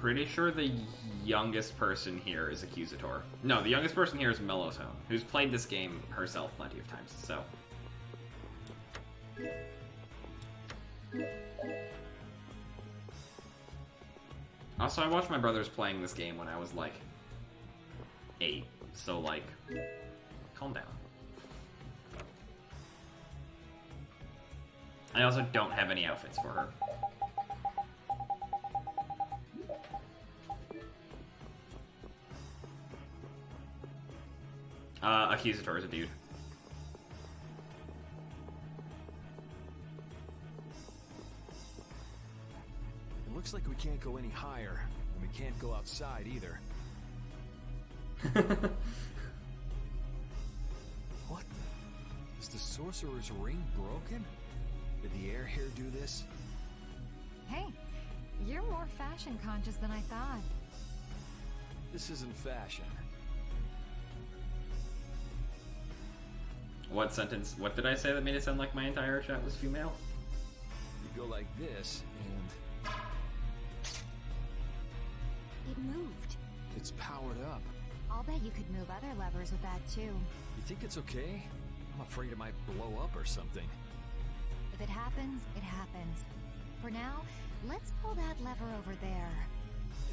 Speaker 1: pretty sure the youngest person here is Accusator. No, the youngest person here is Mellowtone, who's played this game herself plenty of times, so... Also, I watched my brothers playing this game when I was, like, 8, so, like, calm down. I also don't have any outfits for her. Accusator is a dude.
Speaker 14: It looks like we can't go any higher, and we can't go outside either. What? Is the Sorcerer's Ring broken? Did the air here do this?
Speaker 16: Hey, you're more fashion conscious than I thought.
Speaker 14: This isn't fashion.
Speaker 1: What sentence? What did I say that made it sound like my entire chat was female?
Speaker 14: You go like this, and...
Speaker 16: It moved.
Speaker 14: It's powered up.
Speaker 16: I'll bet you could move other levers with that too.
Speaker 14: You think it's okay? I'm afraid it might blow up or something.
Speaker 16: If it happens, it happens. For now, let's pull that lever over there.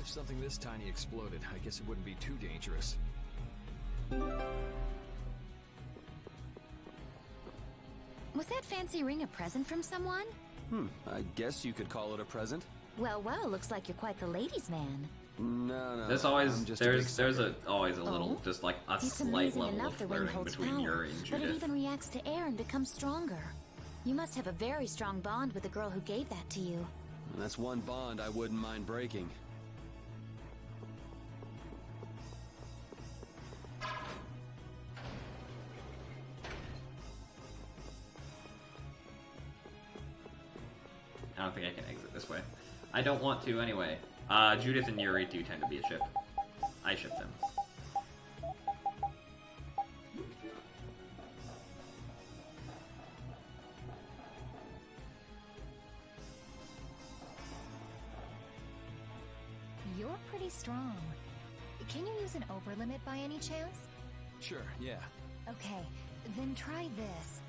Speaker 14: If something this tiny exploded, I guess it wouldn't be too dangerous.
Speaker 15: Was that fancy ring a present from someone?
Speaker 10: I guess you could call it a present.
Speaker 15: Well, looks like you're quite the ladies' man.
Speaker 10: No.
Speaker 1: There's always
Speaker 10: I'm just
Speaker 1: there's always a little just like a
Speaker 15: It's
Speaker 1: slight
Speaker 15: amazing
Speaker 1: level
Speaker 15: enough
Speaker 1: of
Speaker 15: the ring
Speaker 1: flirting
Speaker 15: holds
Speaker 1: between
Speaker 15: power,
Speaker 1: Yuri and
Speaker 15: but it
Speaker 1: Judith.
Speaker 15: even reacts to air and becomes stronger. You must have a very strong bond with the girl who gave that to you.
Speaker 10: And that's one bond I wouldn't mind breaking.
Speaker 1: I don't think I can exit this way. I don't want to anyway. Judith and Yuri do tend to be a ship. I ship them.
Speaker 16: You're pretty strong. Can you use an overlimit by any chance?
Speaker 14: Sure, yeah.
Speaker 16: Okay, then try this.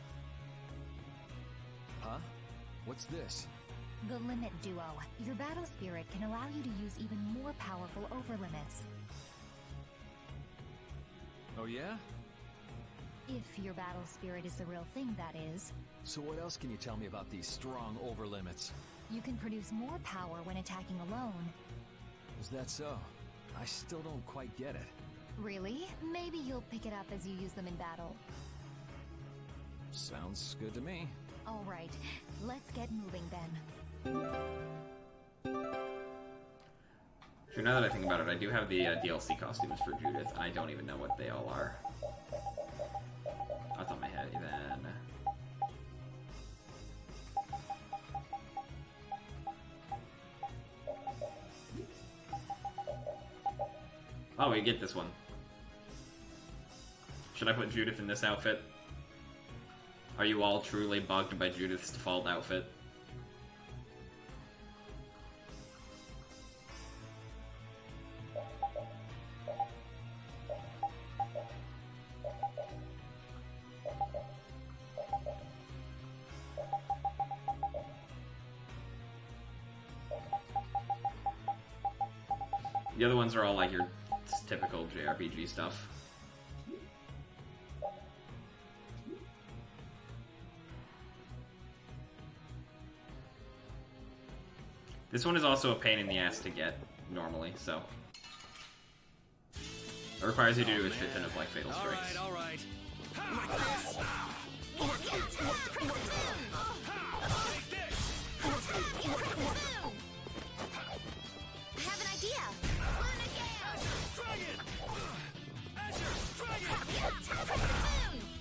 Speaker 14: Huh? What's this?
Speaker 16: The Limit Duo. Your battle spirit can allow you to use even more powerful overlimits.
Speaker 14: Oh yeah?
Speaker 16: If your battle spirit is the real thing, that is.
Speaker 14: So what else can you tell me about these strong overlimits?
Speaker 16: You can produce more power when attacking alone.
Speaker 14: Is that so? I still don't quite get it.
Speaker 16: Really? Maybe you'll pick it up as you use them in battle.
Speaker 14: Sounds good to me.
Speaker 16: Alright, let's get moving then.
Speaker 1: Sure, now that I think about it, I do have the DLC costumes for Judith, and I don't even know what they all are. That's on my head, then. Oh, we get this one. Should I put Judith in this outfit? Are you all truly bugged by Judith's default outfit? The other ones are all like your typical JRPG stuff. This one is also a pain in the ass to get, normally, so... It requires you to do a shit ton of, like, fatal strikes.
Speaker 4: Alright.
Speaker 2: I have an idea.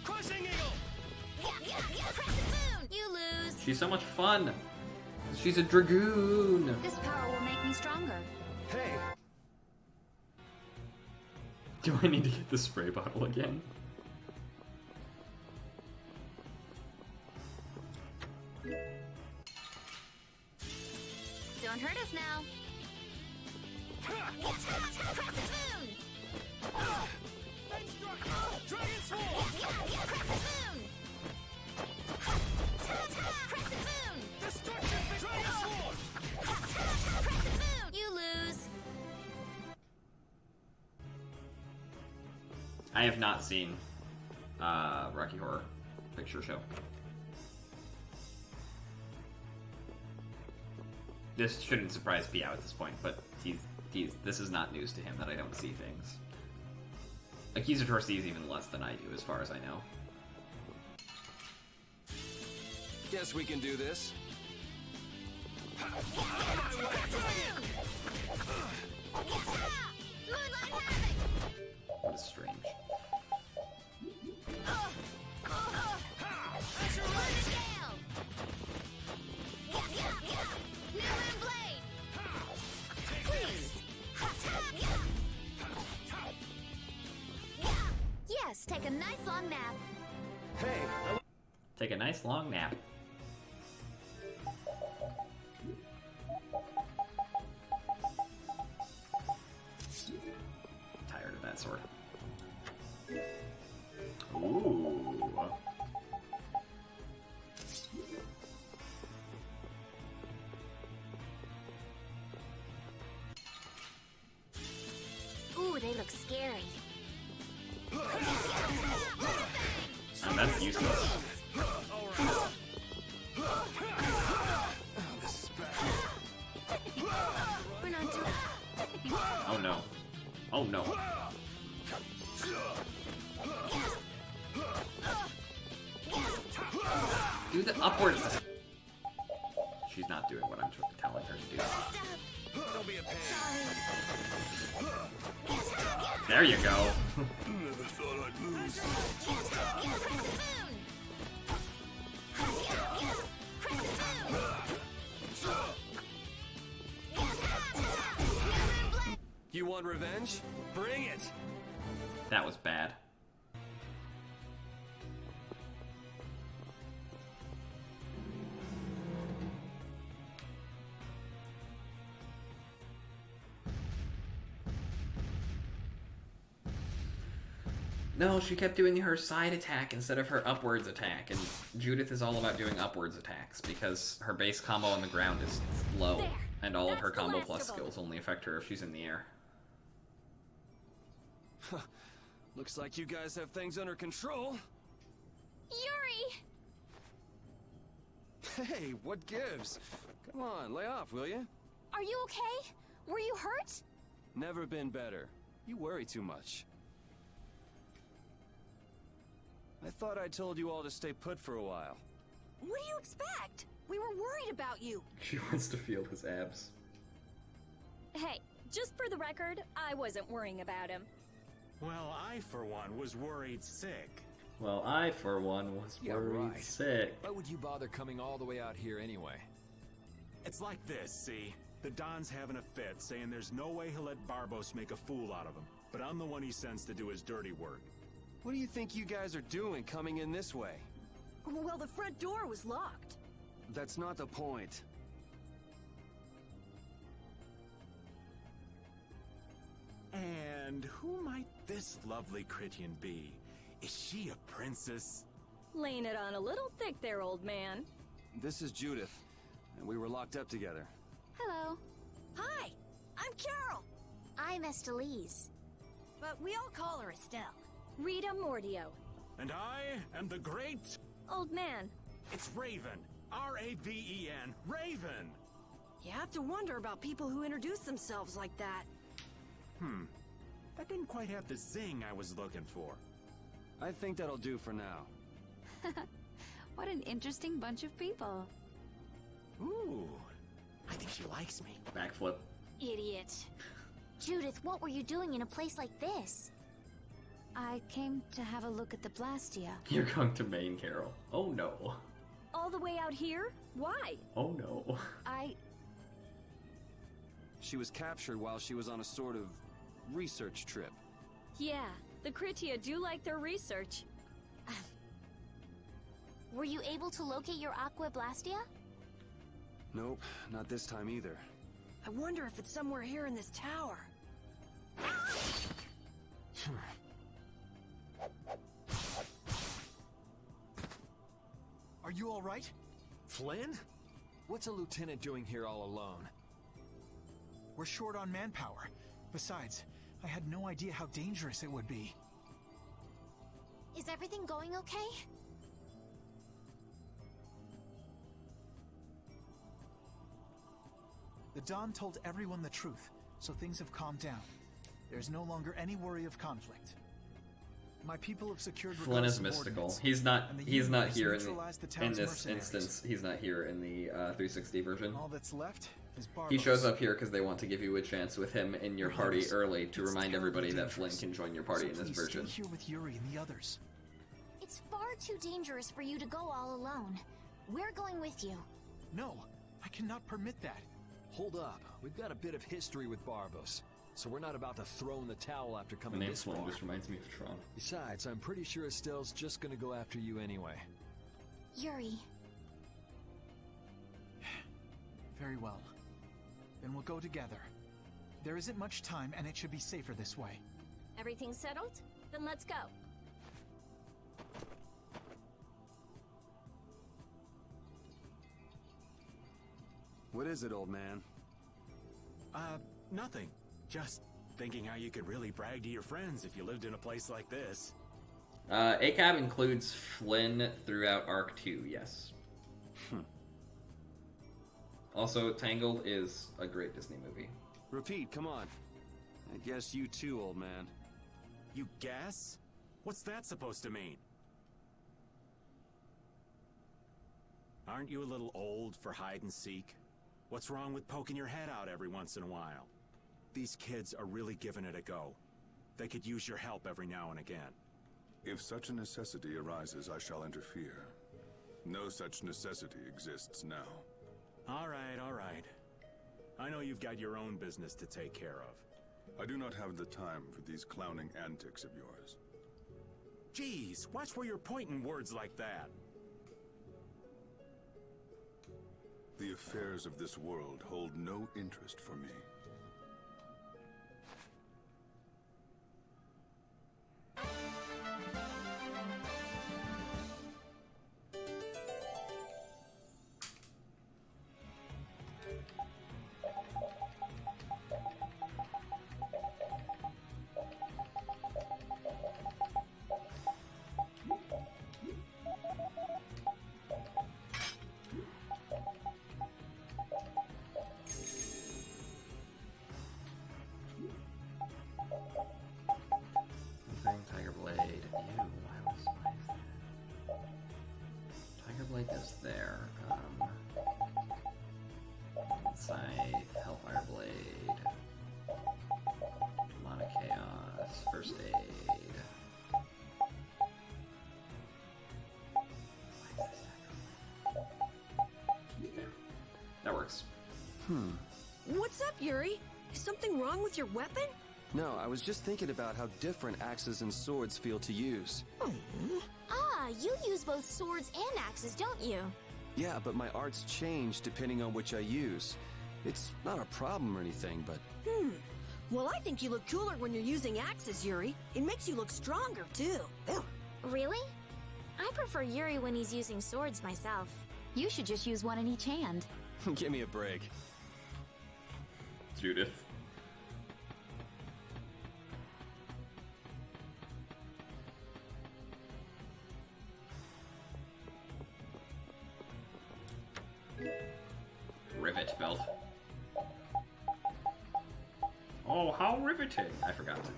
Speaker 4: Crushing Eagle!
Speaker 2: You lose.
Speaker 1: She's so much fun! She's a dragoon!
Speaker 16: This power will make me stronger.
Speaker 14: Hey!
Speaker 1: Do I need to get the spray bottle again?
Speaker 2: Don't hurt us now. You lose.
Speaker 1: I have not seen Rocky Horror Picture Show. This shouldn't surprise Piao at this point, but this is not news to him that I don't see things. Accusator sees even less than I do, as far as I know.
Speaker 10: Guess we can do this.
Speaker 1: That is strange.
Speaker 2: Yes, take a nice long nap.
Speaker 10: Hey!
Speaker 1: Take a nice long nap. Tired of that sword. Ooh.
Speaker 2: Ooh, they look scary.
Speaker 1: And that's useless. Oh no. Oh no. Do the upwards. She's not doing what I'm telling her to do.
Speaker 11: Don't be a pain.
Speaker 1: There you go.
Speaker 3: Never thought I'd lose.
Speaker 10: You want revenge? Bring it!
Speaker 1: That was bad. No, she kept doing her side attack instead of her upwards attack, and Judith is all about doing upwards attacks because her base combo on the ground is low, and all of her combo plus skills only affect her if she's in the air.
Speaker 10: Looks like you guys have things under control.
Speaker 2: Yuri!
Speaker 10: Hey, what gives? Come on, lay off, will you?
Speaker 2: Are you okay? Were you hurt?
Speaker 10: Never been better. You worry too much. I thought I told you all to stay put for a while.
Speaker 6: What do you expect? We were worried about you.
Speaker 1: She wants to feel his abs.
Speaker 13: Hey, just for the record, I wasn't worrying about him.
Speaker 12: Well, I, for one, was worried sick.
Speaker 1: Well, I, for one, was worried sick.
Speaker 14: Why would you bother coming all the way out here anyway?
Speaker 12: It's like this, see? The Don's having a fit, saying there's no way he'll let Barbos make a fool out of him. But I'm the one he sends to do his dirty work.
Speaker 10: What do you think you guys are doing coming in this way?
Speaker 6: Well, the front door was locked.
Speaker 10: That's not the point.
Speaker 12: And who might this lovely Critian be? Is she a princess?
Speaker 13: Laying it on a little thick there, old man.
Speaker 10: This is Judith, and we were locked up together.
Speaker 2: Hello.
Speaker 6: Hi, I'm Carol.
Speaker 2: I'm Estelise.
Speaker 6: But we all call her Estelle.
Speaker 13: Rita Mordio.
Speaker 12: And I am the great...
Speaker 13: Old man.
Speaker 12: It's Raven. R-A-V-E-N. Raven!
Speaker 6: You have to wonder about people who introduce themselves like that.
Speaker 12: That didn't quite have the zing I was looking for.
Speaker 10: I think that'll do for now.
Speaker 15: What an interesting bunch of people.
Speaker 12: Ooh, I think she likes me.
Speaker 1: Backflip.
Speaker 2: Idiot. Judith, what were you doing in a place like this?
Speaker 15: I came to have a look at the Blastia.
Speaker 1: You're going to Maine, Carol. Oh no.
Speaker 13: All the way out here? Why?
Speaker 1: Oh no.
Speaker 10: She was captured while she was on a sort of research trip.
Speaker 13: Yeah, the Critia do like their research.
Speaker 2: Were you able to locate your Aque Blastia?
Speaker 10: Nope, not this time either.
Speaker 6: I wonder if it's somewhere here in this tower.
Speaker 9: Are you all right?
Speaker 14: Flynn? What's a lieutenant doing here all alone?
Speaker 9: We're short on manpower. Besides, I had no idea how dangerous it would be.
Speaker 2: Is everything going okay?
Speaker 9: The Dawn told everyone the truth, so things have calmed down. There's no longer any worry of conflict. My people have secured
Speaker 1: Flynn is mystical. He's not here in this instance. He's not here in the 360 version.
Speaker 9: All that's left is Barbos.
Speaker 1: He shows up here because they want to give you a chance with him in your party early to remind everybody that Flynn can join your party in this version.
Speaker 9: Stay here with Yuri and the others.
Speaker 2: It's far too dangerous for you to go all alone. We're going with you.
Speaker 9: No, I cannot permit that.
Speaker 14: Hold up. We've got a bit of history with Barbos, so we're not about to throw in the towel after coming this far.
Speaker 1: The name Flynn just reminds me of Tron.
Speaker 14: Besides, I'm pretty sure Estelle's just gonna go after you anyway.
Speaker 2: Yuri.
Speaker 9: Very well. Then we'll go together. There isn't much time, and it should be safer this way.
Speaker 13: Everything settled? Then let's go.
Speaker 10: What is it, old man?
Speaker 12: Nothing. Just thinking how you could really brag to your friends if you lived in a place like this.
Speaker 1: ACAB includes Flynn throughout Arc 2, yes. Also, Tangled is a great Disney movie.
Speaker 10: Repeat, come on. I guess you too, old man.
Speaker 12: You guess? What's that supposed to mean? Aren't you a little old for hide and seek? What's wrong with poking your head out every once in a while? These kids are really giving it a go. They could use your help every now and again.
Speaker 5: If such a necessity arises, I shall interfere. No such necessity exists now.
Speaker 12: All right. I know you've got your own business to take care of.
Speaker 5: I do not have the time for these clowning antics of yours.
Speaker 12: Geez, watch where you're pointing words like that.
Speaker 5: The affairs of this world hold no interest for me.
Speaker 1: Tiger Blade. Ew, why is that? Tiger Blade is there. Scythe, Hellfire Blade, Demonic Chaos, First Aid. That works.
Speaker 6: What's up, Yuri? Is something wrong with your weapon?
Speaker 10: No, I was just thinking about how different axes and swords feel to use.
Speaker 2: Ah, you use both swords and axes, don't you?
Speaker 10: Yeah, but my arts change depending on which I use. It's not a problem or anything, but...
Speaker 6: Well, I think you look cooler when you're using axes, Yuri. It makes you look stronger, too.
Speaker 2: Really? I prefer Yuri when he's using swords myself.
Speaker 15: You should just use one in each hand.
Speaker 10: Give me a break.
Speaker 1: Judith. Rivet belt. Oh, how riveting! I forgot to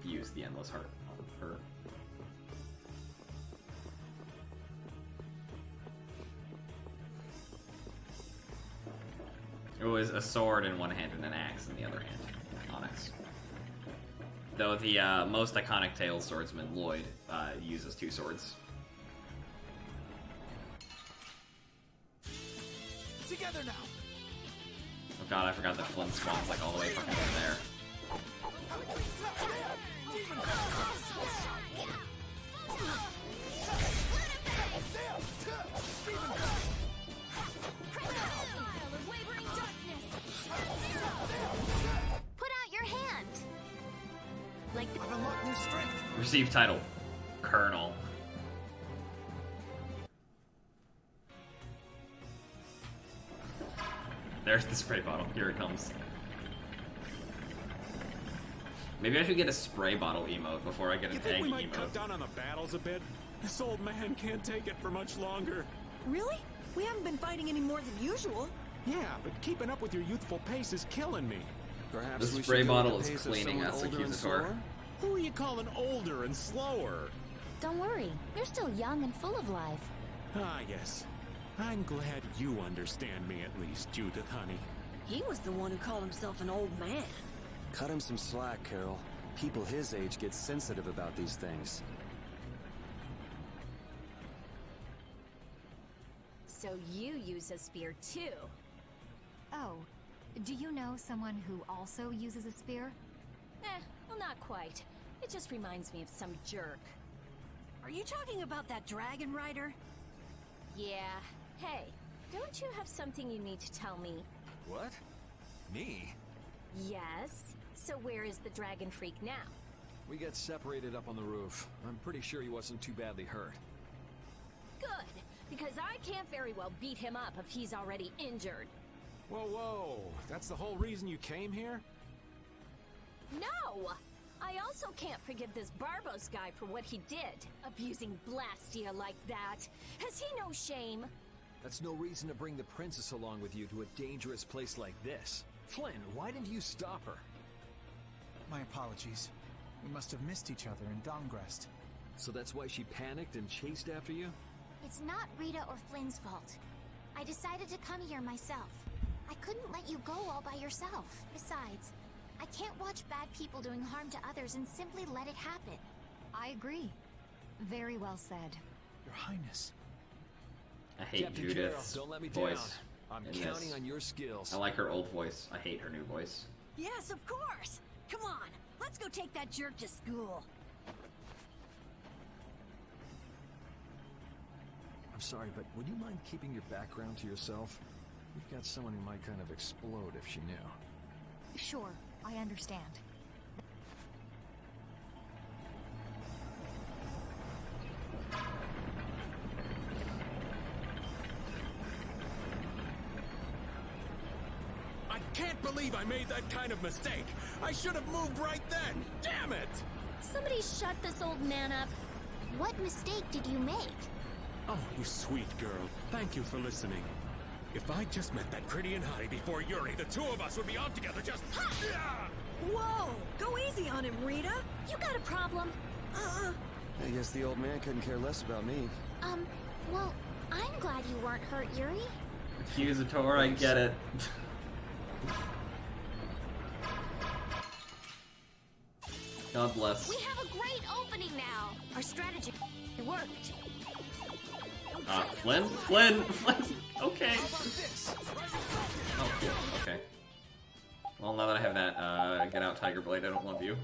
Speaker 1: use the Endless Heart on her. It was a sword in one hand and an axe in the other hand. Onyx. Though the most iconic Tails swordsman, Lloyd, uses two swords.
Speaker 9: Together now.
Speaker 1: Oh god, I forgot that Flint spawns like all the way fucking over there. Receive title, Colonel. There's the spray bottle. Here it comes. Maybe I should get a spray bottle emote before I get an
Speaker 12: You think
Speaker 1: egg
Speaker 12: we might
Speaker 1: emote.
Speaker 12: cut down on the battles a bit? This old man can't take it for much longer.
Speaker 6: Really? We haven't been fighting any more than usual.
Speaker 12: Yeah, but keeping up with your youthful pace is killing me.
Speaker 10: Perhaps
Speaker 1: The
Speaker 10: we
Speaker 1: spray
Speaker 10: should go at
Speaker 1: bottle
Speaker 10: the
Speaker 1: is
Speaker 10: pace of
Speaker 1: cleaning
Speaker 10: someone
Speaker 1: us,
Speaker 10: older and
Speaker 1: Accusator.
Speaker 10: slower?
Speaker 12: Who are you calling older and slower?
Speaker 15: Don't worry, you're still young and full of life.
Speaker 12: Ah, yes. I'm glad you understand me at least, Judith, honey.
Speaker 6: He was the one who called himself an old man.
Speaker 10: Cut him some slack, Carol. People his age get sensitive about these things.
Speaker 13: So you use a spear too?
Speaker 16: Oh, do you know someone who also uses a spear?
Speaker 13: Well, not quite. It just reminds me of some jerk.
Speaker 6: Are you talking about that dragon rider?
Speaker 13: Yeah. Hey, don't you have something you need to tell me?
Speaker 14: What? Me?
Speaker 13: Yes. So where is the dragon freak now?
Speaker 14: We got separated up on the roof. I'm pretty sure he wasn't too badly hurt.
Speaker 13: Good, because I can't very well beat him up if he's already injured.
Speaker 12: Whoa, whoa. That's the whole reason you came here?
Speaker 13: No! I also can't forgive this Barbos guy for what he did. Abusing Blastia like that. Has he no shame?
Speaker 14: That's no reason to bring the princess along with you to a dangerous place like this. Flynn, why didn't you stop her?
Speaker 9: My apologies. We must have missed each other in Dongrest.
Speaker 14: So that's why she panicked and chased after you?
Speaker 2: It's not Rita or Flynn's fault. I decided to come here myself. I couldn't let you go all by yourself. Besides, I can't watch bad people doing harm to others and simply let it happen.
Speaker 16: I agree. Very well said.
Speaker 9: Your Highness.
Speaker 1: I hate
Speaker 14: Captain
Speaker 1: Judith's
Speaker 14: Carol, don't let me
Speaker 1: voice.
Speaker 14: down. I'm
Speaker 1: in
Speaker 14: counting
Speaker 1: this.
Speaker 14: on your skills.
Speaker 1: I like her old voice. I hate her new voice.
Speaker 6: Yes, of course. Come on, let's go take that jerk to school.
Speaker 14: I'm sorry, but would you mind keeping your background to yourself? We've got someone who might kind of explode if she knew.
Speaker 16: Sure, I understand.
Speaker 12: I can't believe I made that kind of mistake. I should have moved right then. Damn it!
Speaker 13: Somebody shut this old man up.
Speaker 2: What mistake did you make?
Speaker 12: Oh, you sweet girl. Thank you for listening. If I just met that pretty and hottie before Yuri, the two of us would be off together just...
Speaker 6: Whoa! Go easy on him, Rita!
Speaker 13: You got a problem?
Speaker 10: I guess the old man couldn't care less about me.
Speaker 2: Well, I'm glad you weren't hurt, Yuri.
Speaker 1: Accusator, I get it. God bless.
Speaker 2: We have a great opening now. Our strategy worked.
Speaker 1: Flynn? Okay. Oh, cool. Okay. Well, now that I have that, get out, Tiger Blade. I don't love you.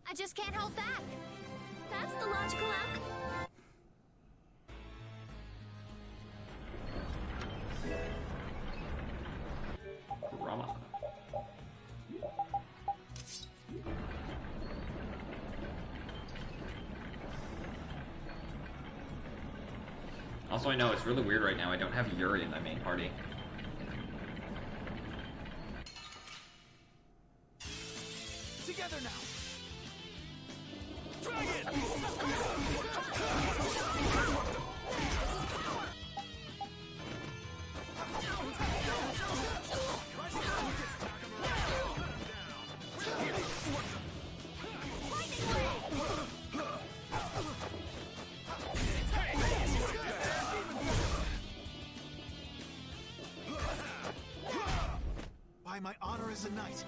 Speaker 2: I just can't hold back.
Speaker 13: That's the logical outcome.
Speaker 1: Rama. Also, I know it's really weird right now. I don't have Yuri in my main party.
Speaker 11: Together now.
Speaker 9: By my honor as a knight.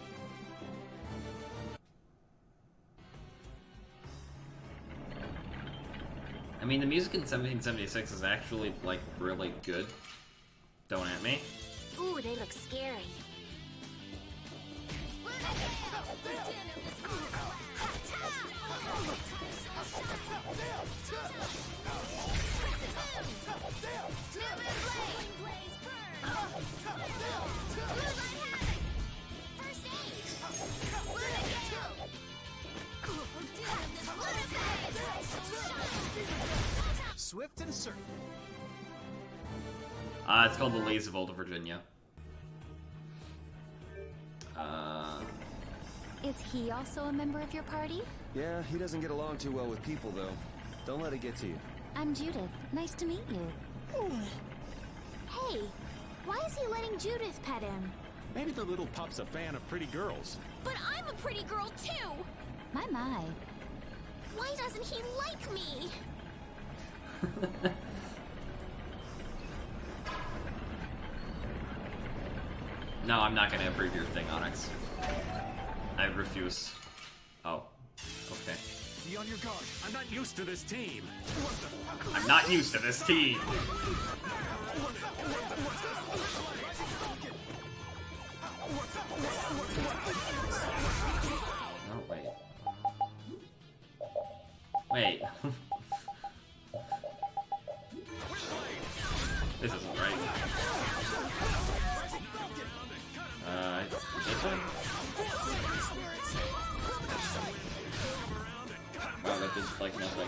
Speaker 1: I mean, the music in 1776 is actually, like, really good. Don't at me.
Speaker 2: Ooh, they look scary.
Speaker 9: swift and certain.
Speaker 1: It's called the Lays of Old Virginia.
Speaker 15: Is he also a member of your party?
Speaker 10: Yeah, he doesn't get along too well with people, though. Don't let it get to you.
Speaker 15: I'm Judith. Nice to meet you.
Speaker 2: Hey, why is he letting Judith pet him?
Speaker 12: Maybe the little pup's a fan of pretty girls.
Speaker 2: But I'm a pretty girl too!
Speaker 15: My.
Speaker 2: Why doesn't he like me?
Speaker 1: No, I'm not gonna approve your thing, Onyx. I refuse. Oh. Okay.
Speaker 12: Be on your guard. I'm not used to this team.
Speaker 1: I'm not used to this team! Oh, wait. Wait. This isn't right. This one? Wow, that does like nothing.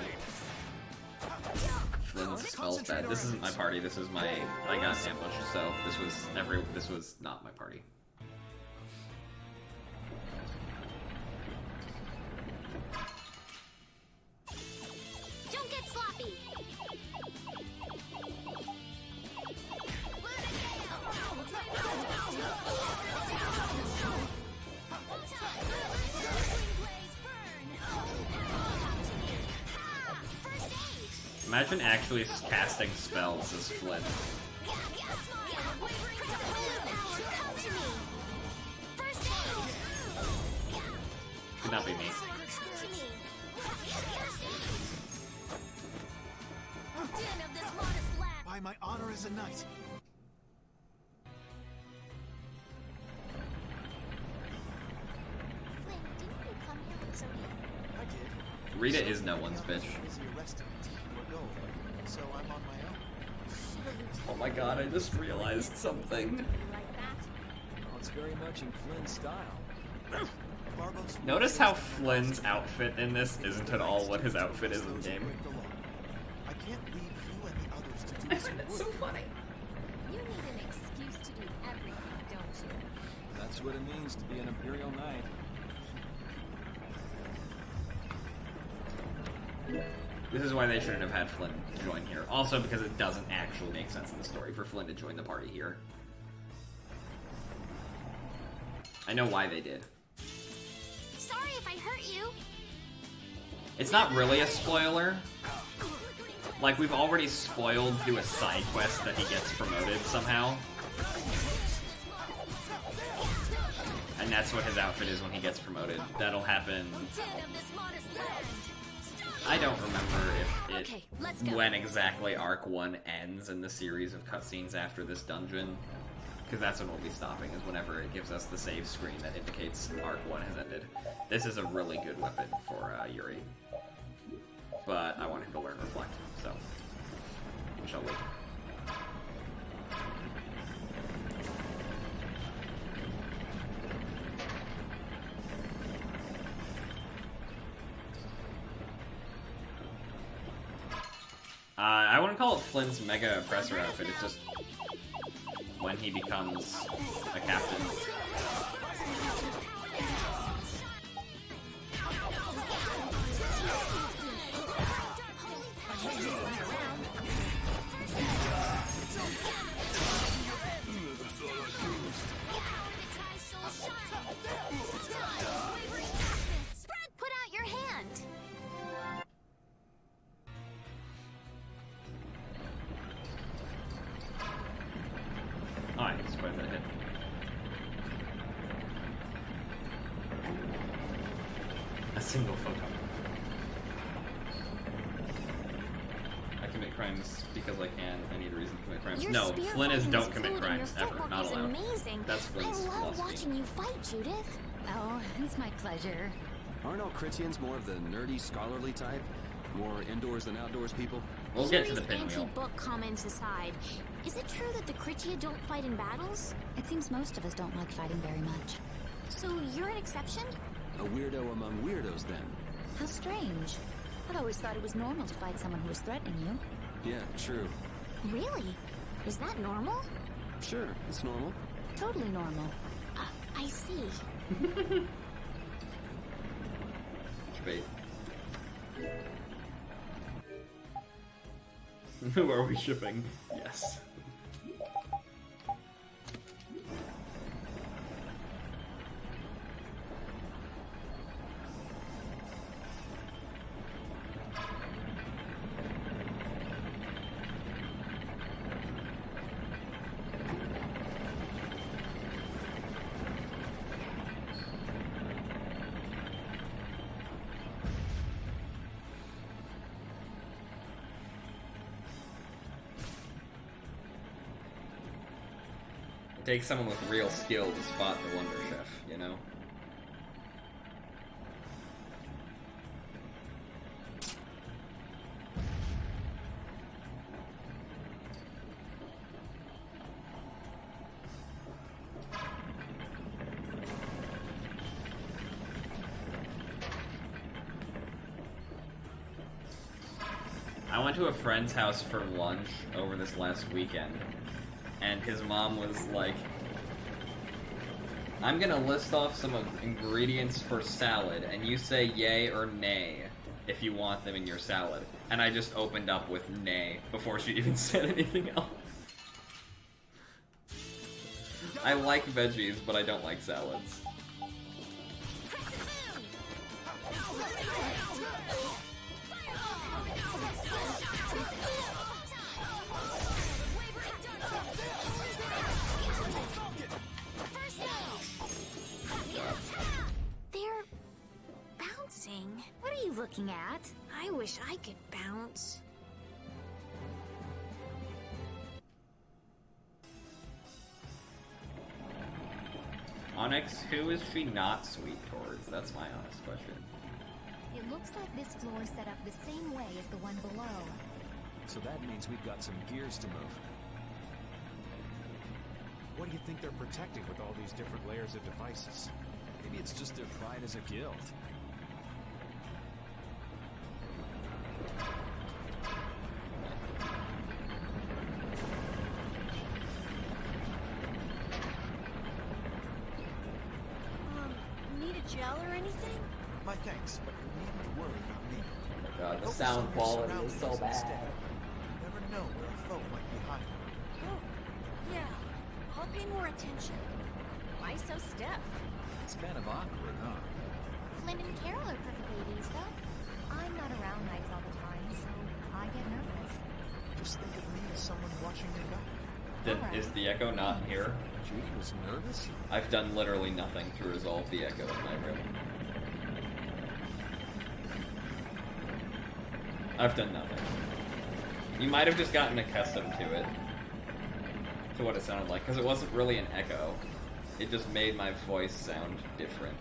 Speaker 1: Flynn smells bad. This isn't my party, this is my... I got ambushed, so this was not my party.
Speaker 2: Don't get sloppy!
Speaker 1: Imagine actually casting spells as Flynn. Could not be me.
Speaker 9: By my honor as a knight.
Speaker 2: Flynn, didn't you come here with Zodiac?
Speaker 9: I did.
Speaker 1: Rita is no one's bitch.
Speaker 9: Busy arresting Team Gold, so I'm on my own.
Speaker 1: Oh my god, I just realized something.
Speaker 14: Well, it's very much in Flynn's style.
Speaker 9: Barbos.
Speaker 1: Notice how Flynn's outfit in this isn't at all what his outfit is in game.
Speaker 9: I can't leave you and the others to do
Speaker 1: I find it so funny.
Speaker 16: You need an excuse to do everything, don't you?
Speaker 14: That's what it means to be an Imperial Knight.
Speaker 1: This is why they shouldn't have had Flynn join here. Also because it doesn't actually make sense in the story for Flynn to join the party here. I know why they did.
Speaker 2: Sorry if I hurt you.
Speaker 1: It's not really a spoiler. Like, we've already spoiled through a side quest that he gets promoted somehow. And that's what his outfit is when he gets promoted. That'll happen... I don't remember if it... when exactly Arc 1 ends in the series of cutscenes after this dungeon. Because that's when we'll be stopping, is whenever it gives us the save screen that indicates Arc 1 has ended. This is a really good weapon for Yuri. But I want him to learn Reflect, so we shall wait. I wouldn't call it Flynn's Mega Oppressor outfit, it's just when he becomes a captain.
Speaker 2: Put out your hand.
Speaker 1: Alright, it's quite a hit. A single photon. I commit crimes because I can. I need a reason to commit crimes.
Speaker 2: Your
Speaker 1: No,
Speaker 2: spear
Speaker 1: Flynn is
Speaker 2: fighting
Speaker 1: don't
Speaker 2: is
Speaker 1: commit
Speaker 2: cool and
Speaker 1: crimes,
Speaker 2: your
Speaker 1: ever.
Speaker 2: footwork
Speaker 1: Not
Speaker 2: is
Speaker 1: allowed.
Speaker 2: amazing.
Speaker 1: That's Flynn's
Speaker 2: I love
Speaker 1: philosophy.
Speaker 2: watching you fight, Judith.
Speaker 15: Oh, it's my pleasure.
Speaker 10: Aren't all Critians more of the nerdy, scholarly type? More indoors than outdoors people?
Speaker 1: We'll get to the
Speaker 2: Yuri's
Speaker 1: pinwheel.
Speaker 2: anti-book comments aside, is it true that the Critia don't fight in battles?
Speaker 15: It seems most of us don't like fighting very much.
Speaker 2: So you're an exception?
Speaker 10: A weirdo among weirdos, then.
Speaker 15: How strange. I'd always thought it was normal to fight someone who was threatening you.
Speaker 10: Yeah, true.
Speaker 2: Really? Is that normal?
Speaker 10: Sure, it's normal.
Speaker 2: Totally normal. I see.
Speaker 1: Bait. Who are we shipping? Yes. Take someone with real skill to spot the Wonder Chef, you know? I went to a friend's house for lunch over this last weekend. And his mom was like, I'm gonna list off some ingredients for salad, and you say yay or nay if you want them in your salad. And I just opened up with nay before she even said anything else. I like veggies, but I don't like salads.
Speaker 2: What are you looking at? I wish I could bounce.
Speaker 1: Onyx, who is she not sweet towards? That's my honest question.
Speaker 16: It looks like this floor is set up the same way as the one below.
Speaker 12: So that means we've got some gears to move. What do you think they're protecting with all these different layers of devices?
Speaker 14: Maybe it's just their pride as a guild.
Speaker 6: Need a gel or anything?
Speaker 9: My thanks, but you needn't worry about me.
Speaker 1: Oh my god, the
Speaker 9: Focus
Speaker 1: sound
Speaker 9: on your
Speaker 1: quality is so
Speaker 9: surroundings
Speaker 1: bad.
Speaker 9: instead. You never know where a foe might be hiding.
Speaker 6: Oh, yeah. I'll pay more attention. Why so stiff?
Speaker 14: It's kind of awkward, huh?
Speaker 2: Flynn and Carol are perfect ladies, though.
Speaker 16: I'm not around nights all the time, so I get nervous.
Speaker 9: Just think of me as someone watching your back.
Speaker 1: Is the echo not here?
Speaker 14: Judy was nervous?
Speaker 1: I've done literally nothing to resolve the echo in my room. I've done nothing. You might have just gotten accustomed to it. To what it sounded like, because it wasn't really an echo. It just made my voice sound different.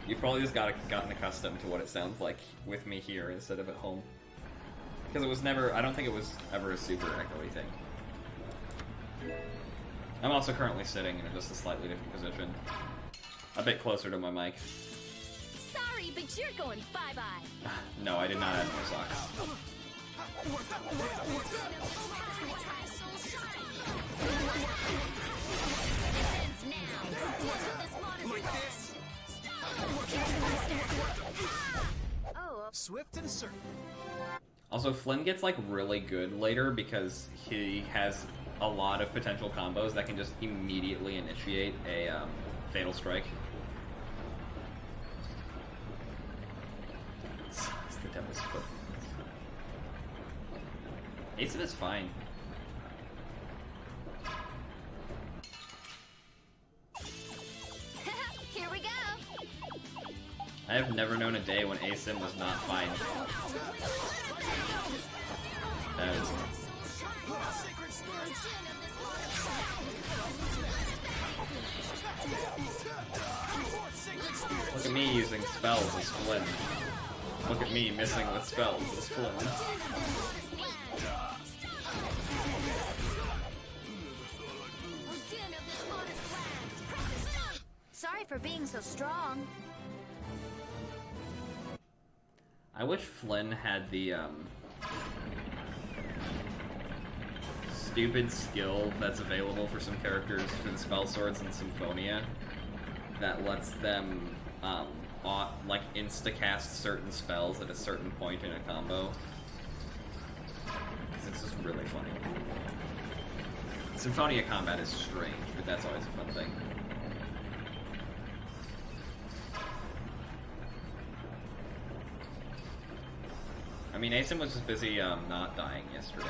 Speaker 1: You've probably just gotten accustomed to what it sounds like with me here instead of at home. Because it was never, I don't think it was ever a super echoey thing. I'm also currently sitting in just a slightly different position. A bit closer to my mic.
Speaker 13: Sorry, but you're going bye-bye.
Speaker 1: No, I did not have my socks.
Speaker 6: Oh,
Speaker 9: swift and certain.
Speaker 1: Also, Flynn gets like really good later because he has a lot of potential combos that can just immediately initiate a fatal strike. It's the devil's foot. Ace is fine.
Speaker 2: Here we go.
Speaker 1: I have never known a day when ASIM was not fine. That is... Look at me using spells as Flynn. Look at me missing with spells as Flynn.
Speaker 2: Sorry for being so strong.
Speaker 1: I wish Flynn had the stupid skill that's available for some characters for the spell swords in Symphonia that lets them, like, insta-cast certain spells at a certain point in a combo. This is really funny. Symphonia combat is strange, but that's always a fun thing. I mean, Asim was just busy, not dying yesterday.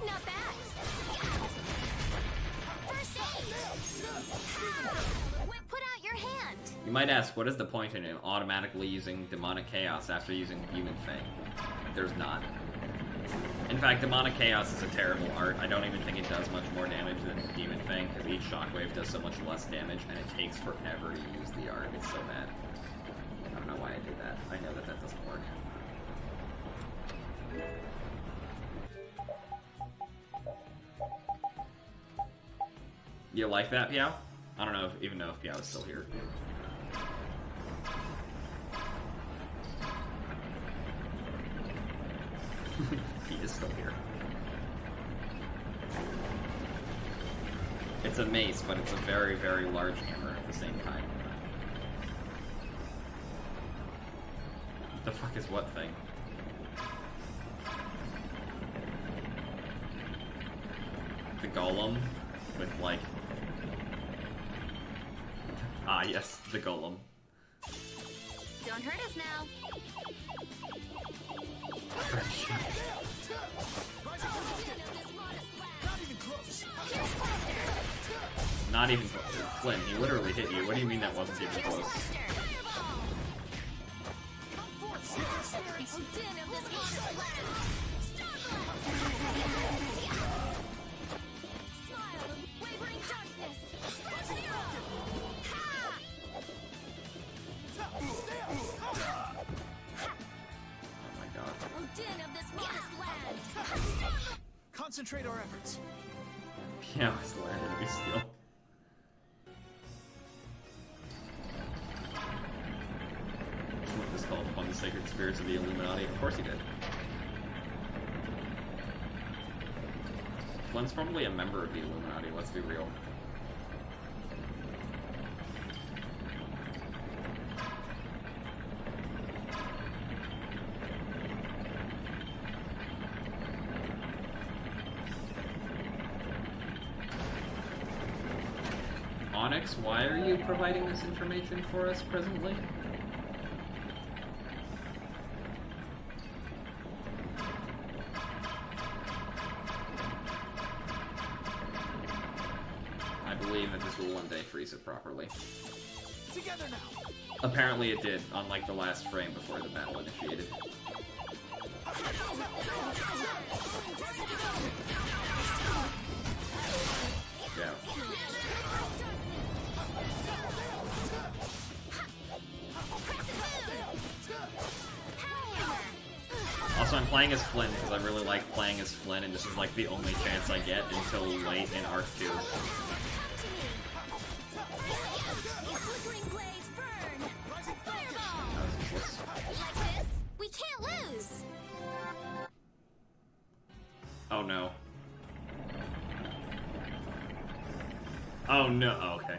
Speaker 2: Not bad. First aid. Put out your hand.
Speaker 1: You might ask, what is the point in automatically using Demonic Chaos after using Human Fang? There's not. In fact, Demonic Chaos is a terrible art. I don't even think it does much more damage than Demon Fang, because each shockwave does so much less damage, and it takes forever to use the art. It's so bad. I don't know why I did that. I know that that doesn't work. You like that, Piao? I don't know if, even know if Piao is still here. He is still here. It's a mace, but it's a very, very large hammer at the same time. What the fuck is what thing? The golem with, like... Ah, yes, the golem.
Speaker 2: Don't hurt us now.
Speaker 1: Not even close. Flynn, he literally hit you. What do you mean that wasn't even close?
Speaker 9: Concentrate our efforts.
Speaker 1: Yeah, it's the land enemy steal. What this called upon the sacred spirits of the Illuminati. Of course he did. Flynn's probably a member of the Illuminati, let's be real. Onyx, why are you providing this information for us presently? I believe that this will one day freeze it properly.
Speaker 9: Together now.
Speaker 1: Apparently it did, unlike the last frame before the battle initiated. Yeah. Also, I'm playing as Flynn because I really like playing as Flynn, and this is like the only chance I get until late in Arc 2.
Speaker 2: We can't lose.
Speaker 1: Oh no. Oh no. Oh, okay.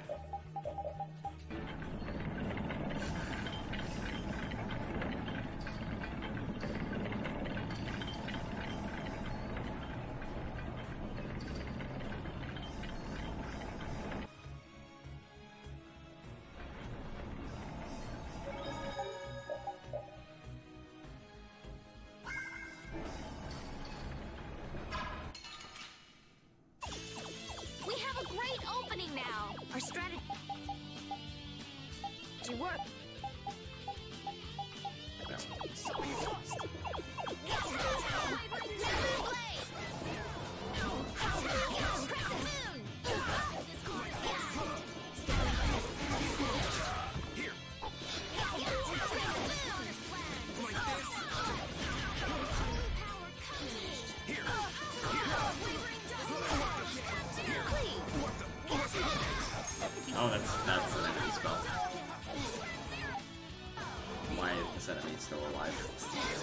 Speaker 1: still alive. This is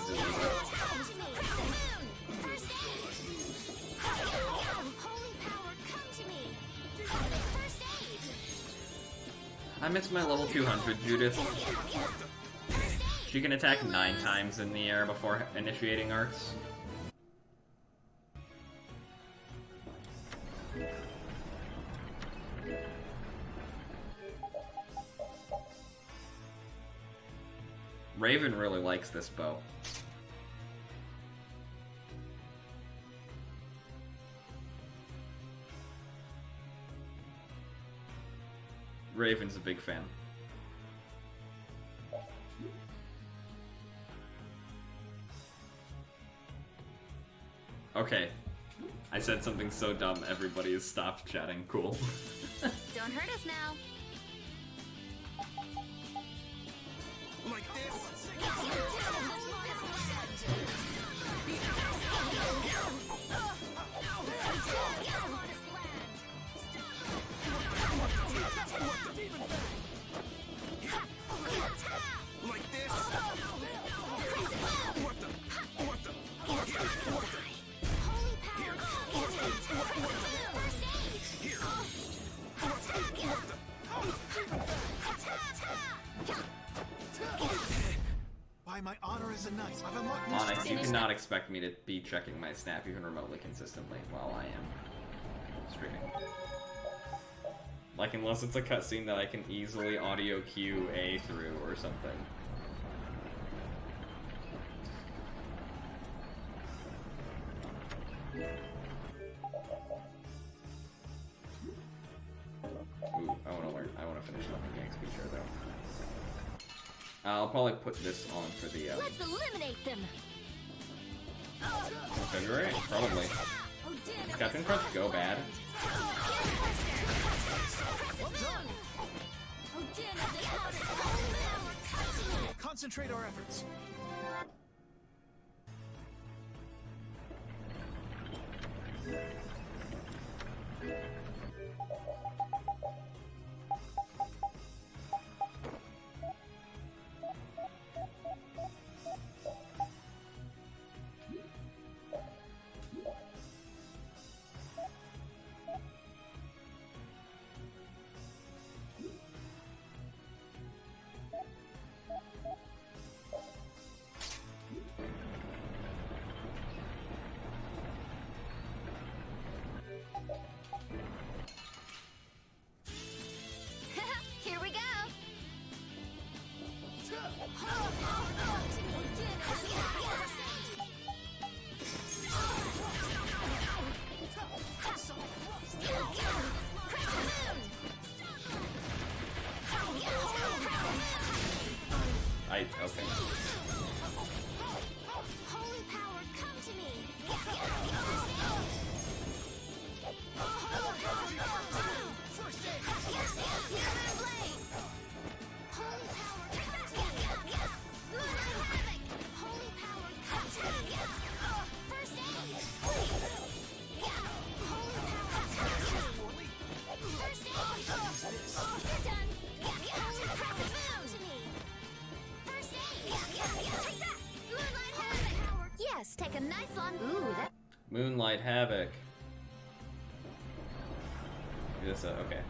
Speaker 1: illegal. I missed my level 200 Judith. She can attack 9 times in the air before initiating arts. Raven really likes this bow. Raven's a big fan. Okay. I said something so dumb, everybody has stopped chatting. Cool.
Speaker 2: Don't hurt us now.
Speaker 11: Like this? Like this? What the?
Speaker 9: By my honor as a knight, I've unlocked new
Speaker 1: Onyx, you
Speaker 9: strategies.
Speaker 1: cannot expect me to be checking my snap even remotely consistently while I am streaming. Like, unless it's a cutscene that I can easily audio cue A through or something. Ooh, I want to finish learning the XP share though. I'll probably put this on for the,
Speaker 13: Let's eliminate them.
Speaker 1: February? Probably. Does Captain Crunch go bad?
Speaker 9: Concentrate our efforts.
Speaker 2: Here we go.
Speaker 1: Okay.
Speaker 2: Holy power, come to me. First aid. Blade. Holy power, Holy power, come to me. First aid. Holy power, come to me. First aid. You're done. Holy power, come to me. First aid. Take that. Moonlight Havoc. Yes, take a nice long. Ooh, that.
Speaker 1: Moonlight Havoc. This, okay.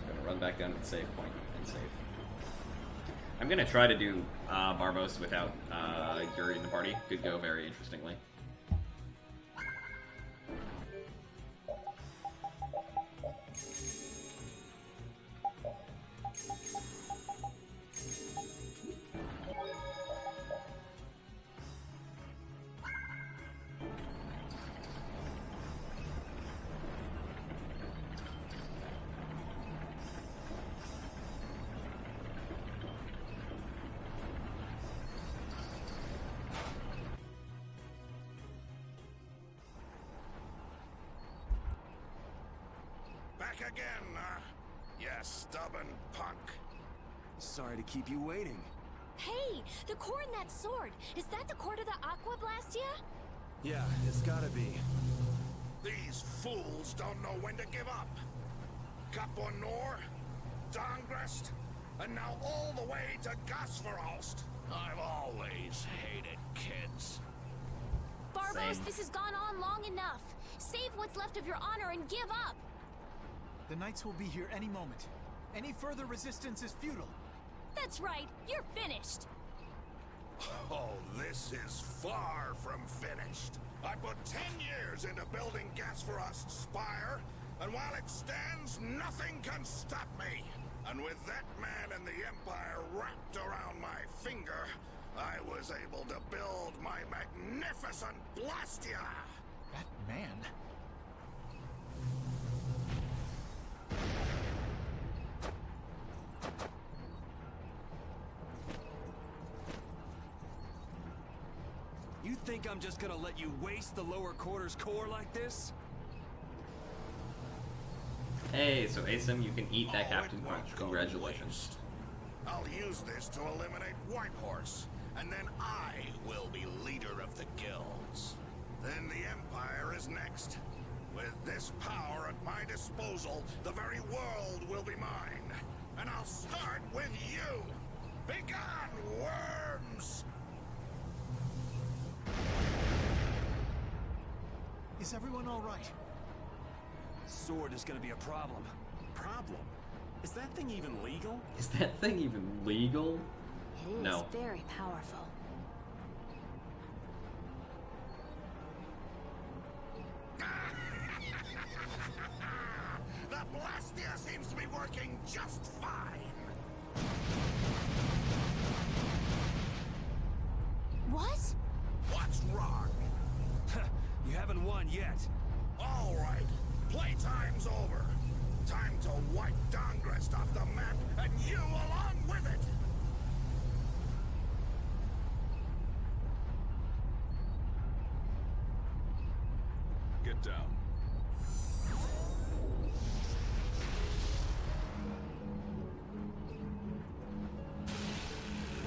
Speaker 1: I'm gonna run back down to the save point and save. I'm gonna try to do Barbos without Yuri in the party. Could go very interestingly.
Speaker 3: Back again, you stubborn punk.
Speaker 9: Sorry to keep you waiting.
Speaker 13: Hey, the core in that sword. Is that the core to the Aqua Blastia?
Speaker 9: Yeah, it's gotta be.
Speaker 3: These fools don't know when to give up.
Speaker 11: Cap au Nord, Dangrest, and now all the way to Gasferost. I've always hated kids.
Speaker 2: Barbos,
Speaker 1: Same.
Speaker 2: this has gone on long enough. Save what's left of your honor and give up.
Speaker 9: The Knights will be here any moment. Any further resistance is futile.
Speaker 13: That's right, you're finished.
Speaker 11: Oh, this is far from finished. I put 10 years into building Gasferost's spire, and while it stands, nothing can stop me. And with that man and the Empire wrapped around my finger, I was able to build my magnificent Blastia!
Speaker 9: That man?
Speaker 4: You think I'm just gonna let you waste the lower quarters core like this?
Speaker 1: Hey, so Asim, you can eat that Captain Crunch. Congratulations.
Speaker 11: I'll use this to eliminate Whitehorse, and then I will be leader of the guilds. Then the Empire is next. With this power at my disposal, the very world will be mine. And I'll start with you! Begone, worms!
Speaker 9: Is everyone all right?
Speaker 4: Sword is gonna be a problem.
Speaker 12: Problem? Is that thing even legal?
Speaker 1: Is that thing even legal?
Speaker 7: It is
Speaker 1: No.
Speaker 7: very powerful.
Speaker 11: The Blastia seems to be working just fine.
Speaker 2: What?
Speaker 11: What's wrong?
Speaker 4: You haven't won yet.
Speaker 11: All right, playtime's over. Time to wipe Dangrest off the map, and you along with it.
Speaker 5: Get down.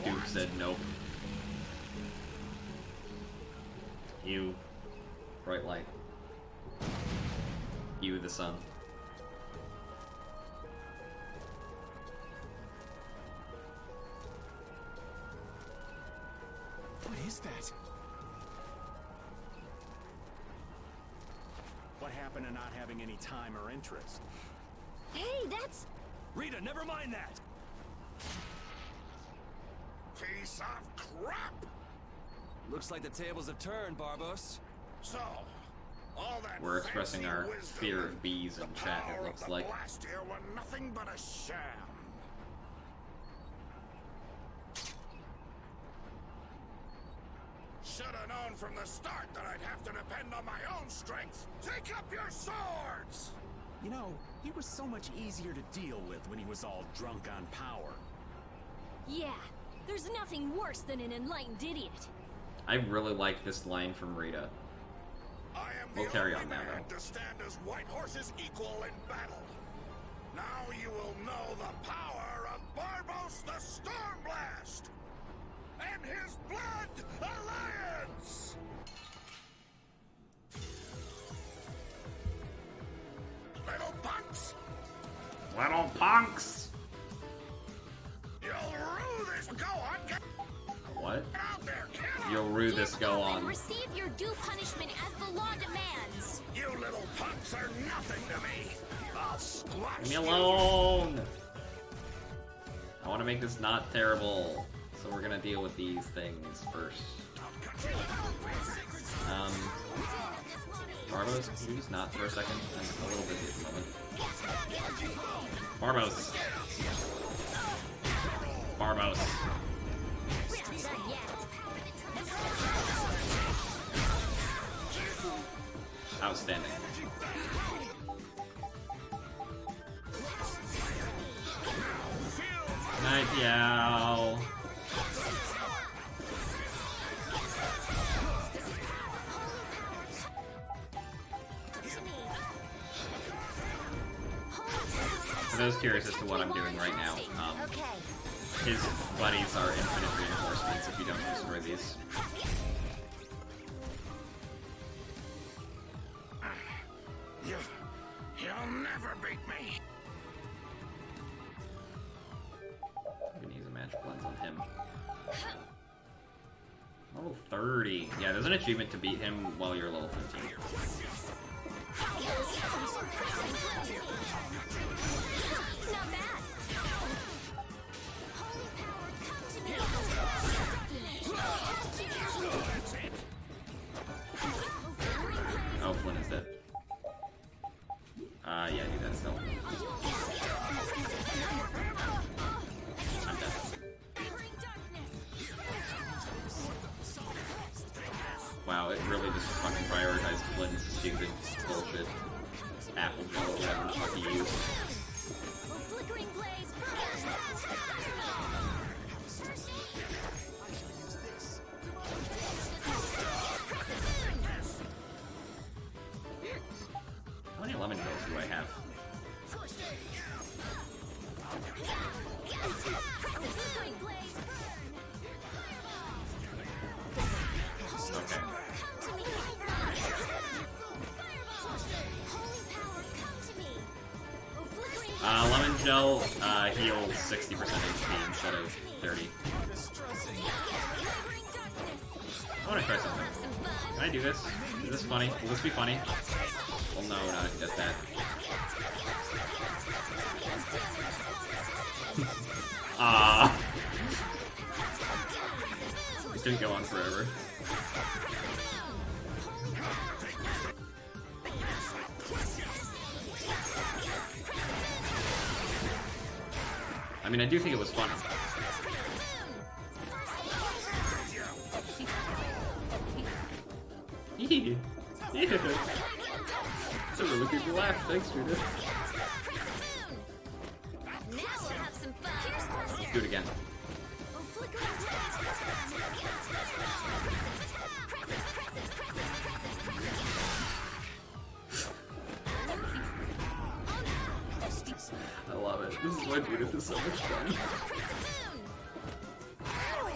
Speaker 1: Duke said nope. You. Bright light. You, the sun.
Speaker 9: What is that?
Speaker 12: What happened to not having any time or interest?
Speaker 13: Hey, that's...
Speaker 4: Rita, never mind that!
Speaker 11: Piece of crap!
Speaker 4: Looks like the tables have turned, Barbos.
Speaker 11: So, all that
Speaker 1: We're expressing
Speaker 11: fancy
Speaker 1: our
Speaker 11: wisdom
Speaker 1: fear
Speaker 11: and
Speaker 1: of bees in
Speaker 11: the
Speaker 1: chat,
Speaker 11: power
Speaker 1: it
Speaker 11: of
Speaker 1: looks
Speaker 11: the
Speaker 1: like.
Speaker 11: Blastia were nothing but a sham. Should have known from the start that I'd have to depend on my own strength. Take up your swords!
Speaker 12: You know, he was so much easier to deal with when he was all drunk on power.
Speaker 13: Yeah, there's nothing worse than an enlightened idiot.
Speaker 1: I really like this line from Rita.
Speaker 11: I am
Speaker 1: We'll
Speaker 11: the
Speaker 1: carry
Speaker 11: only
Speaker 1: on now,
Speaker 11: man
Speaker 1: though.
Speaker 11: to stand as Whitehorse's equal in battle. Now you will know the power of Barbos the Stormblast and his Blood Alliance! Little punks!
Speaker 1: Little punks!
Speaker 11: You'll rue this! Go on, get
Speaker 1: What?
Speaker 11: out there, kill 'em!
Speaker 1: You'll rue this go
Speaker 2: And
Speaker 1: on.
Speaker 2: receive your due punishment as the law demands.
Speaker 11: You little punks are nothing to me! I'll squash
Speaker 1: Leave me
Speaker 11: you.
Speaker 1: alone! I want to make this not terrible, so we're gonna deal with these things first. Barbos, can you just not for a second? I'm a little busy at the moment. Barbos! Barbos! Outstanding. Night, yow. For those curious as to what I'm doing right now, his buddies are infinite reinforcements if you don't destroy these.
Speaker 11: You'll never beat me.
Speaker 1: Level 30. Yeah, there's an achievement to beat him while you're level 15.
Speaker 13: Not bad.
Speaker 1: Oh, Flynn is dead. Yeah, do that still. I'm dead. Wow, it really just fucking prioritized Flynn's stupid bullshit. Apple gel or whatever the fuck he used. How many lemon pills do I have? Okay. Lemon gel heals 60% HP instead of 30. I want to try something. Can I do this? Is this funny? Will this be funny? Well, no, not if he does that. This didn't go on forever. I mean, I do think it was funny. It's a really good laugh. Thanks, Judith. Let's do it again. I love it. This is why Judith is so much fun.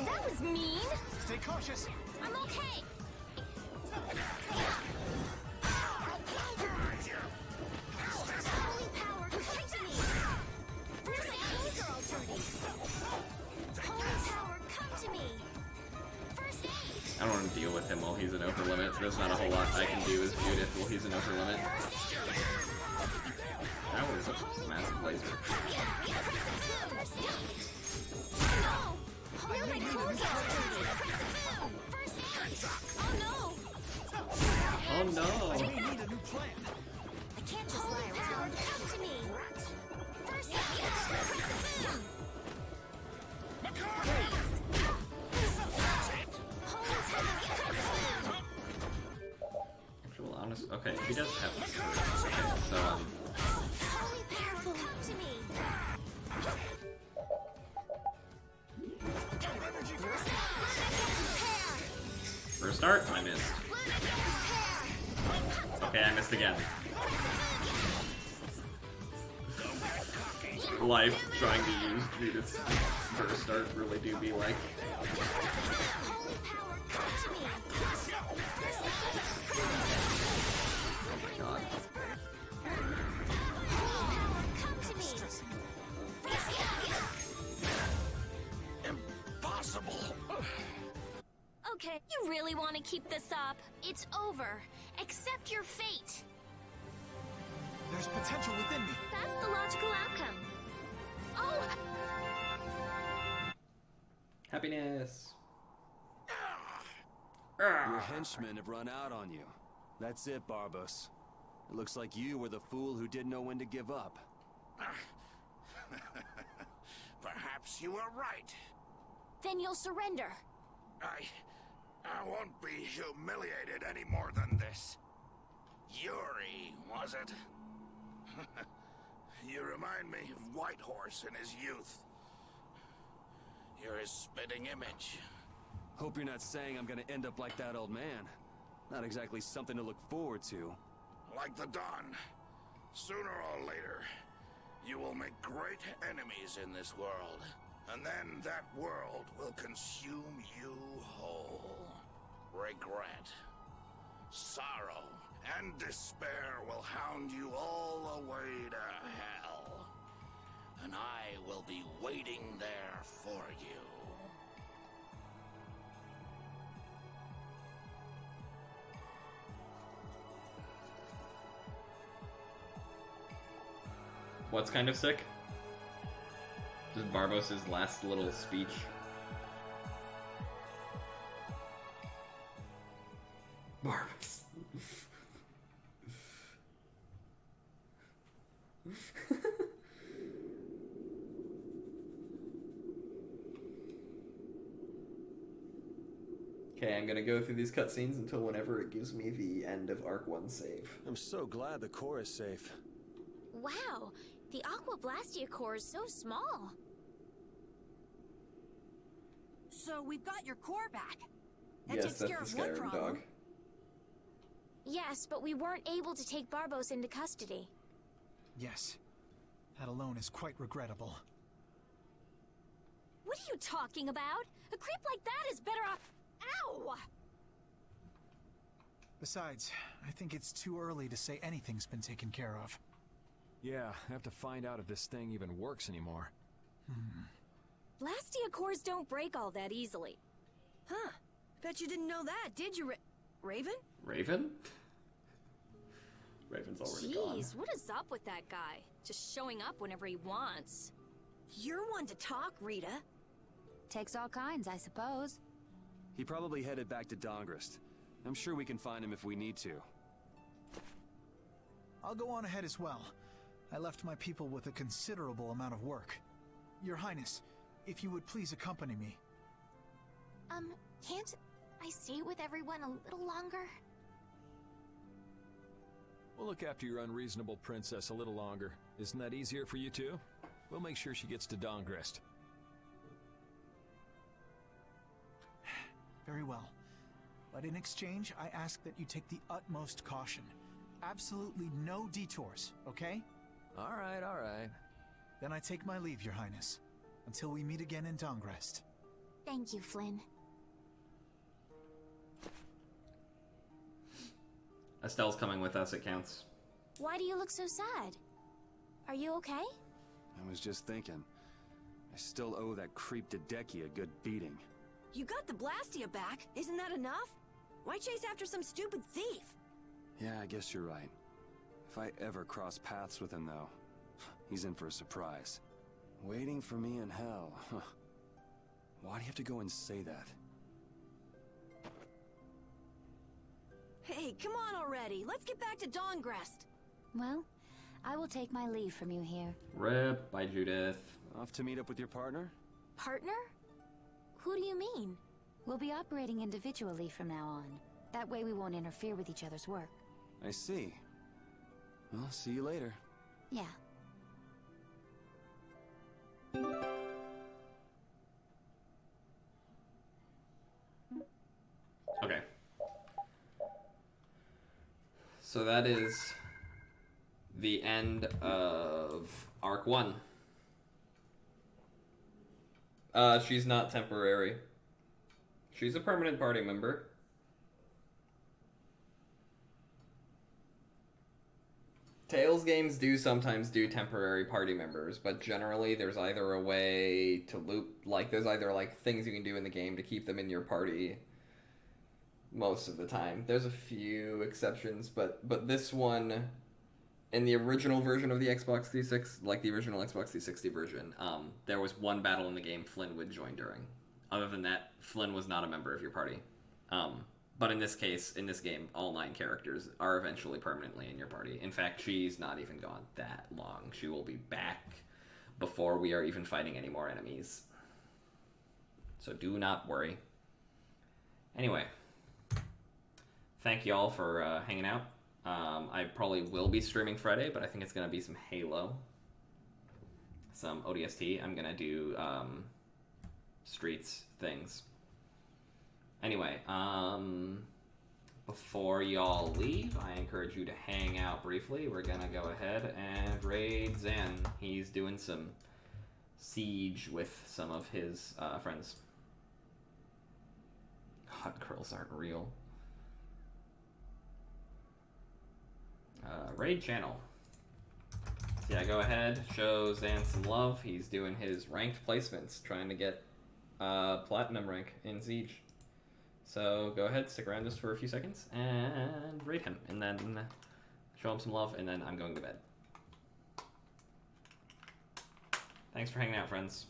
Speaker 13: That was mean.
Speaker 9: Stay cautious.
Speaker 13: I'm okay.
Speaker 1: I don't want to deal with him while he's in upper limit. There's not a whole lot I can do as Judith while he's in upper limit. That was a massive laser. Oh no!
Speaker 9: I may need a new plan.
Speaker 2: I can't just lie around. Come to me.
Speaker 1: Actual honest. Okay, he does have. Okay, so for a start, I missed. Okay, I missed again. Life trying to use Judith's first start really do be like. Oh my god.
Speaker 11: Impossible.
Speaker 13: Okay, you really want to keep this up? It's over. Accept your fate.
Speaker 9: There's potential within me.
Speaker 13: That's the logical outcome. Oh!
Speaker 1: Happiness.
Speaker 10: Your henchmen have run out on you. That's it, Barbos. It looks like you were the fool who didn't know when to give up.
Speaker 11: Perhaps you were right.
Speaker 13: Then you'll surrender.
Speaker 11: I won't be humiliated any more than this. Yuri, was it? You remind me of Whitehorse in his youth. You're his spitting image.
Speaker 10: Hope you're not saying I'm gonna end up like that old man. Not exactly something to look forward to.
Speaker 11: Like the Dawn. Sooner or later, you will make great enemies in this world. And then that world will consume you whole. Regret, sorrow, and despair will hound you all the way to hell. And I will be waiting there for you.
Speaker 1: What's kind of sick? Just Barbos' last little speech. Barbos. Okay, I'm gonna go through these cutscenes until whenever it gives me the end of Arc 1 save.
Speaker 10: I'm so glad the core is safe.
Speaker 2: Wow, the Aqua Blastia core is so small.
Speaker 6: So we've got your core back. That
Speaker 1: Yes,
Speaker 6: takes
Speaker 1: that's
Speaker 6: care
Speaker 1: the
Speaker 6: of one
Speaker 1: Skyrim
Speaker 6: problem.
Speaker 1: dog.
Speaker 2: Yes, but we weren't able to take Barbos into custody.
Speaker 9: Yes. That alone is quite regrettable.
Speaker 13: What are you talking about? A creep like that is better off... Ow!
Speaker 9: Besides, I think it's too early to say anything's been taken care of.
Speaker 14: Yeah, I have to find out if this thing even works anymore.
Speaker 13: Blastia cores don't break all that easily.
Speaker 6: Huh. Bet you didn't know that, did you, Raven?
Speaker 1: Raven? Raven's already gone.
Speaker 13: Jeez, what is up with that guy? Just showing up whenever he wants.
Speaker 6: You're one to talk, Rita.
Speaker 15: Takes all kinds, I suppose.
Speaker 10: He probably headed back to Dongrist. I'm sure we can find him if we need to.
Speaker 9: I'll go on ahead as well. I left my people with a considerable amount of work. Your Highness, if you would please accompany me.
Speaker 2: Can't I stay with everyone a little longer?
Speaker 14: We'll look after your unreasonable princess a little longer. Isn't that easier for you too? We'll make sure she gets to Dongrist.
Speaker 9: Very well. But in exchange, I ask that you take the utmost caution. Absolutely no detours, okay?
Speaker 14: All right.
Speaker 9: Then I take my leave, Your Highness. Until we meet again in Dongrest.
Speaker 2: Thank you, Flynn.
Speaker 1: Estelle's coming with us, it counts.
Speaker 2: Why do you look so sad? Are you okay?
Speaker 10: I was just thinking. I still owe that creep Dedeki a good beating.
Speaker 6: You got the Blastia back. Isn't that enough? Why chase after some stupid thief?
Speaker 10: Yeah, I guess you're right. If I ever cross paths with him, though, he's in for a surprise. Waiting for me in hell. Huh. Why do you have to go and say that?
Speaker 6: Hey, come on already. Let's get back to Dongrest.
Speaker 15: Well, I will take my leave from you here.
Speaker 1: Rip, bye Judith.
Speaker 10: Off to meet up with your partner?
Speaker 2: Partner? Who do you mean?
Speaker 15: We'll be operating individually from now on. That way we won't interfere with each other's work.
Speaker 10: I see. Well, see you later.
Speaker 15: Yeah.
Speaker 1: Okay. So that is the end of Arc 1. She's not temporary. She's a permanent party member. Tales games do sometimes do temporary party members, but generally there's either a way to loop, like there's either like things you can do in the game to keep them in your party most of the time. There's a few exceptions, but this one, in the original version of the Xbox 360, like the original Xbox 360 version, there was one battle in the game Flynn would join during. Other than that, Flynn was not a member of your party. But in this case, in this game, all 9 characters are eventually permanently in your party. In fact, she's not even gone that long. She will be back before we are even fighting any more enemies. So do not worry. Anyway, thank you all for hanging out. I probably will be streaming Friday, but I think it's going to be some Halo, some ODST. I'm going to do Streets things. Anyway, before y'all leave, I encourage you to hang out briefly. We're going to go ahead and raid Zan. He's doing some siege with some of his friends. Hot girls aren't real. Raid channel. So yeah, go ahead, show Zan some love. He's doing his ranked placements, trying to get platinum rank in Siege. So go ahead, stick around just for a few seconds and raid him, and then show him some love, and then I'm going to bed. Thanks for hanging out, friends.